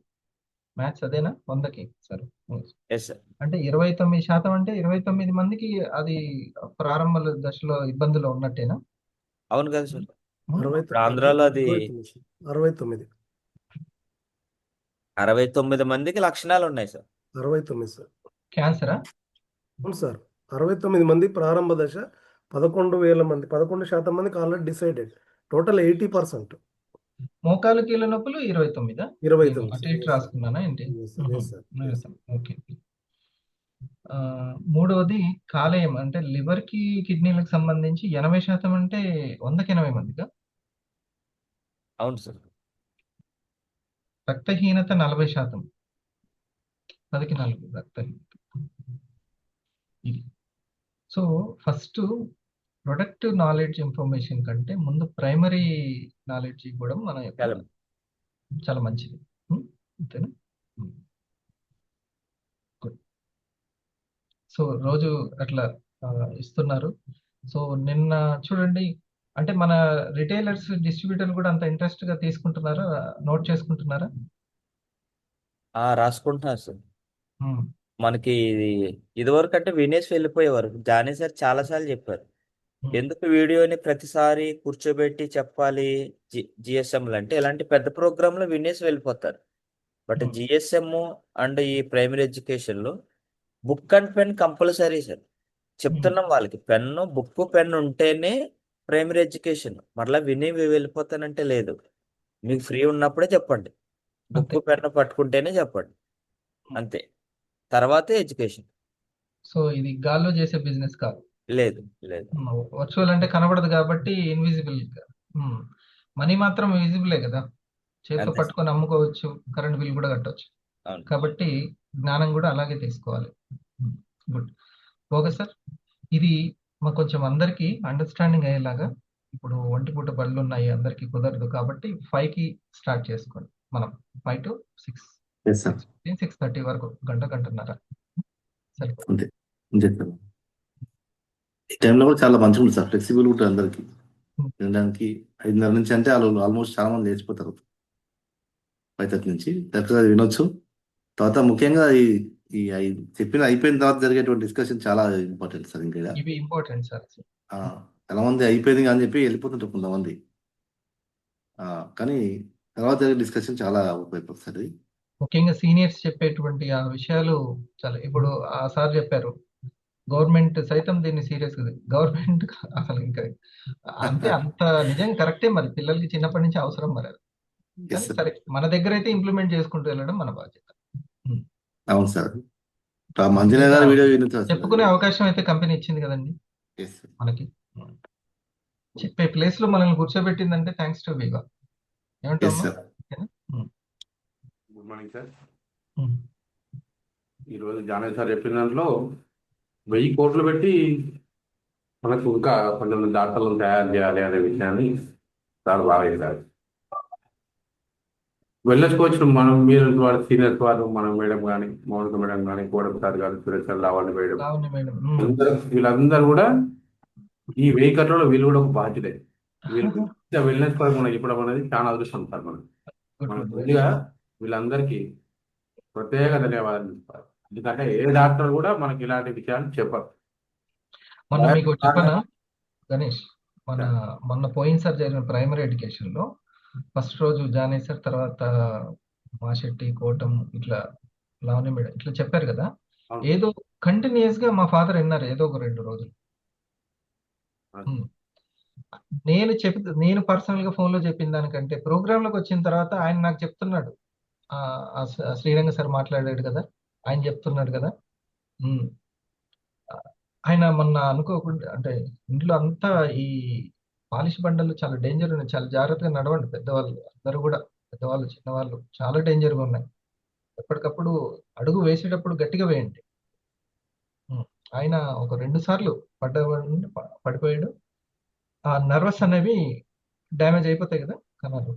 మ్యాథ్స్ అదేనా? 100కి సరే. Yes sir. అంటే 29% అంటే 29 మందికి అది ప్రారంభ దశలో ఇబ్బందులు ఉన్నట్టేనా? అవును కదా సార్. అరవై ఇప్పుడు ఆంధ్రాలో అది 69 69 మందికి లక్షణాలు ఉన్నాయి సార్. 69 సార్. క్యాన్సరా? అవును సార్. 69 మంది ప్రారంభ దశ, 11,000 మంది, 11% మందికి ఆల్రెడీ డిసైడెడ్. టోటల్ 80%. మోకాలు కీళ్ళ నొప్పులు 29. 29 అటు సార్. ఇటు రాసుకున్నానా ఏంటి? Yes, sir. ఓకే. మూడవది కాలేయం అంటే లివర్ కి కిడ్నీలకు సంబంధించి 80% అంటే 100కి 80 మందిగా. అవును సార్. రక్తహీనత 40%, 10కి 4 రక్తహీనత. ఇది so first product knowledge information కంటే ముందు ప్రైమరీ నాలెడ్జ్ ఇవ్వడం మన యొక్క చాలా మంచిది. అంతేనా? గుడ్. సో రోజు అట్లా ఇస్తున్నారు. సో నిన్న చూడండి, అంటే మన రిటైలర్స్ డిస్ట్రిబ్యూటర్లు కూడా అంత ఇంట్రెస్ట్ గా తీసుకుంటున్నారా, నోట్ చేసుకుంటున్నారా? రాసుకుంటున్నారు సార్. మనకి ఇదివరకు అంటే వినేసి వెళ్ళిపోయేవారు. జానీ సార్ చాలా సార్లు చెప్పారు, ఎందుకు వీడియోని ప్రతిసారి కూర్చోబెట్టి చెప్పాలి. జిఎస్ఎంలు అంటే ఇలాంటి పెద్ద ప్రోగ్రాంలో వినేసి వెళ్ళిపోతారు. బట్ జిఎస్ఎం అండ్ ఈ ప్రైమరీ ఎడ్యుకేషన్ లో book and pen compulsory sir. చెప్తున్నాం వాళ్ళకి, పెన్ను, బుక్, పెన్ ఉంటేనే ప్రైమరీ ఎడ్యుకేషన్. మరలా విని వెళ్ళిపోతానంటే లేదు. మీకు ఫ్రీ ఉన్నప్పుడే చెప్పండి, బుక్ పెన్ను పట్టుకుంటేనే చెప్పండి, అంతే. తర్వాతే ఎడ్యుకేషన్. సో ఇది గాల్లో చేసే బిజినెస్ కాదు. లేదు లేదు. వర్చువల్ అంటే కనబడదు కాబట్టి ఇన్విజిబుల్. మనీ మాత్రం విజిబులే కదా, చేతితో అంతే. పట్టుకొని అమ్ముకోవచ్చు, కరెంట్ బిల్ కూడా కట్టవచ్చు. అవును. కాబట్టి జ్ఞానం కూడా అలాగే తీసుకోవాలి. గుడ్. ఓకే సార్, ఇది మాకు కొంచెం అందరికి అండర్స్టాండింగ్ అయ్యేలాగా. ఇప్పుడు ఒంటిపూట బళ్ళు ఉన్నాయి, అందరికి కుదరదు కాబట్టి 5కి స్టార్ట్ చేసుకోండి. మనం 5 to 6, Yes, sir. 6:30 వరకు, గంటన్నర సరిపోతుంది. అంతే అంతే సార్. ఈ టైంలో కూడా చాలా మంచిగా ఉంటుంది సార్, ఫ్లెక్సిబుల్ ఉంటుంది అందరికి వినడానికి. 5:30 నుంచి అంటే వాళ్ళు ఆల్మోస్ట్ చాలా మంది లేచిపోతారు 5:30 నుంచి. కరెక్ట్గా వినొచ్చు. తర్వాత ముఖ్యంగా ఈ చెప్పిన అయిపోయిన తర్వాత జరిగేటువంటి డిస్కషన్ చాలా ఇంపార్టెంట్ సార్. ఇంకా ఇవి ఇంపార్టెంట్ సార్. చాలా మంది అయిపోయింది అని చెప్పి వెళ్ళిపోతుంటారు కొంతమంది, కానీ తర్వాత జరిగే డిస్కషన్ చాలా ఉపయోగపడుతుంది సార్. ఇది ముఖ్యంగా సీనియర్స్ చెప్పేటువంటి ఆ విషయాలు చాలా. ఇప్పుడు ఆ సార్ చెప్పారు, గవర్నమెంట్ సైతం దీన్ని సీరియస్ గా, గవర్నమెంట్ అసలు ఇంకా అంటే అంత నిజంగా కరెక్టే. మరి పిల్లలకి చిన్నప్పటి నుంచి అవసరం మరి అది. కానీ సరే, మన దగ్గర అయితే ఇంప్లిమెంట్ చేసుకుంటూ వెళ్ళడం మన బాధ్యత. అవును సార్. మంజునాథ్ గారి వీడియో చెప్పుకునే అవకాశం అయితే కంపెనీ ఇచ్చింది కదండి మనకి. చెప్పే ప్లేస్ లో మనల్ని కూర్చోబెట్టిందంటే థ్యాంక్స్ టు వివా. ఏమంటారు? Good morning sir. ఈరోజు జానవి సార్ చెప్పిన దాంట్లో 1000 కోట్లు పెట్టి మనకు ఇంకా కొంతమంది డాక్టర్లను తయారు చేయాలి అనే విషయాన్ని సార్ బాగా చెప్పారు. వెళ్ళొచ్చుకోవచ్చు మనం, మీరు వాడు సీనియర్స్ వారు, మనం మేడం కానీ, మౌనిక మేడం కానీ, కోడక సార్ కానీ, సురేష్ సార్, లావణ్య మేడం, వీళ్ళందరూ కూడా ఈ 1000 కోట్లలో వీళ్ళు కూడా ఒక బాధ్యతే. వీళ్ళు వెల్నెస్ పరంగా మనం చెప్పడం అనేది చాలా అదృష్టం సార్. మనం ముందుగా వీళ్ళందరికీ ప్రత్యేక ధన్యవాదాలు చెప్పాలి. ఎందుకంటే ఏ డాక్టర్ కూడా మనకి ఇలాంటి విషయాలు చెప్పరు. మొన్న మీకు చెప్పనా గణేష్, మొన్న పోయినసారి జరిగిన ప్రైమరీ ఎడ్యుకేషన్ లో ఫస్ట్ రోజు జానీ సార్, తర్వాత మాశెట్టి, కోటం, ఇట్లా లావణ్య మేడం ఇట్లా చెప్పారు కదా. ఏదో కంటిన్యూస్ గా మా ఫాదర్ విన్నారు ఏదో ఒక 2 రోజులు. నేను పర్సనల్ గా ఫోన్ లో చెప్పిన దానికంటే ప్రోగ్రామ్ లోకి వచ్చిన తర్వాత ఆయన నాకు చెప్తున్నాడు, శ్రీరంగ సార్ మాట్లాడాడు కదా, ఆయన చెప్తున్నాడు కదా. ఆయన మొన్న అనుకోకుండా, అంటే ఇంట్లో అంతా ఈ పాలిష్ బండలు చాలా డేంజర్ ఉన్నాయి, చాలా జాగ్రత్తగా నడవండి. పెద్దవాళ్ళు అందరూ కూడా, పెద్దవాళ్ళు చిన్నవాళ్ళు చాలా డేంజర్గా ఉన్నాయి. ఎప్పటికప్పుడు అడుగు వేసేటప్పుడు గట్టిగా వేయండి. ఆయన ఒక 2 సార్లు పడిపోయాడు. ఆ నర్వస్ అనేవి డ్యామేజ్ అయిపోతాయి కదా కణాలు.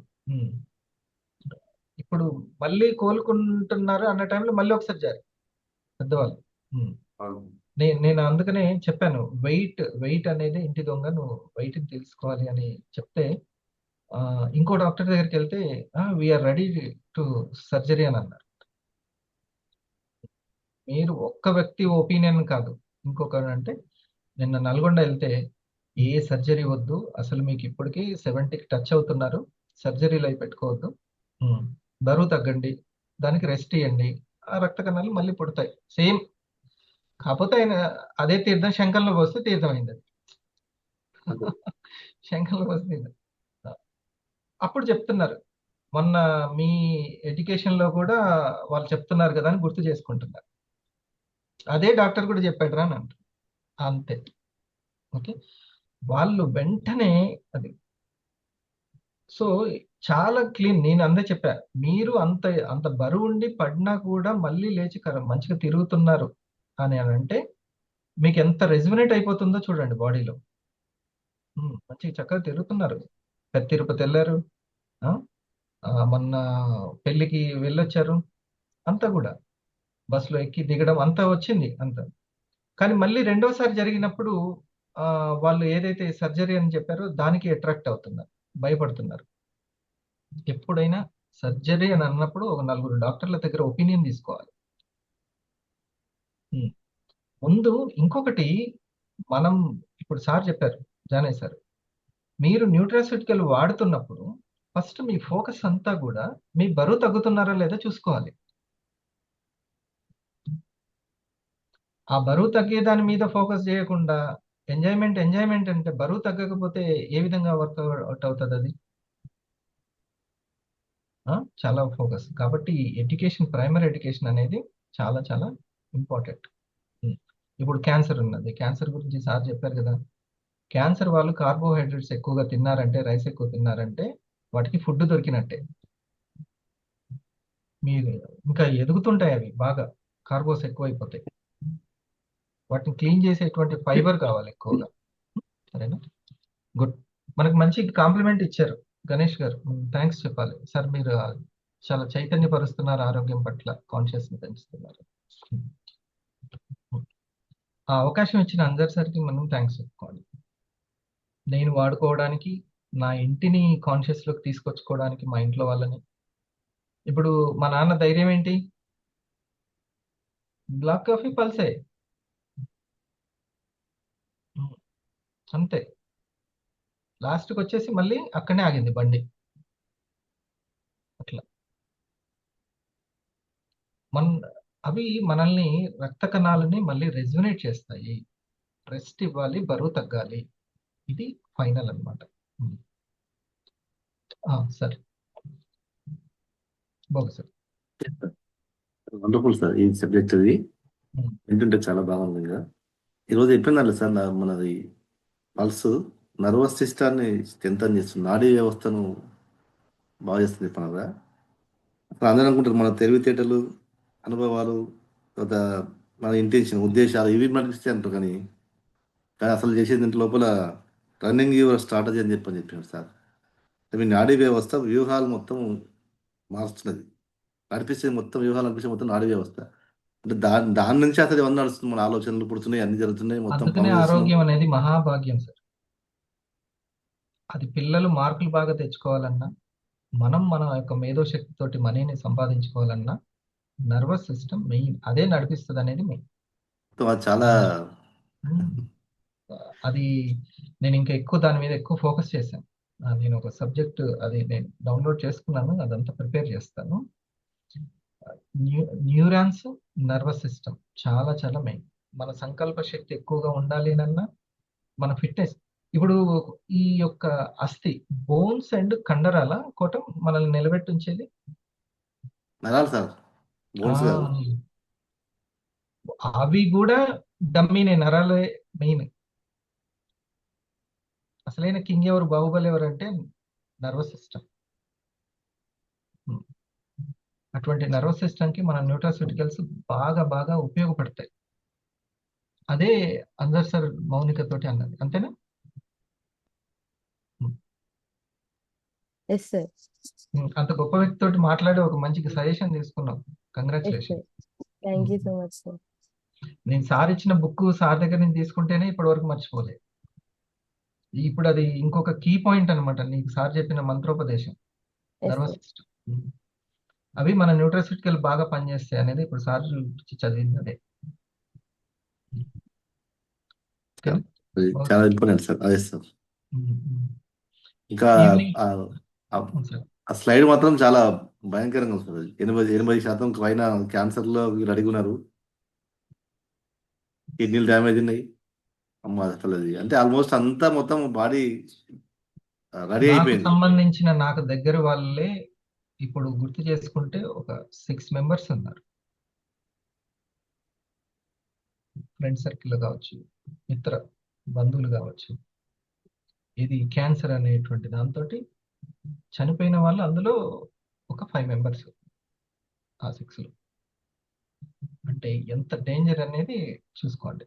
ఇప్పుడు మళ్ళీ కోలుకుంటున్నారు అన్న టైంలో మళ్ళీ ఒకసారి జారి పెద్దవాళ్ళు. నేను అందుకనే చెప్పాను, వెయిట్ అనేది ఇంటి దొంగ, నువ్వు వెయిట్ తెలుసుకోవాలి అని చెప్తే ఇంకో డాక్టర్ దగ్గరికి వెళ్తే వీఆర్ రెడీ టు సర్జరీ అని అన్నారు. మీరు ఒక్క వ్యక్తి ఒపీనియన్ కాదు, ఇంకొకరు అంటే నిన్న నల్గొండ వెళ్తే ఏ సర్జరీ వద్దు, అసలు మీకు ఇప్పటికీ 70కి టచ్ అవుతున్నారు, సర్జరీలు అయి పెట్టుకోవద్దు, బరువు తగ్గండి, దానికి రెస్ట్ ఇవ్వండి, ఆ రక్త కణాలు మళ్ళీ పుడతాయి. సేమ్. కాకపోతే ఆయన అదే తీర్థం శంఖంలో పోస్తే తీర్థం అయింది. అది శంఖంలో పోస్తే తీర్థం. అప్పుడు చెప్తున్నారు, మొన్న మీ ఎడ్యుకేషన్ లో కూడా వాళ్ళు చెప్తున్నారు కదా అని గుర్తు చేసుకుంటున్నారు. అదే డాక్టర్ కూడా చెప్పాడు రా అని అంటారు. అంతే. ఓకే, వాళ్ళు వెంటనే అది. సో చాలా క్లీన్. నేను అందే చెప్పా, మీరు అంత అంత బరువు ఉండి పడినా కూడా మళ్ళీ లేచి మంచిగా తిరుగుతున్నారు అని అంటే మీకు ఎంత రెజ్యునేట్ అయిపోతుందో చూడండి బాడీలో. మంచిగా చక్కగా తిరుగుతున్నారు. పెద్ద తిరుపతి వెళ్ళారు, మొన్న పెళ్లికి వెళ్ళొచ్చారు, అంతా కూడా బస్సులో ఎక్కి దిగడం అంతా వచ్చింది అంతా. కానీ మళ్ళీ రెండోసారి జరిగినప్పుడు వాళ్ళు ఏదైతే సర్జరీ అని చెప్పారో దానికి అట్రాక్ట్ అవుతున్నారు, భయపడుతున్నారు. ఎప్పుడైనా సర్జరీ అని అన్నప్పుడు ఒక 4 డాక్టర్ల దగ్గర ఒపీనియన్ తీసుకోవాలి. ముందు ఇంకొకటి, మనం ఇప్పుడు సార్ చెప్పారు, జానయ్య సార్, మీరు న్యూట్రాస్యూటికల్ వాడుతున్నప్పుడు ఫస్ట్ మీ ఫోకస్ అంతా కూడా మీ బరువు తగ్గుతున్నారా లేదా చూసుకోవాలి. ఆ బరువు తగ్గే దాని మీద ఫోకస్ చేయకుండా ఎంజాయ్మెంట్ అంటే బరువు తగ్గకపోతే ఏ విధంగా వర్కౌట్ అవుతుంది అది? చాలా ఫోకస్. కాబట్టి ఎడ్యుకేషన్, ప్రైమరీ ఎడ్యుకేషన్ అనేది చాలా చాలా ఇంపార్టెంట్. ఇప్పుడు క్యాన్సర్ ఉన్నది, క్యాన్సర్ గురించి సార్ చెప్పారు కదా. క్యాన్సర్ వాళ్ళు కార్బోహైడ్రేట్స్ ఎక్కువగా తిన్నారంటే, రైస్ ఎక్కువ తిన్నారంటే వాటికి ఫుడ్ దొరికినట్టే. మీరు ఇంకా ఎదుగుతుంటాయి అవి బాగా, కార్బోస్ ఎక్కువైపోతాయి. వాటిని క్లీన్ చేసేటువంటి ఫైబర్ కావాలి ఎక్కువగా. సరేనా? గుడ్. మనకు మంచి కాంప్లిమెంట్ ఇచ్చారు గణేష్ గారు, థ్యాంక్స్ చెప్పాలి సార్. మీరు చాలా చైతన్యపరుస్తున్నారు, ఆరోగ్యం పట్ల కాన్షియస్ పెంచుతున్నారు. ఆ అవకాశం ఇచ్చిన అందరి సార్కి మనం థ్యాంక్స్ చెప్పుకోవాలి. నేను వాడుకోవడానికి, నా ఇంటిని కాన్షియస్ లోకి తీసుకొచ్చుకోవడానికి, మా ఇంట్లో వాళ్ళని. ఇప్పుడు మా నాన్న ధైర్యం ఏంటి? బ్లాక్ కాఫీ పల్సే, అంతే. లాస్ట్కి వచ్చేసి మళ్ళీ అక్కడనే ఆగింది బండి. అట్లా అవి మనల్ని, రక్త కణాలని మళ్ళీ రెజ్యునేట్ చేస్తాయి. రెస్ట్ ఇవ్వాలి, బరువు తగ్గాలి, ఇది ఫైనల్ అనమాట. సరే బాగు సార్. వండర్ఫుల్ సార్, ఈ సబ్జెక్ట్ అది వింటుంటే చాలా బాగుంది కదా. ఈరోజు చెప్పిందండి సార్, మనది పల్స్ నర్వస్ సిస్టాన్ని స్ట్రెంథన్ చేస్తుంది, నాడీ వ్యవస్థను బాగా చేస్తుంది చెప్పనగా. అసలు అందరూ అనుకుంటారు మన తెలివితేటలు, అనుభవాలు, తర్వాత మన ఇంటెన్షన్, ఉద్దేశాలు ఇవి మనకి అంటారు, కానీ అసలు చేసేది ఇంటి లోపల రన్నింగ్ యువర్ స్ట్రాటజీ అని చెప్పారు సార్. మీ నాడీ వ్యవస్థ వ్యూహాలు మొత్తం మారుస్తున్నది, నడిపిస్తే మొత్తం వ్యూహాలు నడిపిస్తే మొత్తం నాడీ వ్యవస్థ. అంటే దాని నుంచి అసలు ఏమన్నా నడుస్తుంది, మన ఆలోచనలు పుడుతున్నాయి, అన్ని జరుగుతున్నాయి, మొత్తం అందుకనే ఆరోగ్యం అనేది మహాభాగ్యం సార్. అది పిల్లలు మార్కులు బాగా తెచ్చుకోవాలన్నా, మన యొక్క మేధోశక్తితోటి మనీని సంపాదించుకోవాలన్నా నర్వస్ సిస్టమ్ మెయిన్, అదే నడిపిస్తుంది అనేది మెయిన్. చాలా అది నేను ఇంకా ఎక్కువ దాని మీద ఎక్కువ ఫోకస్ చేశాను. నేను ఒక సబ్జెక్ట్ అది నేను డౌన్లోడ్ చేసుకున్నాను, అదంతా ప్రిపేర్ చేస్తాను. న్యూరాన్స్, నర్వస్ సిస్టమ్ చాలా చాలా మెయిన్. మన సంకల్ప శక్తి ఎక్కువగా ఉండాలి అన్నా, మన ఫిట్నెస్. ఇప్పుడు ఈ యొక్క అస్థి, బోన్స్ అండ్ కండరాల కోటం మనల్ని నిలబెట్టించేది అవి కూడా డమ్మీనే, నరాలే మెయిన్. అసలైన కింగ్ ఎవరు, బాహుబలి ఎవరు అంటే నర్వస్ సిస్టమ్. అటువంటి నర్వస్ సిస్టమ్ కి మన న్యూట్రాస్యూటికల్స్ బాగా బాగా ఉపయోగపడతాయి. అదే అందర్ సార్ మౌనిక తోటి అన్నది, అంతేనా? Yes sir. అంత గొప్ప వ్యక్తి తోటి మాట్లాడి ఒక మంచి సజెషన్ తీసుకున్నాం. Yes congratulation. Sir. Thank you so much sir. నేను సార్ ఇచ్చిన బుక్ సార్ దగ్గర నుంచి తీసుకుంటేనే ఇప్పటి వరకు మర్చిపోలేదు. ఇప్పుడు అది ఇంకొక కీ పాయింట్ అనమాట, నీకు సార్ చెప్పిన మంత్రోపదేశం, ఎస్ నర్వస్ సార్. సిస్టమ్. అవి మన న్యూట్రాస్యూటికల్ బాగా పనిచేస్తాయి అనేది ఇప్పుడు సార్ చూపించి చదివింది అదే. ఓకేనా? అది చాలా ఇంపార్టెంట్ సార్. అదే సార్. ఇంకా ఈవినింగ్ సార్. ఆ స్లైడ్ మాత్రం చాలా భయంకరంగా ఉంది సార్. అది 80% పైన క్యాన్సర్ లో వీళ్ళు అడిగి ఉన్నారు, కిడ్నీలు డ్యామేజ్ ఉన్నాయి. అమ్మ అసలు అది అంటే ఆల్మోస్ట్ అంతా మొత్తం బాడీ రెడీ నాకు అయిపోయింది. సంబంధించిన నాకు దగ్గర వాళ్ళే ఇప్పుడు గుర్తు చేసుకుంటే ఒక 6 మెంబర్స్ ఉన్నారు. ఫ్రెండ్ సర్కిల్ కావచ్చు, మిత్ర బంధువులు కావచ్చు. ఇది క్యాన్సర్ అనేటువంటి దాంతో చనిపోయిన వాళ్ళు అందులో ఒక 5 మెంబర్స్ ఆ 6లో. అంటే ఎంత డేంజర్ అనేది చూసుకోండి.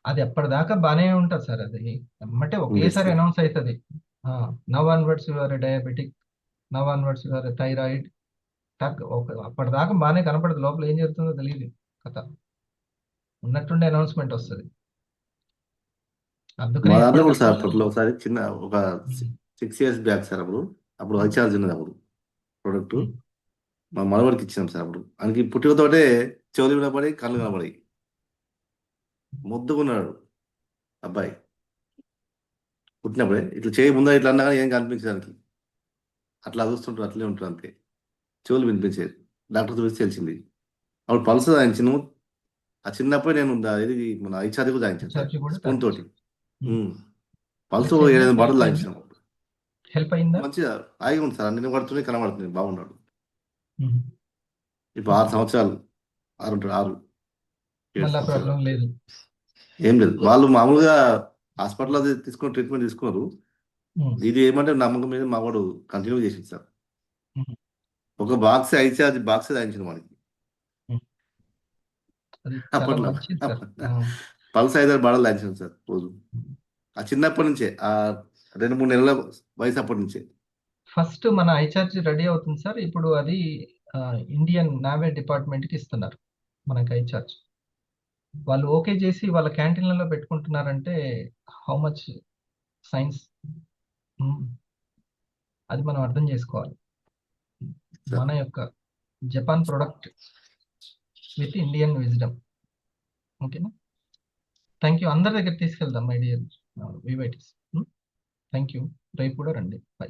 అది అప్పటిదాకా బాగానే ఉంటుంది సార్. అది ఎమ్మటే ఒకేసారి sir. అనౌన్స్ అవుతుంది, now onwards your diabetic, now onwards your thyroid. అప్పటిదాకా బాగానే కనపడదు, లోపల ఏం జరుగుతుందో తెలియదు కథ. ఉన్నట్టుండే అనౌన్స్మెంట్ వస్తుంది. అందుకని మా దాంట్లో కూడా సార్ ఎప్పటికప్పుడు అప్పట్లో ఒకసారి చిన్న ఒక 6 years బ్యాక్ సార్, అప్పుడు రీఛార్జ్ ఉన్నది. అప్పుడు ప్రోడక్ట్ మా మనవడికి ఇచ్చినాం సార్. అప్పుడు ఆయనకి పుట్టినతోటే చెవులు వినపడి కళ్ళు కనపడి ముద్దుకున్నాడు అబ్బాయి. పుట్టినప్పుడే ఇట్లా చేయి ముందర ఇట్లా అన్నా కానీ ఏం కనిపించడానికి, అట్లా చూస్తుంటారు, అట్లే ఉంటారు అంతే. చెవులు వినిపించేది. డాక్టర్ చూసి తెలిసింది. అప్పుడు పల్స్ దాయించినాము. ఆ చిన్నప్పుడే నేను ఇది మన ఐచార్జ్ కూడా దాయించాను సార్, రీఛార్జ్ కూడా స్పూన్ తోటి. పల్స్ ఎట్లా అయింది? 7 బాటలు హెల్ప్ దాయించినాము. హెల్ప్ అయిందా? మంచిగా హాయిగా ఉంది సార్. అన్ని పడుతుంది, కనబడుతుంది, బాగున్నాడు. మ్మ్. ఇప్పుడు 6 సంవత్సరాలు, 6 7 మళ్ళా సంవత్సరాలు ప్రాబ్లం లేదు. ఏం లేదు. వాళ్ళు మామూలుగా హాస్పిటల్లో తీసుకుని ట్రీట్మెంట్ తీసుకున్నారు. మ్మ్. ఇది ఏమంటే నమ్మకం మీద మా వాడు కంటిన్యూ చేసింది సార్. మ్మ్. ఒక బాక్స్ ఐచార్జ్ బాక్స్ దాయించిన వాడికి అది చాలా అప్పట్లో. మంచిది సార్. పల్స్ 5 బాటలు దాయించాను సార్ రోజు. ఆ చిన్నప్పటి నుంచే, ఆ 2-3 నెలల వయసు అప్పటి నుంచే. ఫస్ట్ మన ఐచార్జ్ రెడీ అవుతుంది సార్. ఇప్పుడు అది ఇండియన్ నావీ డిపార్ట్మెంట్ కి ఇస్తున్నారు మనకి ఐచార్జ్. వాళ్ళు ఓకే చేసి వాళ్ళ క్యాంటీన్లలో పెట్టుకుంటున్నారంటే హౌ మచ్ సైన్స్, అది మనం అర్థం చేసుకోవాలి. మన యొక్క Japan product with Indian wisdom. ఓకేనా? Thank you. అందరి దగ్గర తీసుకెళ్దాం మై డియర్ వివైటీస్. Thank you. రేపు కూడా రండి. బై.